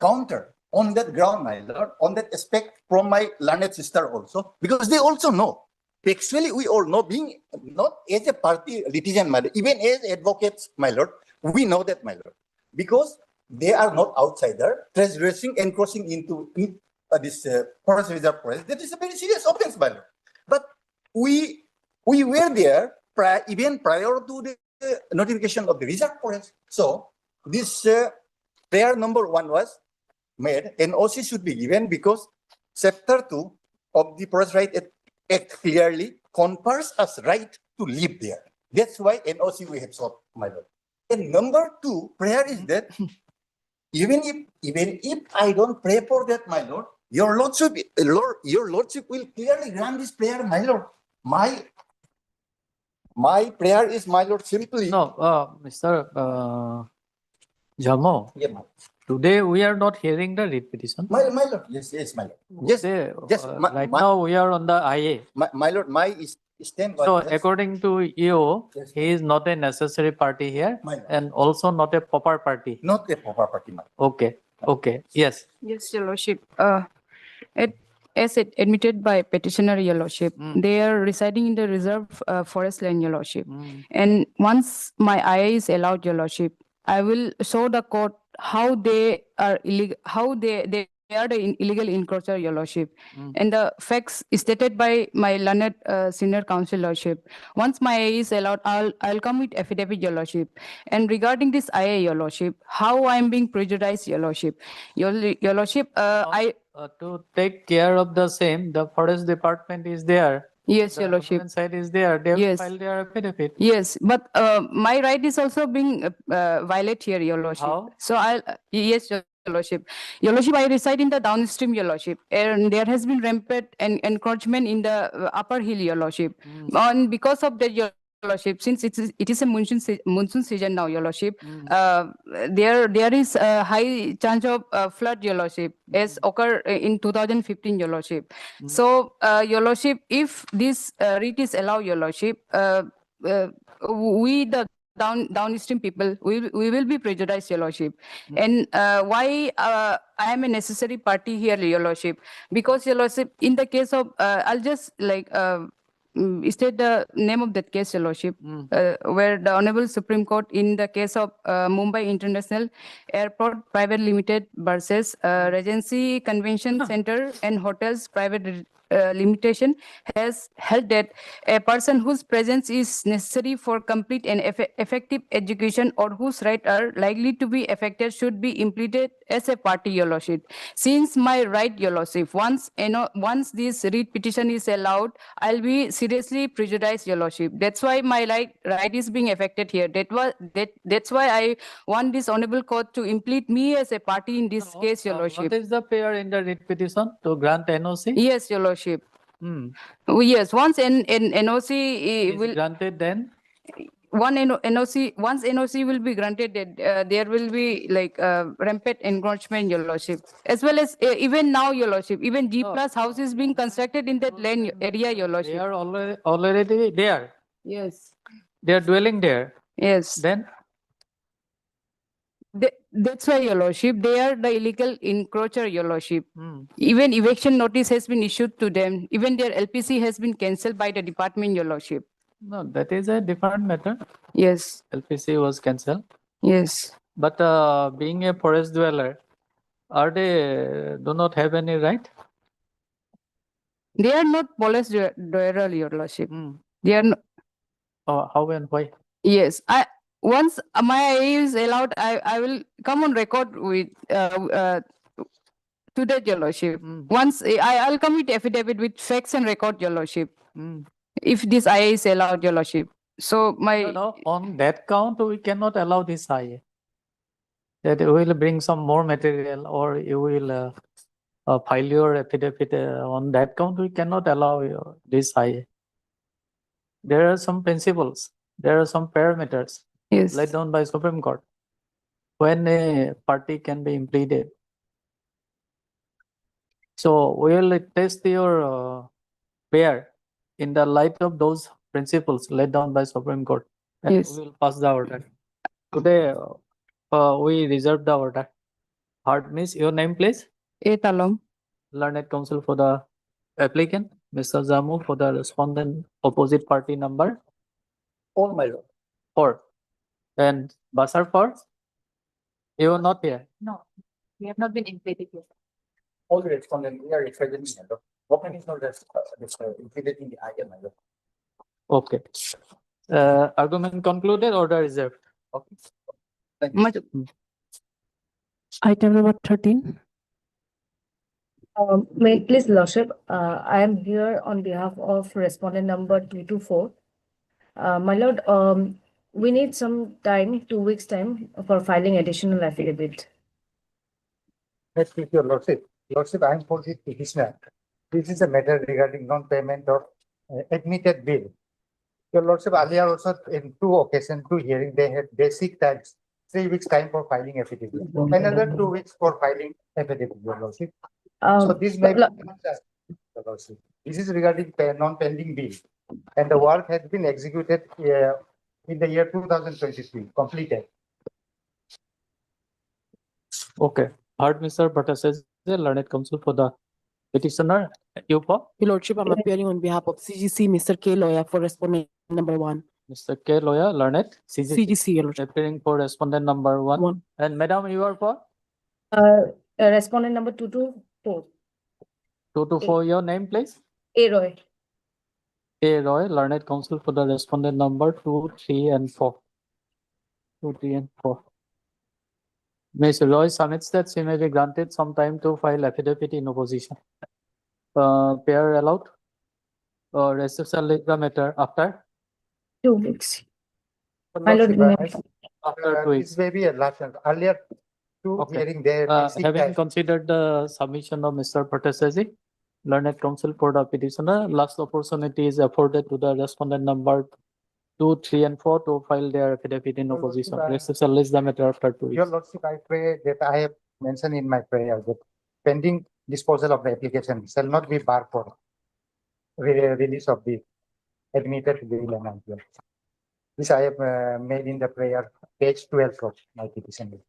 counter on that ground, my lord, on that aspect from my learned sister also, because they also know. Actually, we all know, being not as a party litigant, my lord, even as advocates, my lord, we know that, my lord, because they are not outsider, transgressing and crossing into this forest reserve forest. That is a very serious offense, my lord. But we were there even prior to the notification of the reserve forest. So this prayer number one was made, NOC should be given because Chapter 2 of the Forest Right Act clearly confers us right to live there. That's why NOC we have sought, my lord. And number two prayer is that even if I don't pray for that, my lord, your lordship will clearly grant this prayer, my lord. My prayer is, my lord, simply. No, Mr. Jamo, Yeah, my, today we are not hearing the writ petition. my lord, yes, my lord. Yes, Right now we are on the IA. my lord, my stand was So just- according to you, Yes, he is not a necessary party here my lord, and also not a proper party. not a proper party, my lord. Okay, okay, yes. Yes, Your Lordship. As admitted by petitioner, Your Lordship, they are residing in the reserve forest land, Your Lordship. And once my IA is allowed, Your Lordship, I will show the court how they are illegal, how they are the illegal encroacher, Your Lordship. Mm. And the facts stated by my learned senior counsel, Lordship. Once my IA is allowed, I'll come with affidavit, Your Lordship. And regarding this IA, Your Lordship, how I'm being prejudiced, Your Lordship. Your Lordship, To take care of the same, the forest department is there. yes, The Your Lordship. government side is there. They will Yes. file their affidavit. Yes, but my right is also being violated here, Your Lordship. How? So yes, Your Lordship. Your Lordship, I reside in the downstream, Your Lordship, and there has been rampant encroachment in the upper hill, Your Lordship. And because of that, Your Lordship, since it is a monsoon season now, Your Lordship, there is a high chance of flood, Your Lordship, as occurred in 2015, Your Lordship. So, Your Lordship, if this writ is allowed, Your Lordship, we the downstream people, we will be prejudiced, Your Lordship. And why I am a necessary party here, Your Lordship? Because, Your Lordship, in the case of, I'll just like state the name of that case, Your Lordship, where the Honorable Supreme Court in the case of Mumbai International Airport Private Limited versus Regency Convention Center and Hotels Private Limitation has held that a person whose presence is necessary for complete and effective education or whose rights are likely to be affected should be implemented as a party, Your Lordship. Since my right, Your Lordship, once this writ petition is allowed, I'll be seriously prejudiced, Your Lordship. That's why my right is being affected here. That's why I want this honorable court to implement me as a party in this case, Your Lordship. What is the pair in the writ petition to grant NOC? Yes, Your Lordship. Hmm. Yes, once an NOC Is will granted then? once NOC will be granted, that there will be like rampant encroachment, Your Lordship, as well as even now, Your Lordship, even G plus house is being constructed in that land area, Your They Lordship. are already there. Yes, They are dwelling there. yes. Then That's why, Your Lordship, they are the illegal encroacher, Your Lordship. hmm. Even eviction notice has been issued to them. Even their LPC has been cancelled by the department, Your Lordship. No, that is a different matter. Yes, LPC was cancelled. yes. But being a forest dweller, are they do not have any right? They are not police dweller, Your Lordship. Hmm. They are not. How and why? Yes, once my IA is allowed, I will come on record with to that, Your Lordship. Once I'll come with affidavit with facts and record, Your Lordship. If this IA is allowed, Your Lordship. So my No, on that count, we cannot allow this IA. That you will bring some more material or you will file your affidavit on that count, we cannot allow this IA. There are some principles, there are some parameters yes, laid down by Supreme Court when a party can be implemented. So we will test your pair in the light of those principles laid down by Supreme Court. And Yes. we will pass the order. Today, we reserve the order. Hard Miss, your name please? A Talom. Learned counsel for the applicant, Mr. Zamu for the respondent opposite party number All my lord. 4. And Basar for? You are not here. No, we have not been inflated yet. All the respondent, we are referring to my lord. Government is not included in the item, my lord. Okay. Argument concluded, order reserved. Okay. Thank you. Much, Item number 13. May it please Lordship, I am here on behalf of respondent number 224. My lord, we need some time, 2 weeks time for filing additional affidavit. Let's speak your lordship. Lordship, I am for the petitioner. This is a matter regarding non-payment of admitted bill. Your lordship, earlier also in 2 occasions, 2 hearings, they had basic times, 3 weeks time for filing affidavit. Another 2 weeks for filing affidavit, your lordship. So this may be, your lordship. This is regarding non-pending bill. And the work has been executed in the year 2023, completed. Okay. Heard Mr. Bhattacharya, learned counsel for the petitioner. You for? Your Lordship, I'm appearing on behalf of CGC, Mr. K. Lawyer, for respondent number 1. Mr. K. Lawyer, learned. CGC. CGC, Your Lordship. Appearing for respondent number 1. 1. And madam, you are for? Respondent number 224, 224, your name, please? A. Roy. A. Roy, learned counsel for the respondent number 2, 3, and 4. 2, 3, and 4. Ms. Roy submits that she may be granted some time to file affidavit in opposition. Pair allowed? Receive shall leave the matter after? 2 weeks. My lord, After 2 weeks. This may be a last one. Earlier, two Okay. hearing there. Having considered the submission of Mr. Bhattacharya, learned counsel for the petitioner, last opportunity is afforded to the respondent number 2, 3, and 4 to file their affidavit in opposition. Receive shall leave the matter after 2 Your weeks. Lordship, I pray that I have mentioned in my prayer that pending disposal of the application shall not be barred for release of the admitted bill and appeal. This I have made in the prayer, page 12 of my petition.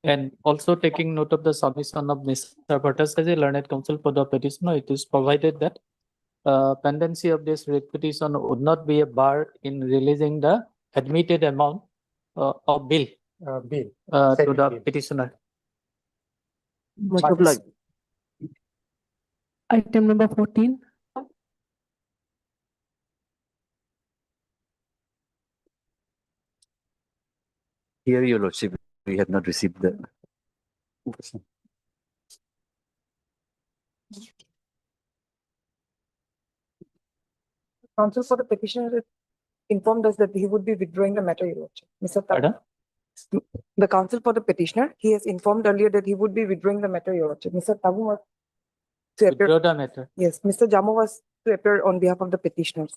And also taking note of the submission of Mr. Bhattacharya, learned counsel for the petitioner, it is provided that pendency of this writ petition would not be a bar in releasing the admitted amount of bill Bill. to Second the bill. petitioner. Much obliged. Item number 14. Here, Your Lordship, we have not received the. Counsel for the petitioner informed us that he would be withdrawing the matter, Your Lordship. Mr. Pardon? The counsel for the petitioner, he has informed earlier that he would be withdrawing the matter, Your Lordship. Mr. Tabu was to appear. Withdraw the matter. Yes, Mr. Jamo was to appear on behalf of the petitioners.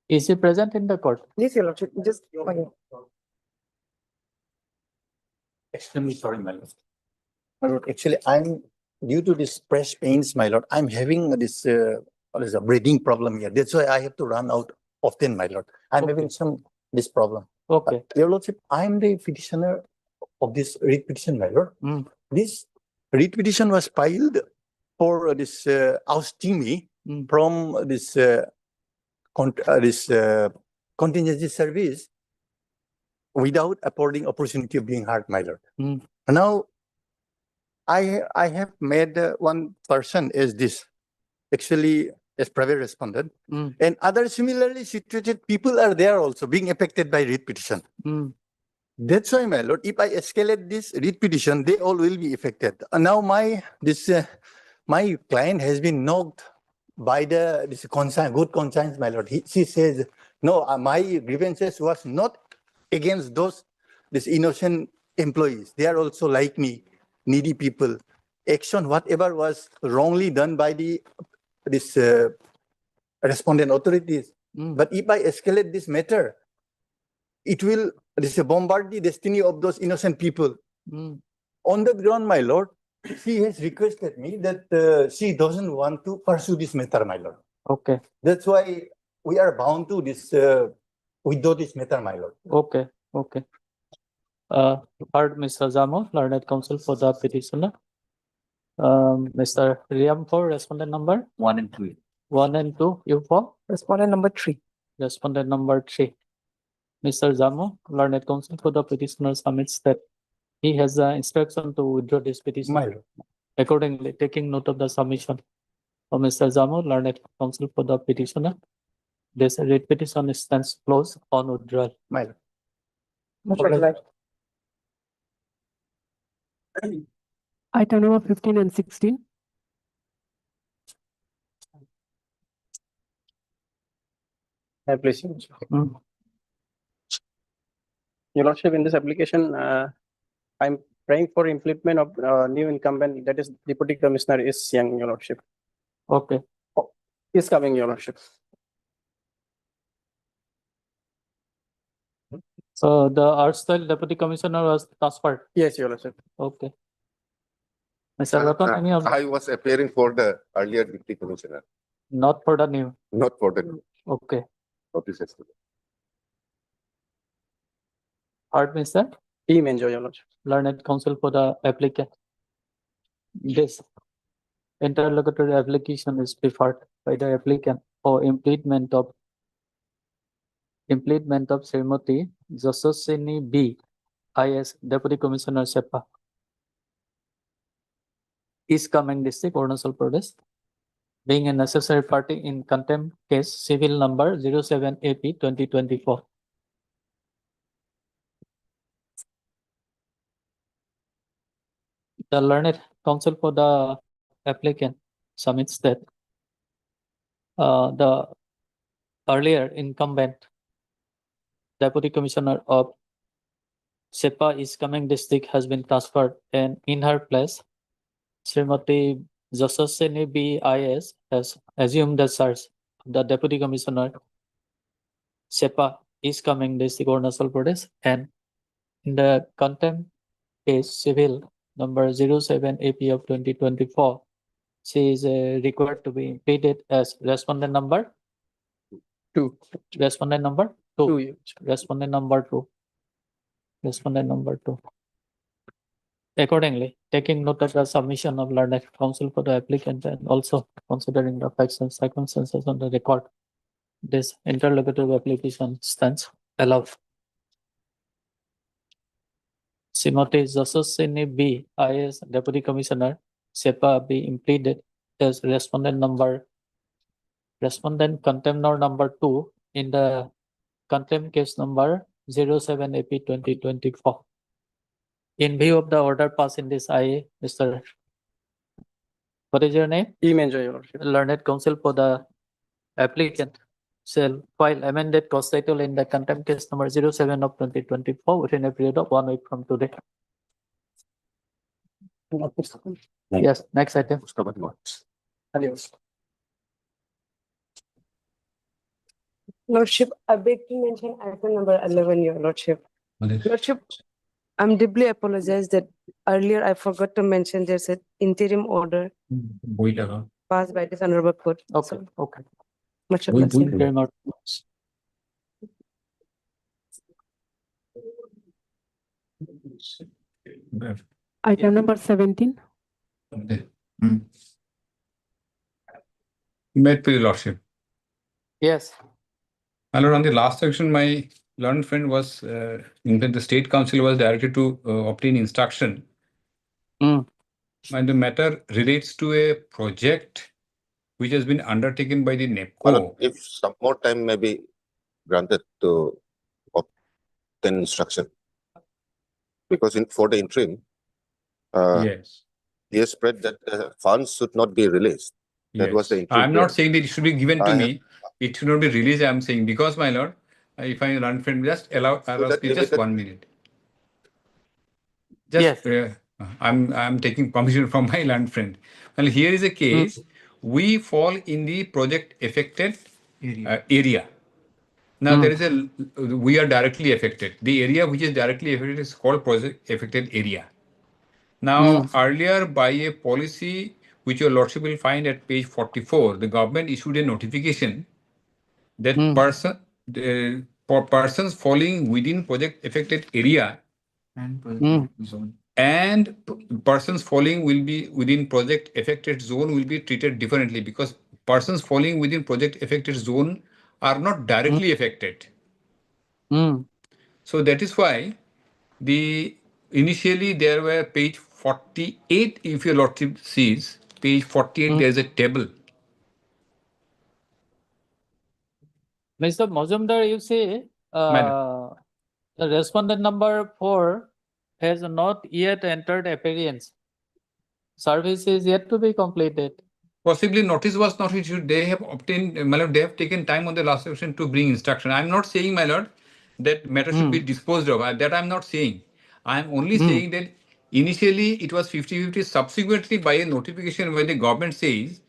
Is he present in the court? Yes, Your Lordship, just. Okay. Extremely sorry, my lord. My lord, actually, I'm, due to this breast pains, my lord, I'm having this, what is a breathing problem here. That's why I have to run out often, my lord. I'm Okay. having this problem. Okay. Your lordship, I'm the petitioner of this writ petition, my lord. Mm. This writ petition was filed for this ousting me Mm. from this contingency service without affording opportunity of being heard, my lord. Mm. Now, I have made one person as this, actually as private respondent, Mm. and other similarly situated people are there also being affected by writ petition. Mm. That's why, my lord, if I escalate this writ petition, they all will be affected. Now my client has been knocked by this conscience, good conscience, my lord. She says, no, my grievances was not against this innocent employees. They are also like me, needy people. Action, whatever was wrongly done by this respondent authorities. Mm. But if I escalate this matter, it will bombard the destiny of those innocent people. Mm. On the ground, my lord, she has requested me that she doesn't want to pursue this matter, my lord. Okay. That's why we are bound to this withdraw this matter, my lord. Okay. Okay. Heard Mr. Jamo, learned counsel for the petitioner. Mr. Liam for respondent number 1 and 2. 1 and 2, you for Respondent number 3. respondent number 3. Mr. Jamo, learned counsel for the petitioner submits that he has the instruction to withdraw this petition. My lord. Accordingly, taking note of the submission of Mr. Jamo, learned counsel for the petitioner, this writ petition stands closed on withdrawal. My lord. Much obliged. Item number 15 and 16. Please. Mm. Your Lordship, in this application, I'm praying for implement of new incumbent, that is Deputy Commissioner is young, Your Lordship. Okay. Is coming, Your Lordship. So the erstwhile deputy commissioner was transferred. Yes, Your Lordship. Okay. Mr. Ratan, any of I was appearing for the earlier deputy commissioner, not for the new? not for the Okay. notices. Heard Mr. Team enjoy, Your Lordship. Learned counsel for the applicant. This interlocutory application is preferred by the applicant for implement of Srimati Jasaswini B. IS Deputy Commissioner SEPA, East Kamen District, Arunachal Pradesh, being a necessary party in contempt case civil number 07 AP 2024. The learned counsel for the applicant submits that the earlier incumbent Deputy Commissioner of SEPA East Kamen District has been transferred, and in her place, Srimati Jasaswini B. IS has assumed the charge of the Deputy Commissioner SEPA East Kamen District, Arunachal Pradesh, and in the contempt case civil number 07 AP of 2024, she is required to be pleaded as respondent number 2. Respondent number 2. Respondent number 2. Respondent number 2. Accordingly, taking note of the submission of learned counsel for the applicant and also considering the facts and circumstances on the record, this interlocutory application stands allowed. Srimati Jasaswini B. IS Deputy Commissioner SEPA be pleaded as respondent contemptor number 2 in the contempt case number 07 AP 2024. In view of the order passed in this IA, Mr. What is your name? Learned counsel for the applicant shall file amended cause title in the contempt case number 07 of 2024 within a period of 1 week from today. Yes, next item. Lordship, I beg to mention item number 11, Your Lordship. Lordship, I'm deeply apologize that earlier I forgot to mention there's an interim order passed by this honorable court. Okay, okay. Much obliged. Very much. Item number 17. Met to your lordship. Yes. My lord, on the last section, my learned friend was, in fact, the state council was directed to obtain instruction. And the matter relates to a project which has been undertaken by the NEPCO. If some more time may be granted to obtain instruction. Because for the interim, Yes. he has spread that funds should not be released. That was the interim. I'm not saying that it should be given to I me. It should not be released. I'm saying because, my lord, if I learned friend, just allow me just 1 minute. Just I'm taking permission from my learned friend. Well, here is a case. We fall in the project affected area. Now there is we are directly affected. The area which is directly affected is called project affected area. Now earlier by a policy which your lordship will find at page 44, the government issued a notification that for persons falling within project affected area and persons falling will be within project affected zone will be treated differently because persons falling within project affected zone are not directly affected. So that is why initially there were page 48, if your lordship sees, page 48, there is a table. Mr. Majumdar, you see, the respondent number 4 has not yet entered appearance. Service is yet to be completed. Possibly notice was not issued. They have obtained, my lord, they have taken time on the last section to bring instruction. I'm not saying, my lord, that matter should be disposed of. That I'm not saying. I'm only saying that initially it was 50-50. Subsequently, by a notification when the government says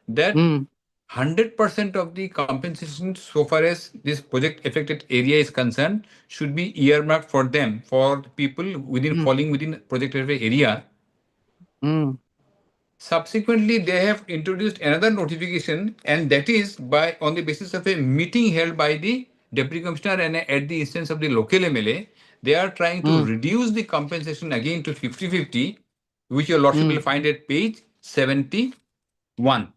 that 100% of the compensation so far as this project affected area is concerned should be earmarked for them, for people within falling within project affected area. Subsequently, they have introduced another notification, and that is on the basis of a meeting held by the Deputy Commissioner and at the instance of the local MLA, they are trying to reduce the compensation again to 50-50, which your lordship will find at page 70 one.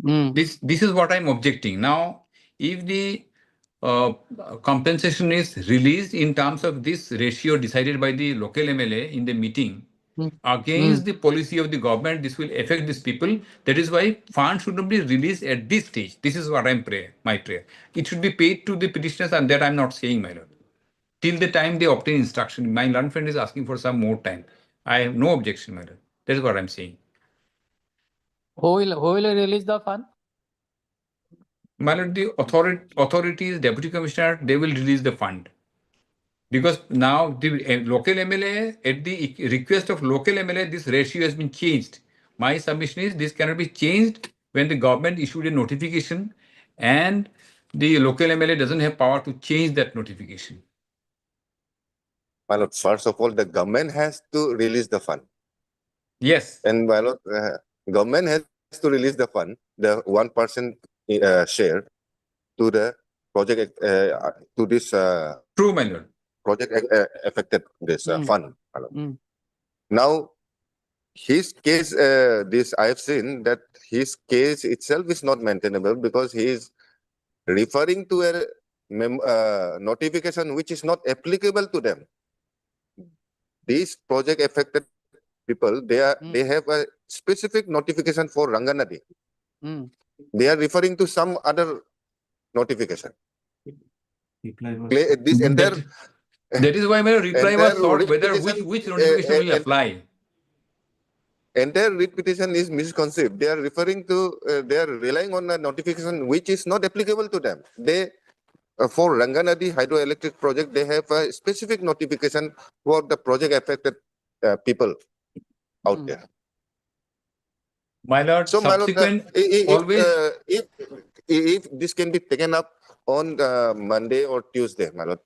This is what I'm objecting. Now, if the compensation is released in terms of this ratio decided by the local MLA in the meeting against the policy of the government, this will affect these people. That is why funds should not be released at this stage. This is what my prayer. It should be paid to the petitioners, and that I'm not saying, my lord. Till the time they obtain instruction, my learned friend is asking for some more time. I have no objection, my lord. That is what I'm saying. Who will release the fund? My lord, the authorities, deputy commissioner, they will release the fund. Because now the local MLA, at the request of local MLA, this ratio has been changed. My submission is this cannot be changed when the government issued a notification and the local MLA doesn't have power to change that notification. My lord, first of all, the government has to release the fund. Yes. And my lord, government has to release the fund, the 1% share to the project, to this True, my lord. project affected this fund. My lord. Now, his case, this I have seen that his case itself is not maintainable because he is referring to a notification which is not applicable to them. These project affected people, they have a specific notification for Ranganadi. They are referring to some other notification. This entire That is why my reply was entire sought whether repetition, which notification will apply. entire repetition is misconceived. They are referring to, they are relying on a notification which is not applicable to them. They, for Ranganadi hydroelectric project, they have a specific notification for the project affected people out there. My lord, So, my lord, subsequent always. If this can be taken up on Monday or Tuesday, my lord,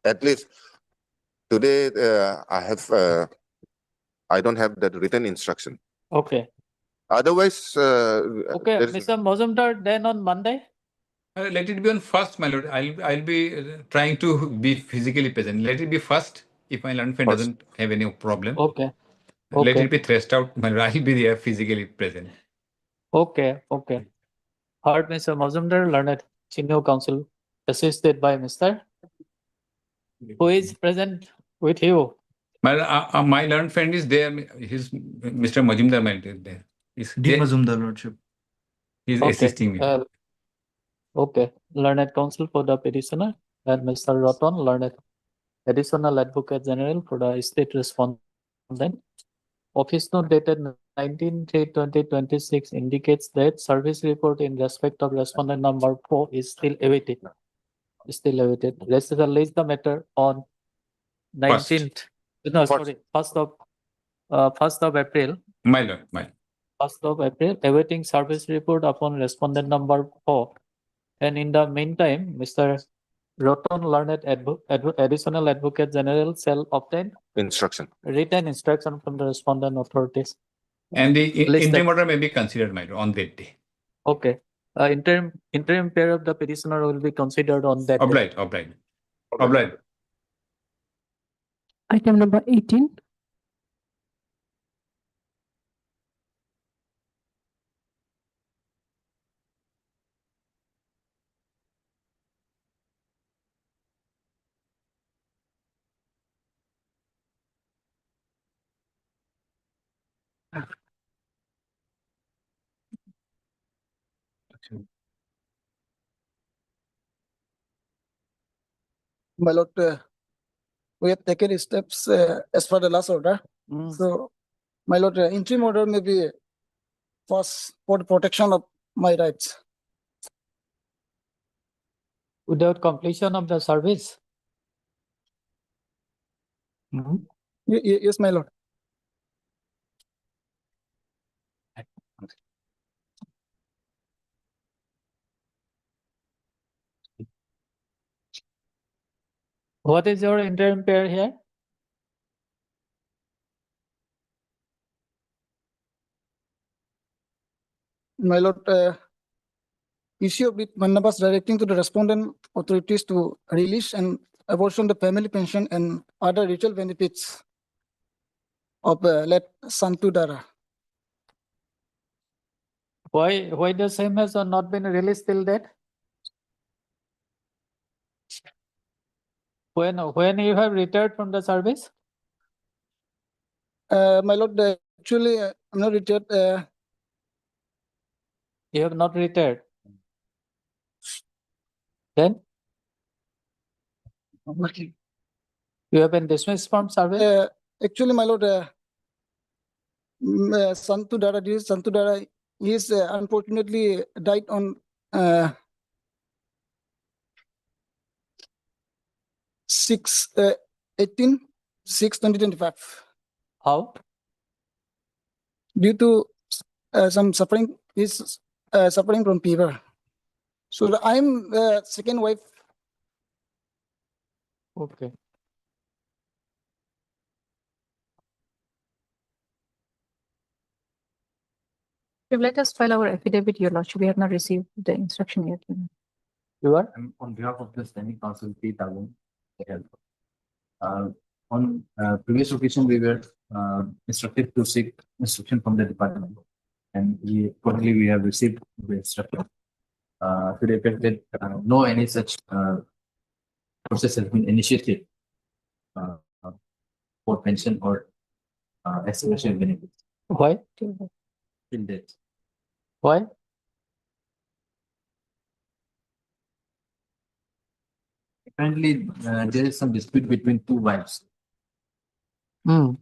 at least today I don't have that written instruction. Okay. Otherwise, Okay, there is- Mr. Mazumdar, then on Monday? Let it be on first, my lord. I'll be trying to be physically present. Let it be first. If my learned friend doesn't have any problem, Okay. let Okay. it be thrashed out. My lord, I'll be there physically present. Okay. Okay. Heard Mr. Mazumdar, learned senior counsel, assisted by Mr. Who is present with you? My learned friend is there. His Mr. Majumdar might is there. D. Mazumdar, Lordship. He's Okay. assisting me. Okay. Learned counsel for the petitioner and Mr. Roton, learned additional advocate general for the state respondent. Office note dated 19/3/2026 indicates that service report in respect of respondent number 4 is still awaited. Let's release the matter on 19th. No, sorry, 1st of April. My lord, my. 1st of April, awaiting service report upon respondent number 4. And in the meantime, Mr. Roton, learned additional advocate general, shall obtain instruction. written instruction from the respondent authorities. And the Listed. interim order may be considered, my lord, on that day. Okay. Interim pair of the petitioner will be considered on that day. Obliged. Item number 18. My lord, we have taken steps as per the last order. So, my lord, interim order may be first for the protection of my rights. Without completion of the service. Yes, my lord. What is your interim pair here? My lord, issue of writ mandamus directing to the respondent authorities to release and apportion the family pension and other ritual benefits of late Santu Dara. Why the same has not been released till date? When you have retired from the service? My lord, actually, I'm not retired. You have not retired. Then? You have been dismissed from service? Actually, my lord, Santu Dara, this Santu Dara, he is unfortunately died on 6/18/2025. How? Due to some suffering, he's suffering from fever. So I'm the second wife. Okay. Let us file our affidavit, Your Lordship. We have not received the instruction yet. You are? On behalf of the Standing Council, T. Tagum, on previous occasion, we were instructed to seek instruction from the department, and we have received the instruction. To the effect that no any such process has been initiated for pension or estimation benefits. Why? Till date. Why? Apparently, there is some dispute between two wives. Hmm.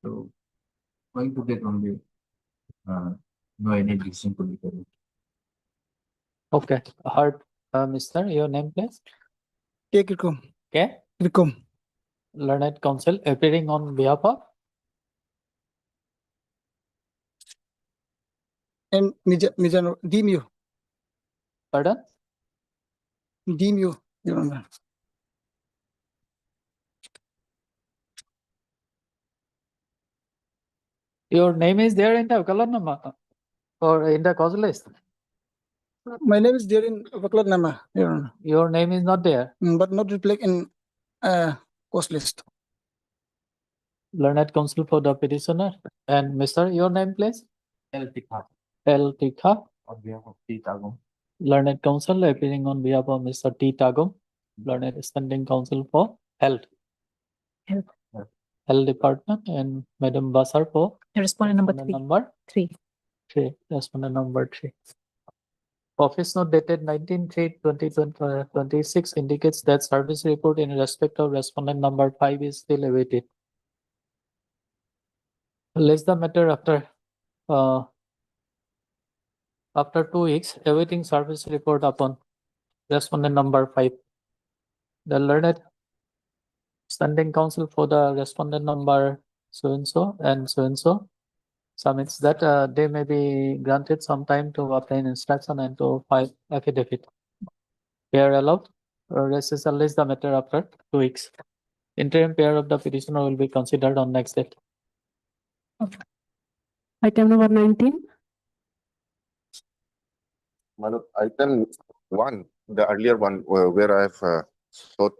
So, going to get only no any decision could be taken. Okay. Heard, Mr. Your name, please? K. Kirkom. Okay. Kirkom. Learned Counsel appearing on behalf of And Mijano, Demu. Pardon? Demu, Your Honor. Your name is there in the Kalanama or in the cause list? My name is there in Vakladnama, Your Honor. Your name is not there. But not reflect in cost list. Learned Counsel for the petitioner. And Mr. Your name, please? L. Tikha, L. Tikha. on behalf of T. Tagum. Learned Counsel appearing on behalf of Mr. T. Tagum. Learned Standing Counsel for Health. Health Department, and Madam Basar for Respondent number Number 3. Respondent number 3. Office note dated 19/3/2026 indicates that service report in respect of respondent number 5 is still awaited. Less the matter after 2 weeks, awaiting service report upon respondent number 5. The learned Standing Counsel for the respondent number so and so submits that they may be granted some time to obtain instruction and to file affidavit. Pair allowed, recess unless the matter after 2 weeks. Interim pair of the petitioner will be considered on next date. Item number 19. Item 1, the earlier one where I've thought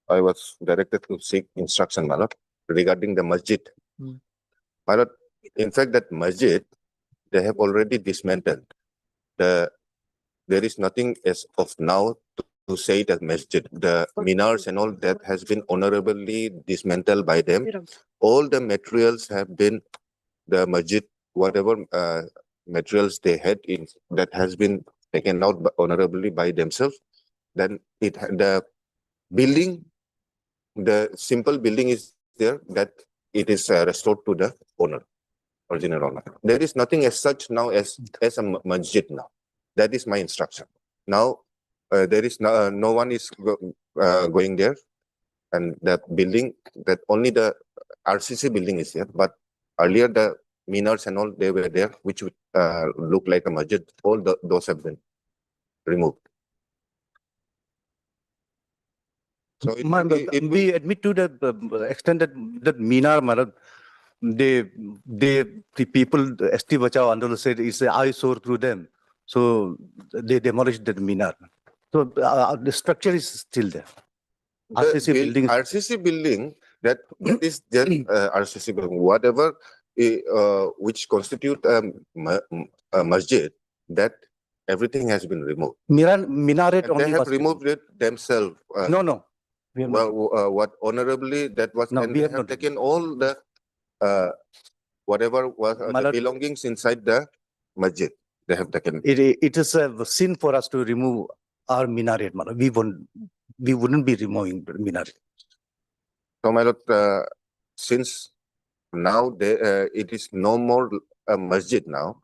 I was directed to seek instruction, my lord, regarding the masjid. My lord, in fact, that masjid, they have already dismantled. There is nothing as of now to say that masjid. The minars and all that has been honorably dismantled by them. All the materials have been, the masjid, whatever materials they had in, that has been taken out honorably by themselves. Then the building, the simple building is there, that it is restored to the owner, original owner. There is nothing as such now as a masjid now. That is my instruction. Now, there is no one is going there, and that building, that only the RCC building is there, but earlier the minars and all, they were there, which would look like a masjid. All those have been removed. So we admit to the extent that Minar, the people, ST Bachao Andolon said it's an eyesore through them. So they demolished that Minar. So the structure is still there. RCC building. RCC building, that is just RCC building. Whatever which constitute a masjid, that everything has been removed. Minaret And only they have was taken. removed it themselves. No. We have not. What honorably that was, No, and we they have have not. taken all the whatever was My the lord, belongings inside the masjid. They have taken. it is a sin for us to remove our minaret, my lord. We wouldn't be removing the minaret. So, my lord, since now it is no more a masjid now,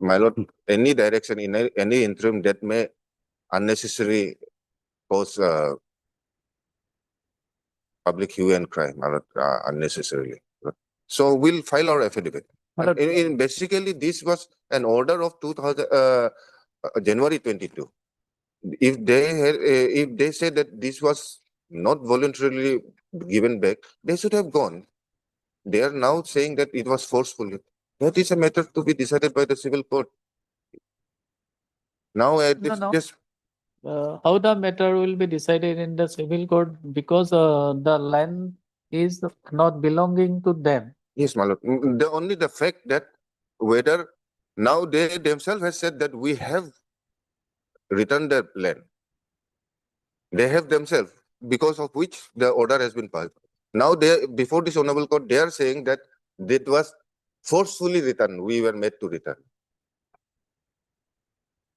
my lord, any direction in any interim that may unnecessary cause public hue and cry, my lord, unnecessarily. So we'll file our affidavit. My lord, Basically, this was an order of 2000 January 22. If they say that this was not voluntarily given back, they should have gone. They are now saying that it was forcefully. That is a matter to be decided by the civil court. Now, No. just How the matter will be decided in the civil court because the land is not belonging to them. yes, my lord. Only the fact that whether now they themselves have said that we have returned the land. They have themselves, because of which the order has been passed. Now they, before this honorable court, they are saying that it was forcefully returned. We were made to return.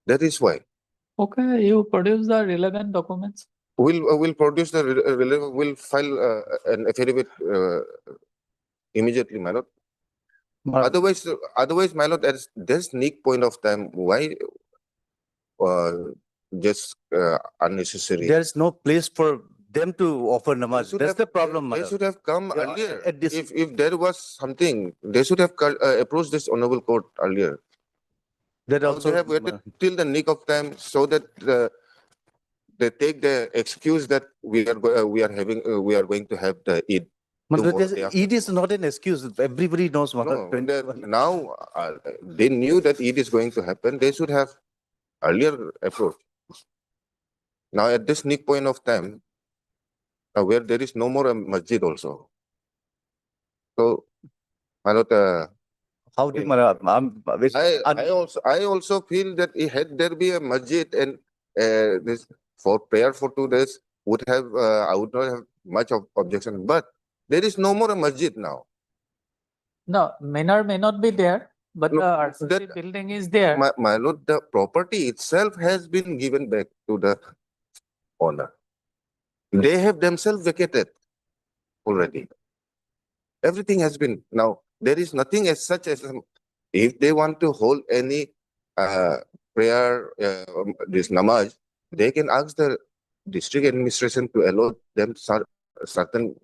That is why. Okay, you produce the relevant documents. We'll produce the relevant. We'll file an affidavit immediately, my lord. Otherwise, my lord, there's unique point of time. Why just unnecessary? there is no place for them to offer namaz. That's the problem, my They lord. should have come Yeah, earlier. at this- If there was something, they should have approached this honorable court earlier. That Now also, they have waited till the nick of time so that they take the excuse that we are going to have the Eid. my lord, tomorrow, day after Eid is not an excuse. Everybody knows, my lord. No, now they knew that Eid is going to happen. They should have earlier approached. Now at this nick point of time, where there is no more a masjid also. So, my lord, How did my lord? I also feel that had there be a masjid and this for prayer for 2 days would have I would not have much of objection. But there is no more a masjid now. No, Minar may not be there, but No, the RCC building is there. My lord, the property itself has been given back to the owner. They have themselves vacated already. Everything has been now. There is nothing as such as if they want to hold any prayer, this namaz, they can ask the district administration to allow them certain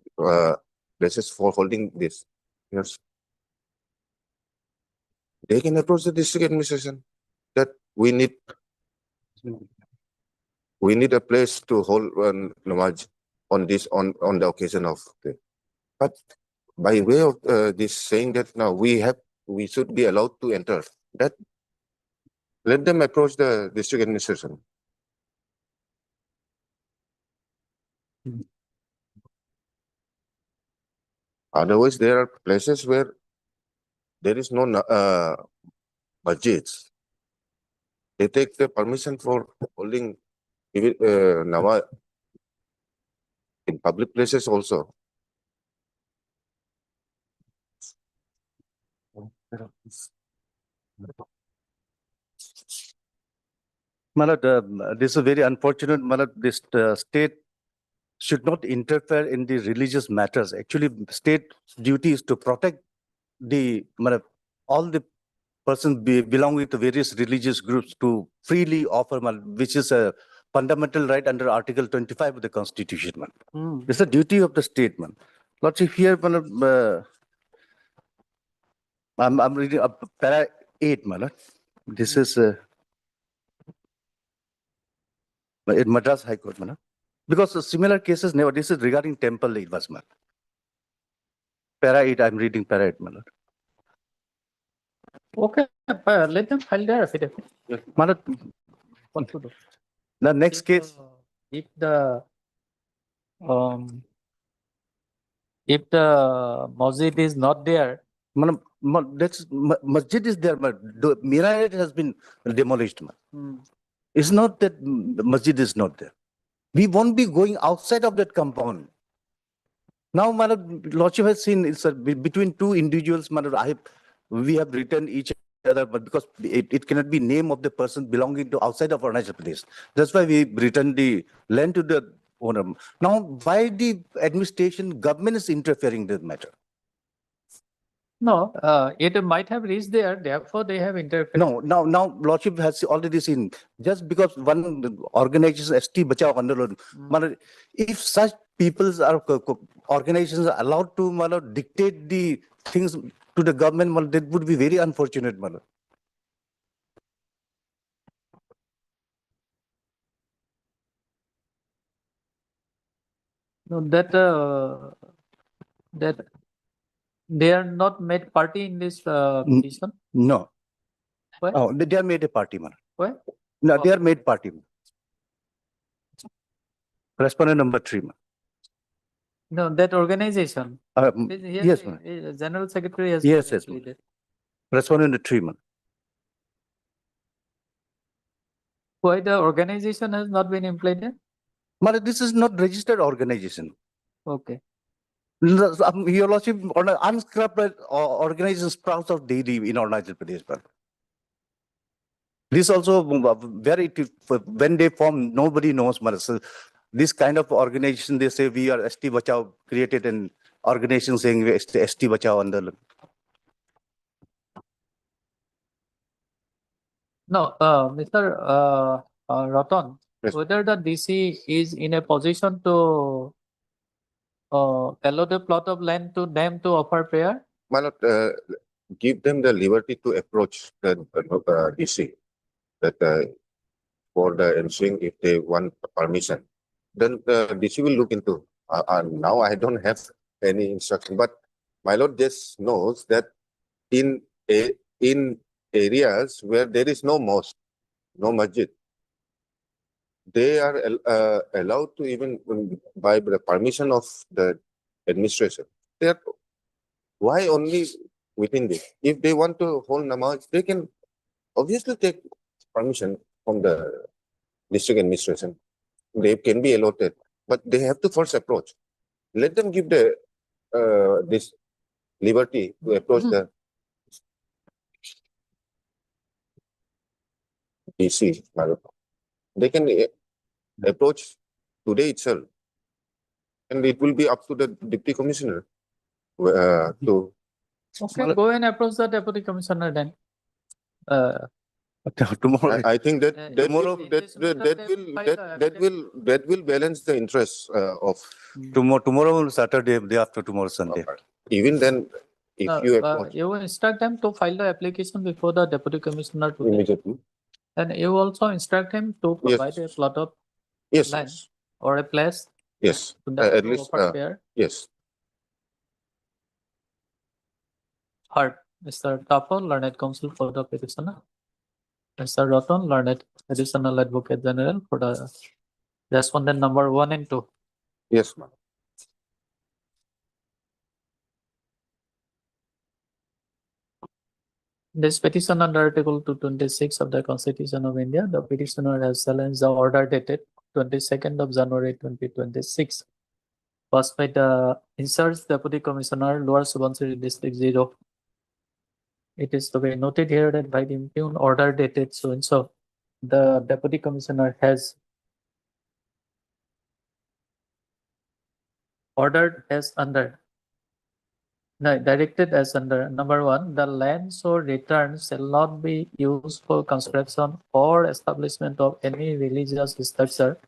places for holding this. Yes. They can approach the district administration that we need a place to hold namaz on the occasion of the. But by way of this saying that now we should be allowed to enter, that let them approach the district administration. Otherwise, there are places where there is no masjids. They take the permission for holding namaz in public places also. My lord, this is very unfortunate. My lord, this state should not interfere in the religious matters. Actually, state duty is to protect all the persons belonging to various religious groups to freely offer, which is a fundamental right under Article 25 of the Constitution. It's a duty of the state, man. Lordship, here, I'm reading para 8, my lord. This is in Madras High Court, my lord. Because similar cases never. This is regarding temple investment. Para 8, I'm reading para 8, my lord. Okay, let them file their affidavit. My lord, the next case. If the masjid is not there, That's masjid is there, but the minaret has been demolished. It's not that the masjid is not there. We won't be going outside of that compound. Now, Lordship has seen it's between two individuals. We have written each other, but because it cannot be name of the person belonging to outside of Arunachal Pradesh. That's why we written the land to the owner. Now, why the administration government is interfering in this matter? No, it might have reached there, therefore they have interfered. No, now Lordship has already seen, just because one organization, ST Bachao Andolon, if such people's are organizations are allowed to dictate the things to the government, that would be very unfortunate. No, that they are not made party in this petition. No. Why? Oh, they are made a party, man. Why? No, they are made party. Respondent number 3, man. No, that organization. Yes, man. General Secretary has. Yes, yes, man. pleaded. Respondent number 3, man. Why the organization has not been implemented? This is not registered organization. Okay. Your Lordship, on an unscrupulous organization sprouts out daily in Arunachal Pradesh. This also, when they form, nobody knows. So this kind of organization, they say we are ST Bachao, created an organization saying we are ST Bachao under. No, Mr. Ratan, whether the DC is in a position to allow the plot of land to them to offer prayer? My lord, give them the liberty to approach the DC that for the ensuing if they want permission. Then the DC will look into. Now I don't have any instruction, but my lord just knows that in areas where there is no mosque, no masjid, they are allowed to even by the permission of the administration. Why only within this? If they want to hold namaz, they can obviously take permission from the district administration. They can be allotted, but they have to first approach. Let them give the this liberty to approach the DC. They can approach today itself, and it will be up to the deputy commissioner to. Okay, go and approach the deputy commissioner then. Tomorrow, I think that that will balance the interests of tomorrow Saturday, day after tomorrow Sunday. Even then, if you approach you will instruct them to file the application before the deputy commissioner today. immediately. And you also instruct him to provide a plot of land or a place. Yes, to them at to least offer prayer. yes. Heard. Mr. Tapo, Learned Counsel for the petitioner. Mr. Ratan, Learned Additional Advocate General for the respondent number 1 and 2. Yes, ma'am. This petition under Article 226 of the Constitution of India, the petitioner has challenged the order dated 22nd of January 2026, passed by the in-charge Deputy Commissioner, Lower Subansiri District 0. It is to be noted here that by the impugn order dated so and so, the Deputy Commissioner has ordered as under. No, directed as under number 1, the land so returned shall not be used for construction or establishment of any religious structure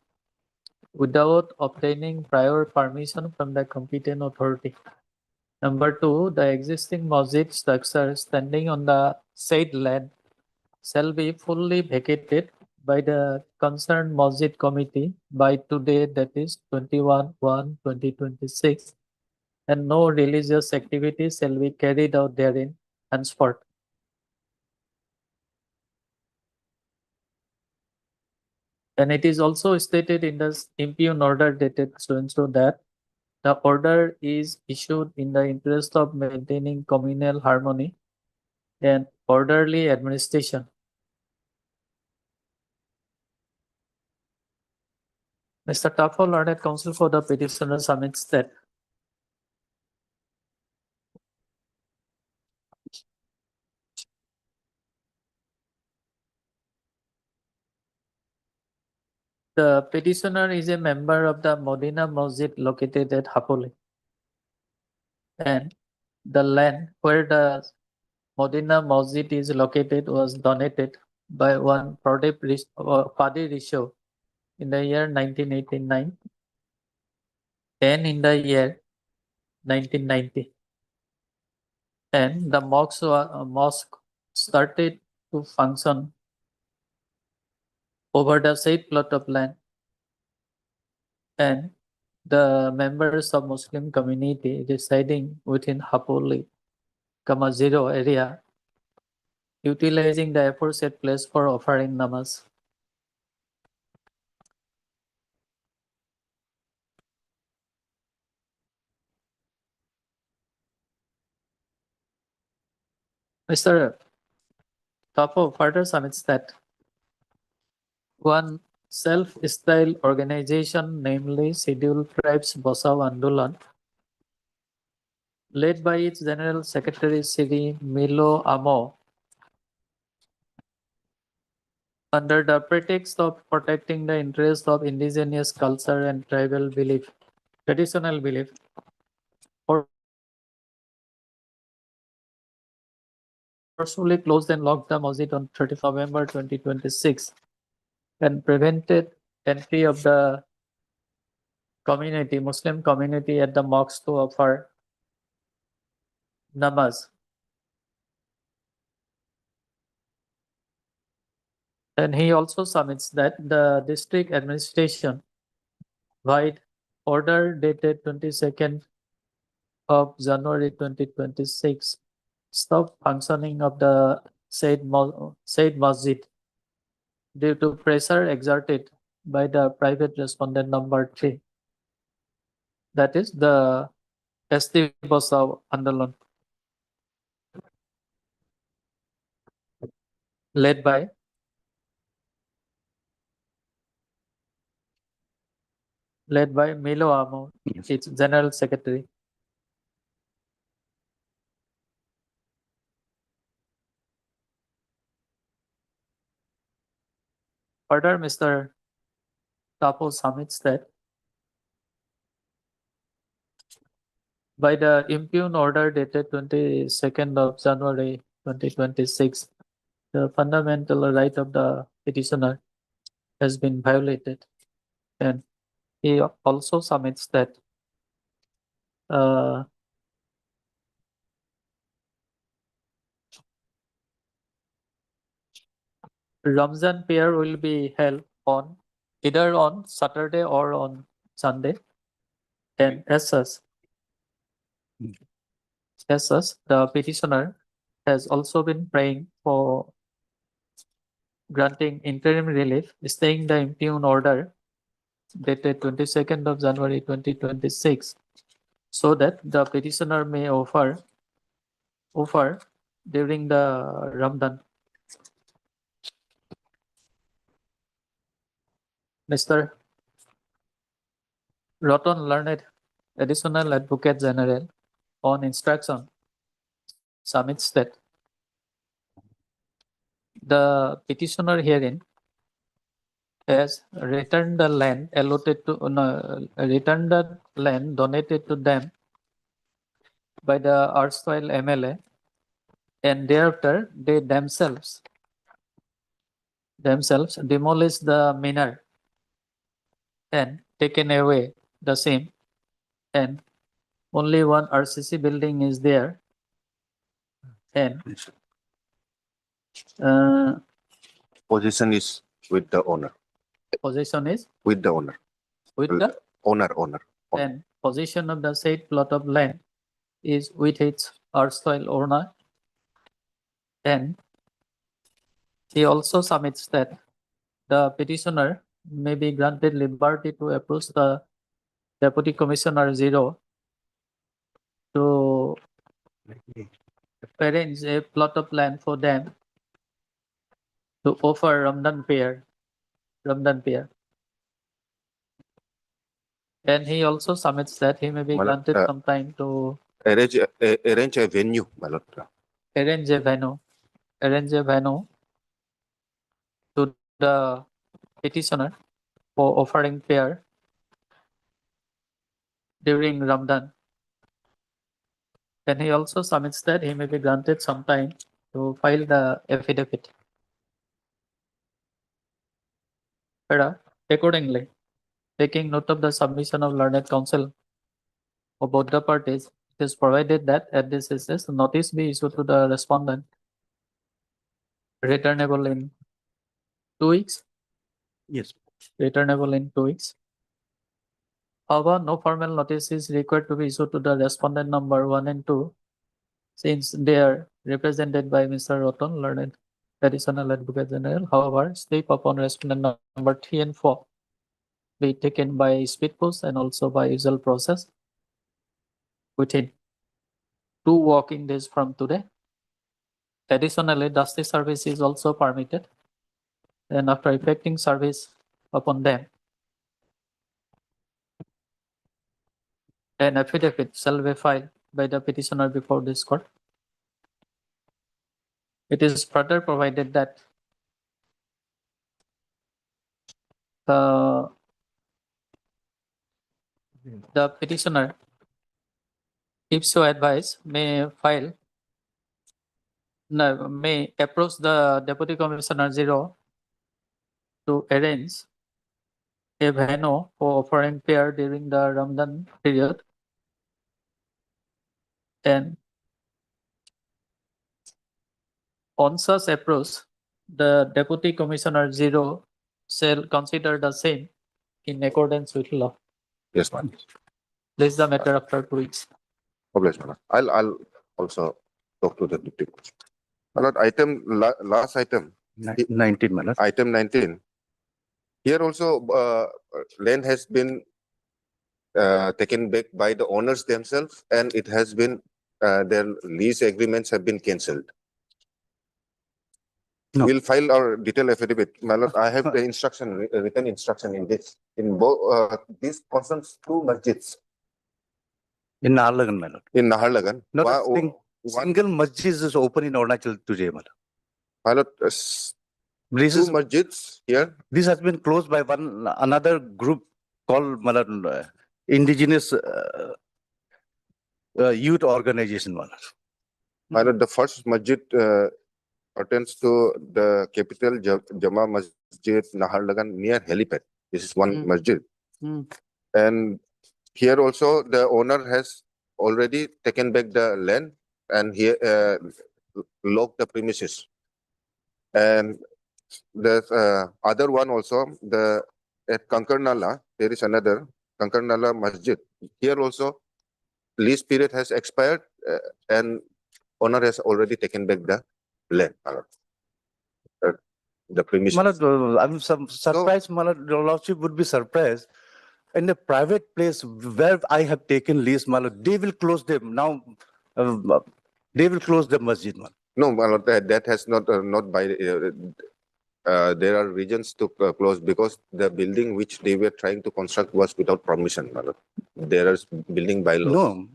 without obtaining prior permission from the competent authority. Number 2, the existing masjid structure standing on the said land shall be fully vacated by the concerned masjid committee by today, that is 21/1/2026. And no religious activities shall be carried out therein henceforth. And it is also stated in the impugn order dated so and so that The order is issued in the interest of maintaining communal harmony and orderly administration. Mr. Tafo, Learned Counsel for the petitioner, submits that the petitioner is a member of the Modina Masjid located at Hapoli, and the land where the Modina Masjid is located was donated by one Pradip Padi Risho in the year 1989 and in the year 1990. And the mosque started to function over the said plot of land, and the members of Muslim community residing within Hapoli, Zero area, utilizing the aforesaid place for offering namaz. Mr. Tapo further submits that one self-styled organization, namely Scheduled Tribes Bosau Andolan, led by its General Secretary Siri Milo Amo, under the pretext of protecting the interests of indigenous culture and tribal belief, traditional belief, forcefully closed and locked the masjid on 30th November 2026 and prevented entry of the community, Muslim community at the mosque to offer namaz. And he also submits that the district administration, by order dated 22nd of January 2026, stopped functioning of the said masjid due to pressure exerted by the private respondent number 3. That is the ST Bosau Andolan, led by Milo Amo, its General Secretary. Further, Mr. Tapo submits that by the impugn order dated 22nd of January 2026, the fundamental right of the petitioner has been violated. And he also submits that Ramzan prayer will be held on either on Saturday or on Sunday, and as such, the petitioner has also been praying for granting interim relief, staying the impugn order dated 22nd of January 2026, so that the petitioner may offer during the Ramadan. Mr. Roton Learned, Additional Advocate General, on instruction, submits that the petitioner herein has returned the land donated to them by the erstwhile MLA, and thereafter they themselves demolished the minaret and taken away the same, and only one RCC building is there, and Possession is with the owner. Possession is with the owner. With the owner. And possession of the said plot of land is with its erstwhile owner. And he also submits that the petitioner may be granted liberty to approach the Deputy Commissioner 0 to arrange a plot of land for them to offer Ramadan prayer. And he also submits that he may be My lord, granted some time to arrange a venue, my lord. arrange a venue to the petitioner for offering prayer during Ramadan. And he also submits that he may be granted some time to file the affidavit. Accordingly, taking note of the submission of learned counsel of both the parties, it is provided that at this instance, notice be issued to the respondent, returnable in 2 weeks. Yes. Returnable in 2 weeks. However, no formal notice is required to be issued to the respondent number 1 and 2, since they are represented by Mr. Roton, learned additional advocate general. However, step upon respondent number 3 and 4 be taken by speed post and also by usual process within 2 working days from today. Additionally, dusty service is also permitted, and after effecting service upon them, an affidavit shall be filed by the petitioner before this court. It is further provided that the petitioner, if so advised, may approach the Deputy Commissioner 0 to arrange a venue for offering prayer during the Ramadan period, and on such approach, the Deputy Commissioner 0 shall consider the same in accordance with law. Yes, ma'am. This is the matter after 2 weeks. Obliged, madam. I'll also talk to the deputy. My lord, last item. 19, my lord. Item 19. Here also, land has been taken back by the owners themselves, and it has been, their lease agreements have been cancelled. No. We'll file our detailed affidavit. My lord, I have the instruction, written instruction in this. In both, this concerns 2 masjids In Naharlagan, my lord. in Naharlagan. Not a One- single masjid is open in Arunachal today, my lord. My lord, This 2 is masjids here. this has been closed by another group called my lord, indigenous youth organization, my lord. My lord, the first masjid pertains to the capital Jama Masjid Naharlagan near helipad. This is one masjid. And here also the owner has already taken back the land and here locked the premises. And the other one also, at Kankarnala, there is another Kankarnala Masjid. Here also, lease period has expired and owner has already taken back the land, the premises. My lord, I'm surprised, my lord, your lordship would be surprised. In the private place where I have taken lease, my lord, they will close them now. They will close the masjid, my lord. No, my lord, that has not by. There are reasons to close because the building which they were trying to construct was without permission, my lord. There are building bylaws. No,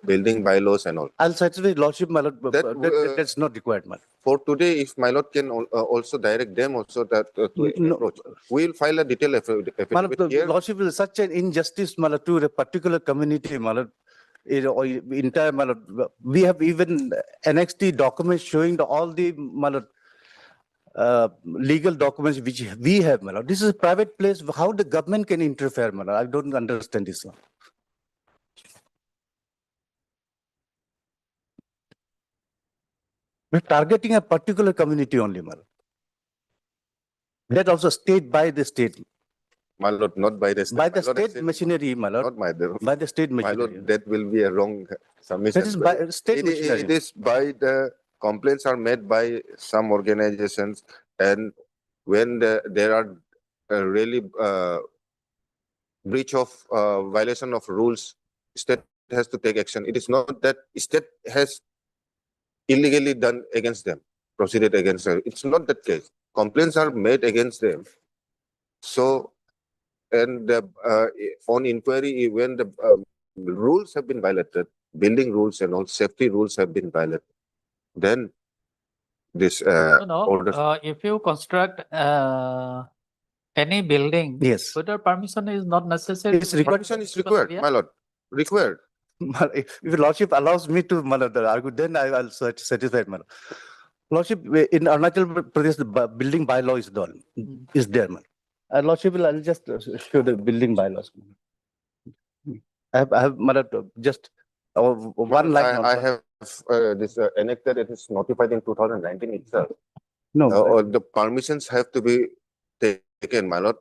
Building bylaws and all. I'll satisfy lordship, my lord. That's not required, my lord. For today, if my lord can also direct them also that to No. approach, we will file a detailed affidavit My lord, the here. lordship is such an injustice, my lord, to a particular community, my lord. Entire, my lord. We have even annexed the documents showing all the, my lord, legal documents which we have, my lord. This is a private place. How the government can interfere, my lord? I don't understand this one. We're targeting a particular community only, my lord. That also state by the state. My lord, not by the state. By the My lord, I state said machinery, my lord. Not By the state my machinery. lord, that will be a wrong submission. That is by state It machinery. is by the complaints are made by some organizations, and when there are really breach of violation of rules, state has to take action. It is not that state has illegally done against them, proceeded against them. It's not that case. Complaints are made against them. So, and on inquiry, when the rules have been violated, building rules and all safety rules have been violated, then this orders. If you construct any building, Yes. whether permission is not necessary. It's required. Permission is required, my lord, required. If your lordship allows me to argue, then I'll satisfied. Lordship, in Arunachal Pradesh, the building bylaw is done, is there. Lordship, I'll just show the building bylaws. I have just one line. I have this enacted, it is notified in 2019 itself. No. The permissions have to be taken, my lord,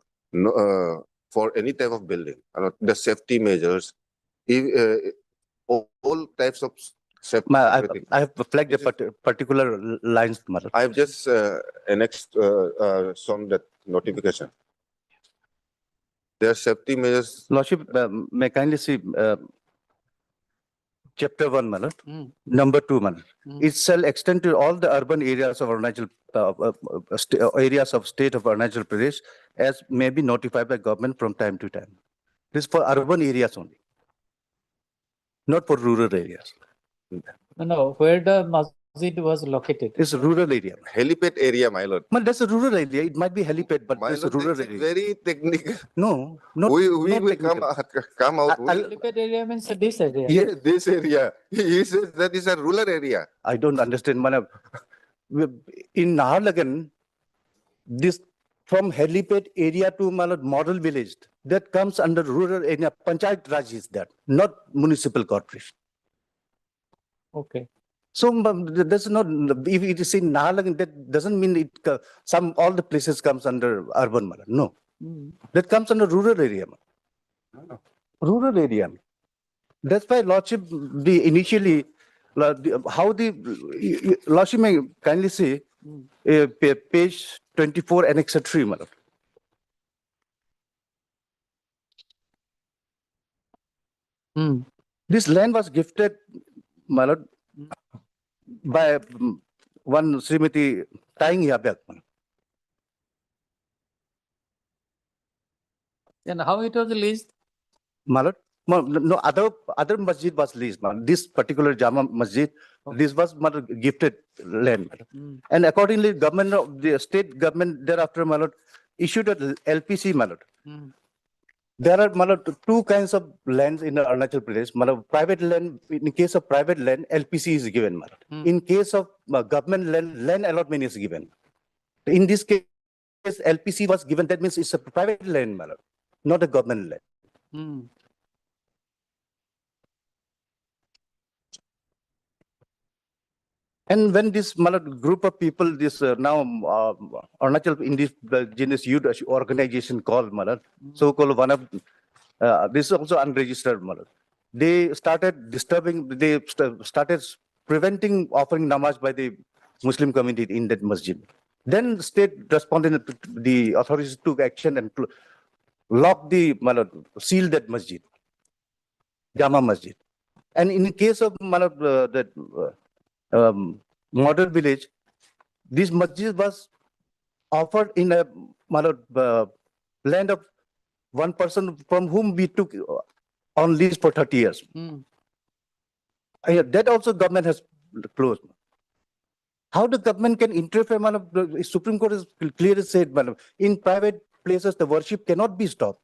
for any type of building. The safety measures, all types of safety. I have flagged the particular lines. I have just annexed some that notification. There are safety measures. Lordship, may I kindly see chapter 1, number 2, It shall extend to all the urban areas of Arunachal, areas of state of Arunachal Pradesh, as may be notified by government from time to time. This is for urban areas only, not for rural areas. No, where the masjid was located. It's a rural area. Helipad area, my lord. That's a rural area. It might be helipad, but My it's a lord, rural it's area. very technical. No, not We not will technical. come out. Helipad area means this area. Yeah, this area. He says that is a rural area. I don't understand. In Naharlagan, this from helipad area to model village, that comes under rural area. Panchayat Raj is that, not municipal corporation. Okay. So that's not, if it is in Naharlagan, that doesn't mean it all the places comes under urban. No, that comes under rural area. Rural area. That's why Lordship, the initially, how the Lordship may kindly see page 24 annex 3. This land was gifted, my lord, by one Srimati Taing Yabyak. And how it was leased? My lord, no, other masjid was leased. This particular Jama Masjid, this was gifted land. And accordingly, government of the state government thereafter, my lord, issued a LPC, my lord. There are two kinds of lands in Arunachal Pradesh. Private land, in case of private land, LPC is given. In case of government land allotment is given. In this case, LPC was given. That means it's a private land, not a government land. And when this group of people, this now Arunachal in this genus youth organization called so-called one of this is also unregistered. They started disturbing. They started preventing offering namaz by the Muslim community in that masjid. Then the state responded. The authorities took action and locked the sealed that masjid, Jama Masjid. And in the case of that. Model village, this masjid was offered in a land of one person from whom we took on lease for 30 years. That also government has closed. How the government can interfere? The Supreme Court has clearly said, in private places, the worship cannot be stopped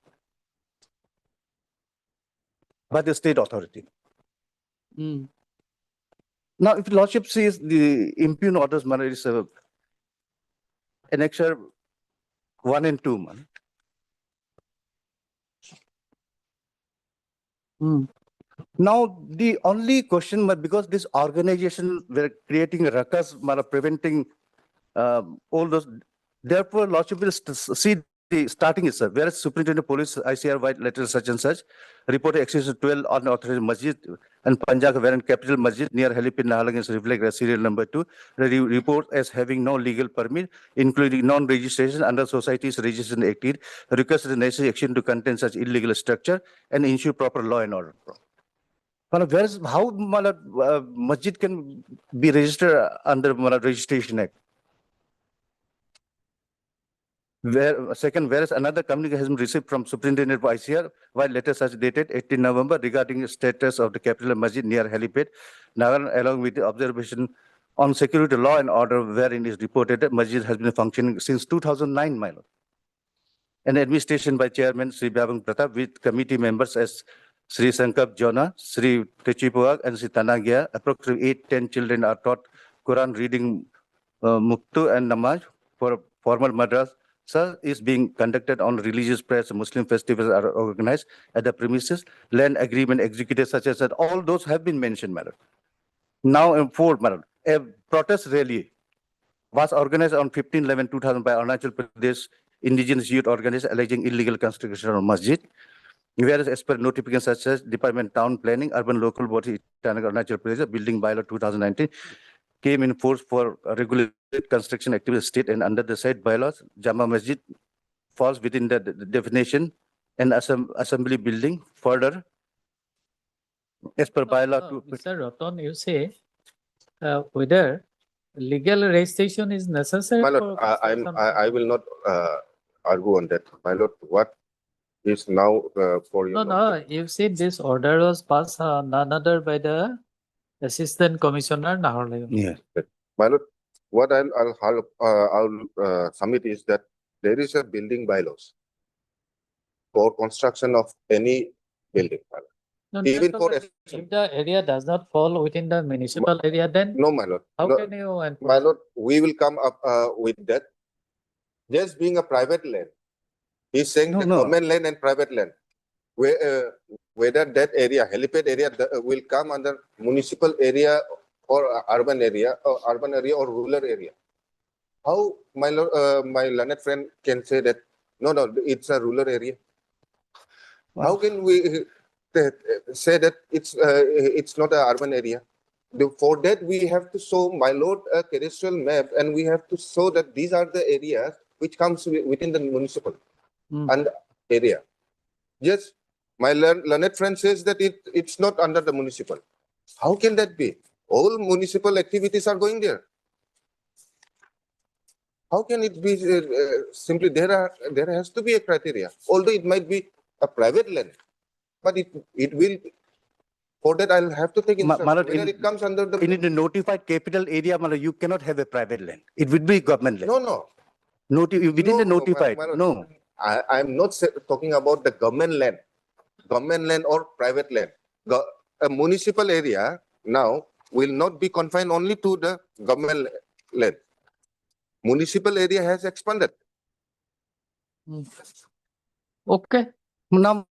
by the state authority. Now, if Lordship sees the impugn orders, it is annexure 1 and 2. Now, the only question, because this organization were creating ruckus, preventing all those, therefore, Lordship will see the starting is, sir, whereas Superintendent of Police ICR white letter such and such reported access to 12 unauthorized masjid and Panjak wherein capital masjid near Helipin Nahalang is reflect as serial number 2. The report as having no legal permit, including non-registration under Societies Registration Act, requested the necessary action to contain such illegal structure and ensure proper law and order. Whereas how masjid can be registered under Registration Act? Whereas another communication has been received from Superintendent of ICR, while letter such dated 18 November regarding the status of the capital masjid near Helipad, Nagar, along with the observation on security law and order, wherein is reported that masjid has been functioning since 2009, my lord. And administration by Chairman Sri Babang Pratap with committee members as Sri Sankap Jona, Sri Techipuag, and Sri Tanagia. Approximately 8-10 children are taught Quran reading Muktu and Namaz for formal madras. Sir, is being conducted on religious prayers, Muslim festivals are organized at the premises, land agreement executed such as that, all those have been mentioned, madam. Now, in fourth, madam, a protest rally was organized on 15/11/2000 by Arunachal Pradesh indigenous youth organization alleging illegal construction of masjid. Whereas as per notification such as Department Town Planning, Urban Local Body, Arunachal Pradesh, Building Bylaw 2019, came in force for regulated construction activity state and under the said bylaws, Jama Masjid falls within the definition and assembly building further as per bylaw. Mr. Ratan, you say whether legal registration is necessary. My lord, I will not argue on that. My lord, what is now for you? No, you said this order was passed none other by the Assistant Commissioner Naharlagun. Yes. My lord, what I'll submit is that there is a building bylaws for construction of any building. No, Even that's for okay. If the area does not fall within the municipal area, then no, my lord. how No, can you enforce? my lord, we will come up with that. Just being a private land, he's saying the government land and private land. Whether that area, helipad area, will come under municipal area or urban area or rural area. How my lord, my learned friend can say that no, it's a rural area. How can we say that it's not an urban area? For that we have to show, my lord, a cadastral map, and we have to show that these are the areas which comes within the municipal and area. Yes, my learned friend says that it's not under the municipal. How can that be? All municipal activities are going there. How can it be simply there has to be a criteria, although it might be a private land, but it will. For that, I'll have to take instruction. Whether it comes under the in the notified capital area, you cannot have a private land. It would be government land. No. Within the notified, no. I'm not talking about the government land or private land. A municipal area now will not be confined only to the government land. Municipal area has expanded. Okay. Now,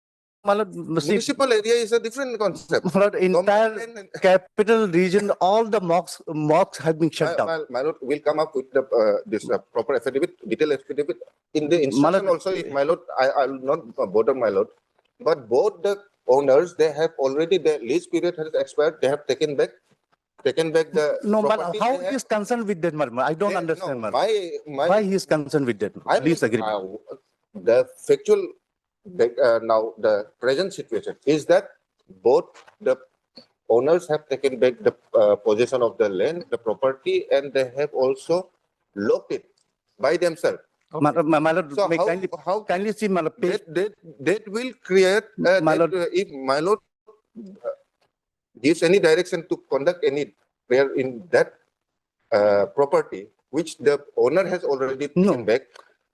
municipal area is a different concept. Entire capital region, all the mosques have been shut down. My lord will come up with the this proper affidavit, detailed affidavit in the instruction also. If my lord, I will not bother my lord, but both the owners, they have already, the lease period has expired. They have taken back the. No, but how he is concerned with that, I don't understand. No, why he is concerned with that lease agreement? The factual. Now the present situation is that both the owners have taken back the possession of the land, the property, and they have also locked it by themselves. Okay. My lord, so how kindly see my lord, that will create if my lord gives any direction to conduct any prayer in that property which the owner has already taken back,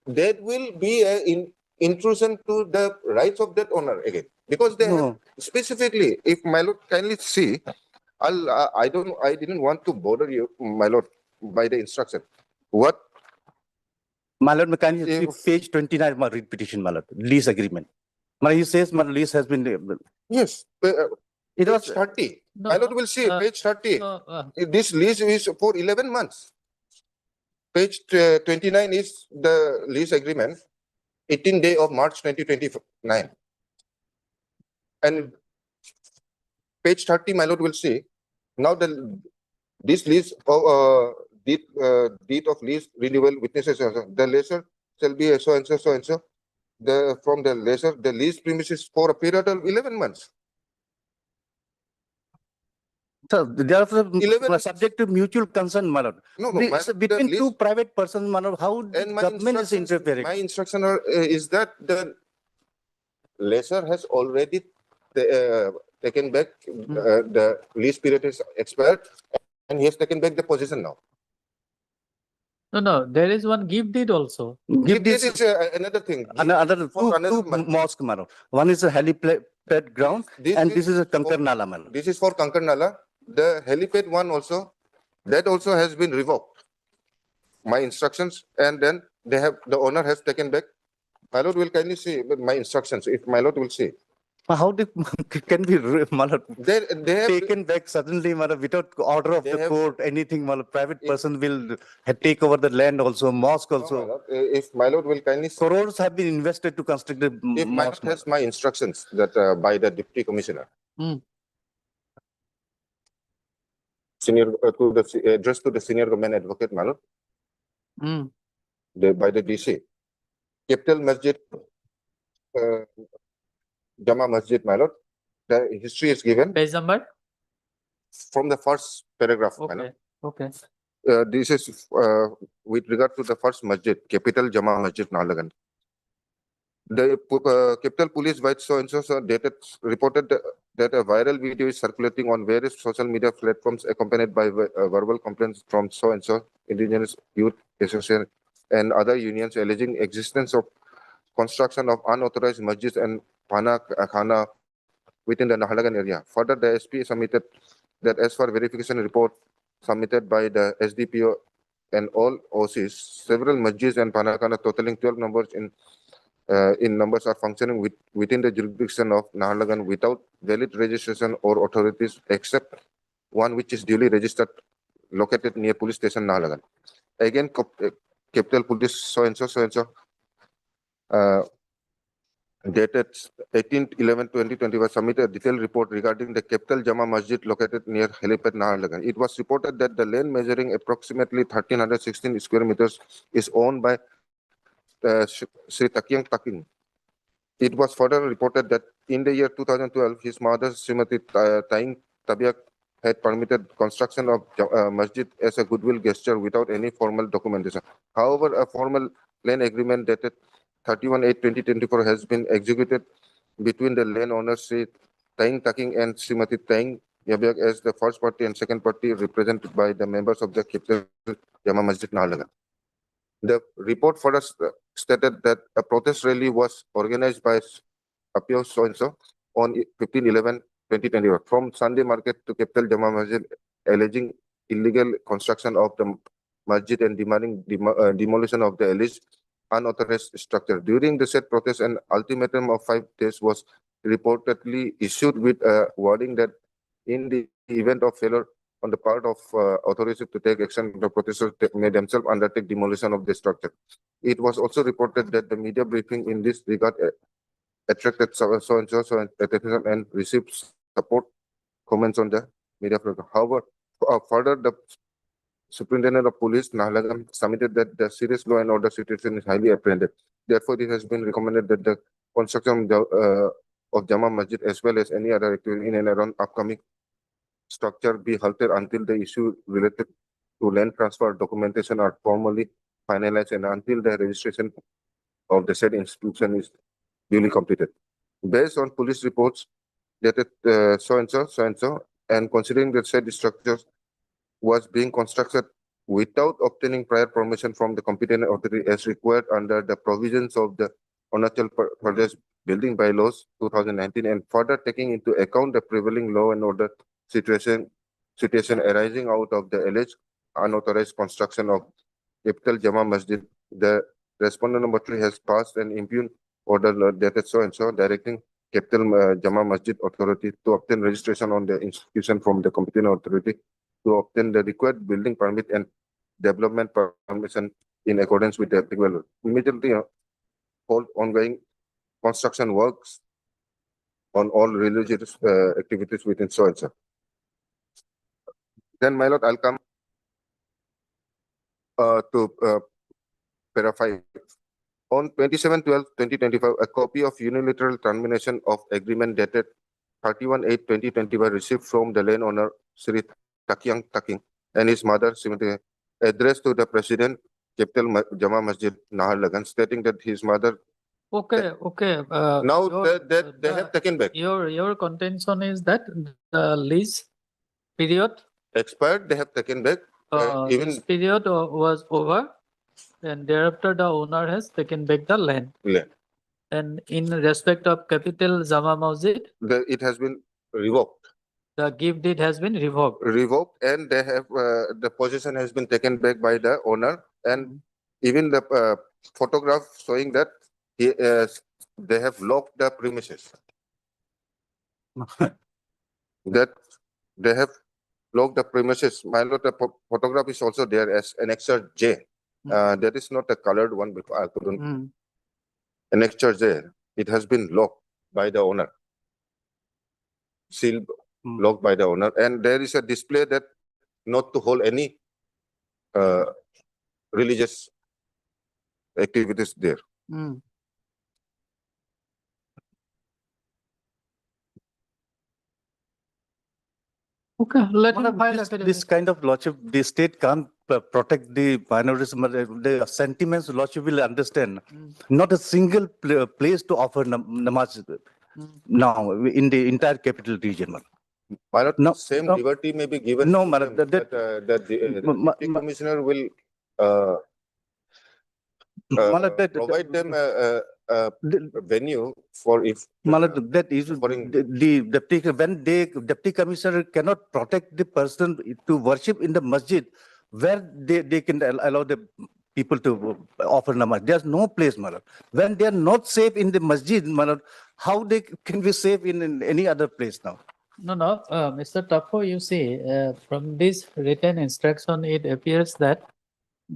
that will be an intrusion to the rights of that owner again, because they have specifically, if my lord kindly see, I didn't want to bother you, my lord, by the instruction. What? My lord, can you see page 29 of my read petition, my lord, lease agreement. He says my lease has been. Yes. It was 30. My lord will see page 30. This lease is for 11 months. Page 29 is the lease agreement. 18th day of March 2029. And page 30, my lord will see, now this list of deed of lease renewal witnesses, the lesser shall be so and so, so and so. From the lesser, the lease premises for a period of 11 months. So they are 11 subject to mutual consent, my lord. No, my It's lord, between the two lease- private persons, my lord, how the And my government is instructions, interfering? my instruction is that the lesser has already taken back, the lease period is expired, and he has taken back the possession now. No, there is one gift deed also. Gift deed is another thing. Another for two another mosque, my lord. One is a helipad ground, and this is a Kankar for- Nala, my lord. This is for Kankar Nala. The helipad one also, that also has been revoked. My instructions, and then the owner has taken back. My lord will kindly see my instructions, if my lord will see. But how can be, my lord, They have taken back suddenly, my lord, without order of They the have- court, anything, my lord, private person will take over the land also, mosque No, my also. lord, if my lord will kindly see, Crores have been invested to construct the if my lord mosque. has my instructions that by the deputy commissioner. Senior to the address to the senior government advocate, my lord, by the DC. Capital Masjid, Jama Masjid, my lord. The history is given Page number? from the first paragraph, my lord. Okay. This is with regard to the first masjid, Capital Jama Masjid, Nahalagan. The Capital Police Vice so dated reported that a viral video is circulating on various social media platforms accompanied by verbal complaints from so and so indigenous youth association and other unions alleging existence of construction of unauthorized masjids and khana within the Nahalagan area. Further, the SP submitted that as for verification report submitted by the SDPO and all OCs, several masjids and khana totaling 12 numbers in numbers are functioning within the jurisdiction of Nahalagan without valid registration or authorities except one which is duly registered located near police station Nahalagan. Again, Capital Police so and so dated 18/11/2021 submitted a detailed report regarding the Capital Jama Masjid located near helipad Nahalagan. It was reported that the land measuring approximately 1,316 square meters is owned by Sri Takyang Taking. It was further reported that in the year 2012, his mother, Srimati Taing Tabiak, had permitted construction of masjid as a goodwill gesture without any formal documentation. However, a formal land agreement dated 31/8/2024 has been executed between the landowners Sri Taing Taking and Srimati Taing Tabiak as the first party and second party represented by the members of the Capital Jama Masjid Nahalagan. The report further stated that a protest rally was organized by Apio so-and-so on 15/11/2021 from Sunday Market to Capital Jama Masjid, alleging illegal construction of the masjid and demanding demolition of the alleged unauthorized structure. During the said protest, an ultimatum of 5 days was reportedly issued with a wording that in the event of failure on the part of authorities to take action, the protesters may themselves undertake demolition of the structure. It was also reported that the media briefing in this regard attracted so-and-so attention and received support comments on the media program. However, further, the Superintendent of Police Nahalagan submitted that the serious law and order situation is highly apprehended. Therefore, it has been recommended that the construction of Jama Masjid as well as any other activity in and around upcoming structure be halted until the issue related to land transfer documentation are formally finalized and until the registration of the said institution is duly completed. Based on police reports dated so-and-so, and considering that said structures was being constructed without obtaining prior permission from the competent authority as required under the provisions of the Arunachal Pradesh Building Bylaws 2019 and further taking into account the prevailing law and order situation arising out of the alleged unauthorized construction of Capital Jama Masjid, the respondent number 3 has passed an impugn order dated so-and-so directing Capital Jama Masjid Authority to obtain registration on the institution from the competent authority to obtain the required building permit and development permission in accordance with the applicable law. Immediately hold ongoing construction works on all religious activities within so and so. Then, my lord, I'll come to para 5. On 27/12/2025, a copy of unilateral termination of agreement dated 31/8/2025 received from the landowner Sri Takyang Taking and his mother Srimati, addressed to the president, Capital Jama Masjid Naharlagan, stating that his mother. Okay, okay. Now your- they have taken back. Your contention is that the lease period, Expired, they have taken back. Even this period was over, and thereafter the owner has taken back the land. land. And in respect of Capital Jama Masjid, It has been revoked. the gift deed has been revoked. Revoked, and they have the possession has been taken back by the owner, and even the photograph showing that they have locked the premises. That they have locked the premises. My lord, the photograph is also there as Annexure J. That is not a colored one because I couldn't. Annexure J. It has been locked by the owner. Sealed, locked by the owner, and there is a display that not to hold any religious activities there. Okay, let him Madam, file this affidavit. kind of lordship, the state can't protect the minorities, the sentiments lordship will understand. Not a single place to offer namaz now in the entire capital region. Madam. Why not No, same no. liberty may be given? No, to madam, them, that- that the deputy commissioner will Madam, provide them a venue for if. Madam, that is offering- the deputy, when the deputy commissioner cannot protect the person to worship in the masjid where they can allow the people to offer namaz. There's no place, madam. When they are not safe in the masjid, madam, how they can be safe in any other place now? No, no, Mr. Tapo, you see, from this written instruction, it appears that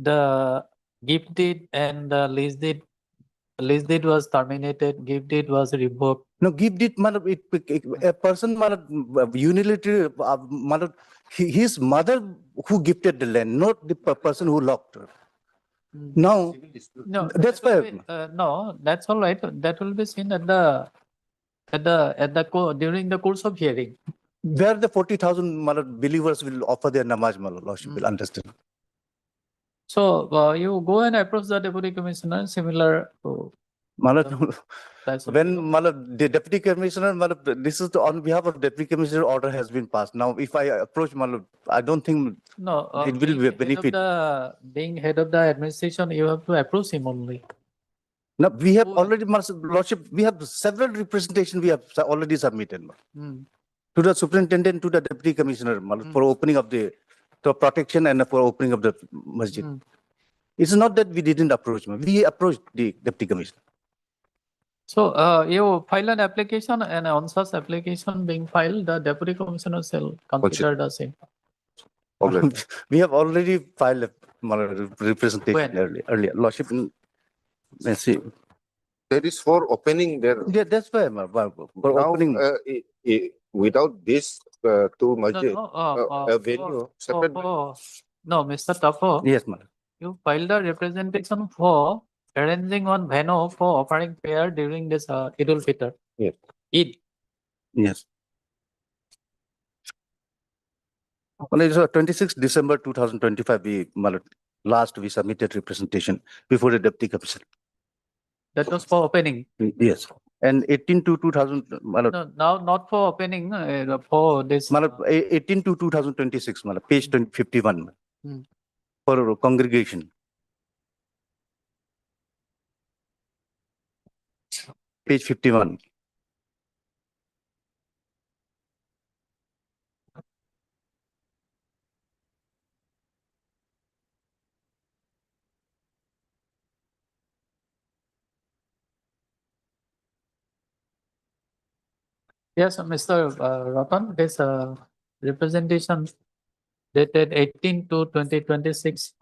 the gift deed and the lease deed was terminated, gift deed was revoked. No, give it, madam, a person, madam, unilaterally, madam, his mother who gifted the land, not the person who locked her. Now, No, that's that will why. be- no, that's all right. That will be seen during the course of hearing. Where the 40,000 believers will offer their namaz, lordship will understand. So you go and approach the deputy commissioner, similar to types of- When the deputy commissioner, this is on behalf of deputy commissioner order has been passed. Now, if I approach, I don't think No, it will be a benefit. Being head of the administration, you have to approach him only. Now, we have already, lordship, we have several representation we have already submitted to the superintendent, to the deputy commissioner for opening of the protection and for opening of the masjid. It's not that we didn't approach, we approached the deputy commissioner. So you file an application, and on such application being filed, the deputy commissioner shall consider the same. We have already filed a representation When? earlier. Lordship, let's see. There is for opening there. Yeah, that's why, for Now, opening. without this two masjid, no, a venue separate. No, Mr. Tapo, Yes, madam. you filed a representation for arranging one venue for offering prayer during this Eid al-Fitr. Yes. Eid. Yes. Well, it's 26 December 2025, we submitted representation before the deputy commissioner. That was for opening. Yes. And 18 to 2000, No, now not for opening, for this. 18 to 2026, page 51 for congregation. Page 51. Yes, Mr. Ratan, this representation dated 18 to 2026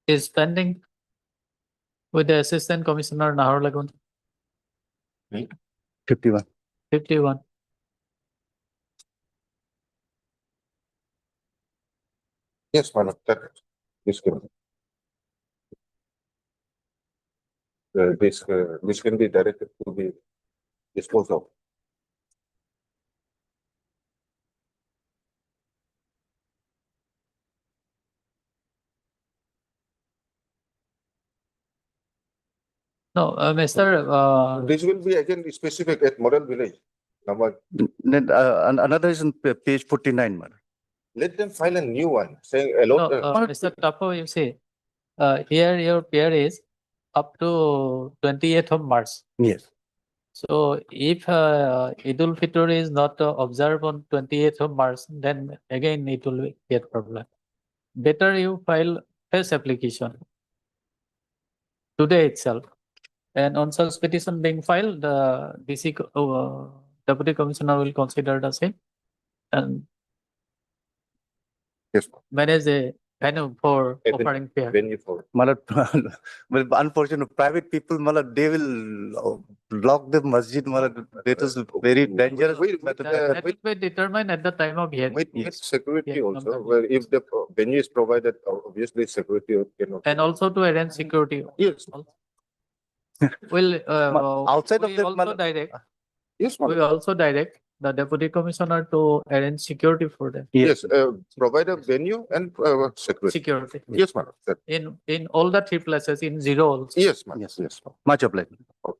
is pending. with the Assistant Commissioner Naharlagun, 51. 51. Yes, my lord, that this can. This can be directed to be disposed of. No, Mr. This will be again specific at Model Village. Number, Then, another is on page 49, Madam. let them file a new one saying No, allot. Mr. Tapo, you see, here your peer is up to 28th of March. Yes. So if Idul Fitr is not observed on 28th of March, then again it will be a problem. Better you file fresh application today itself. And on such petition being filed, the DC, Deputy Commissioner will consider the same and Yes. manage a venue for Avenue- offering fair. Venue for. Malad, well, unfortunately, private people, Malad, they will block the masjid, Malad. That is very dangerous. That will be determined at the time of hearing. With security Yeah, also, no, where if the venue is provided, obviously security cannot. And also to arrange security. Yes. Will outside of we that, also Malad. direct, Yes, we madam. also direct the Deputy Commissioner to arrange security for them. Yes, provide a venue and security. Security. Yes, madam. That- In all the three places in zero also. Yes, madam. Yes. Much obliged. Okay.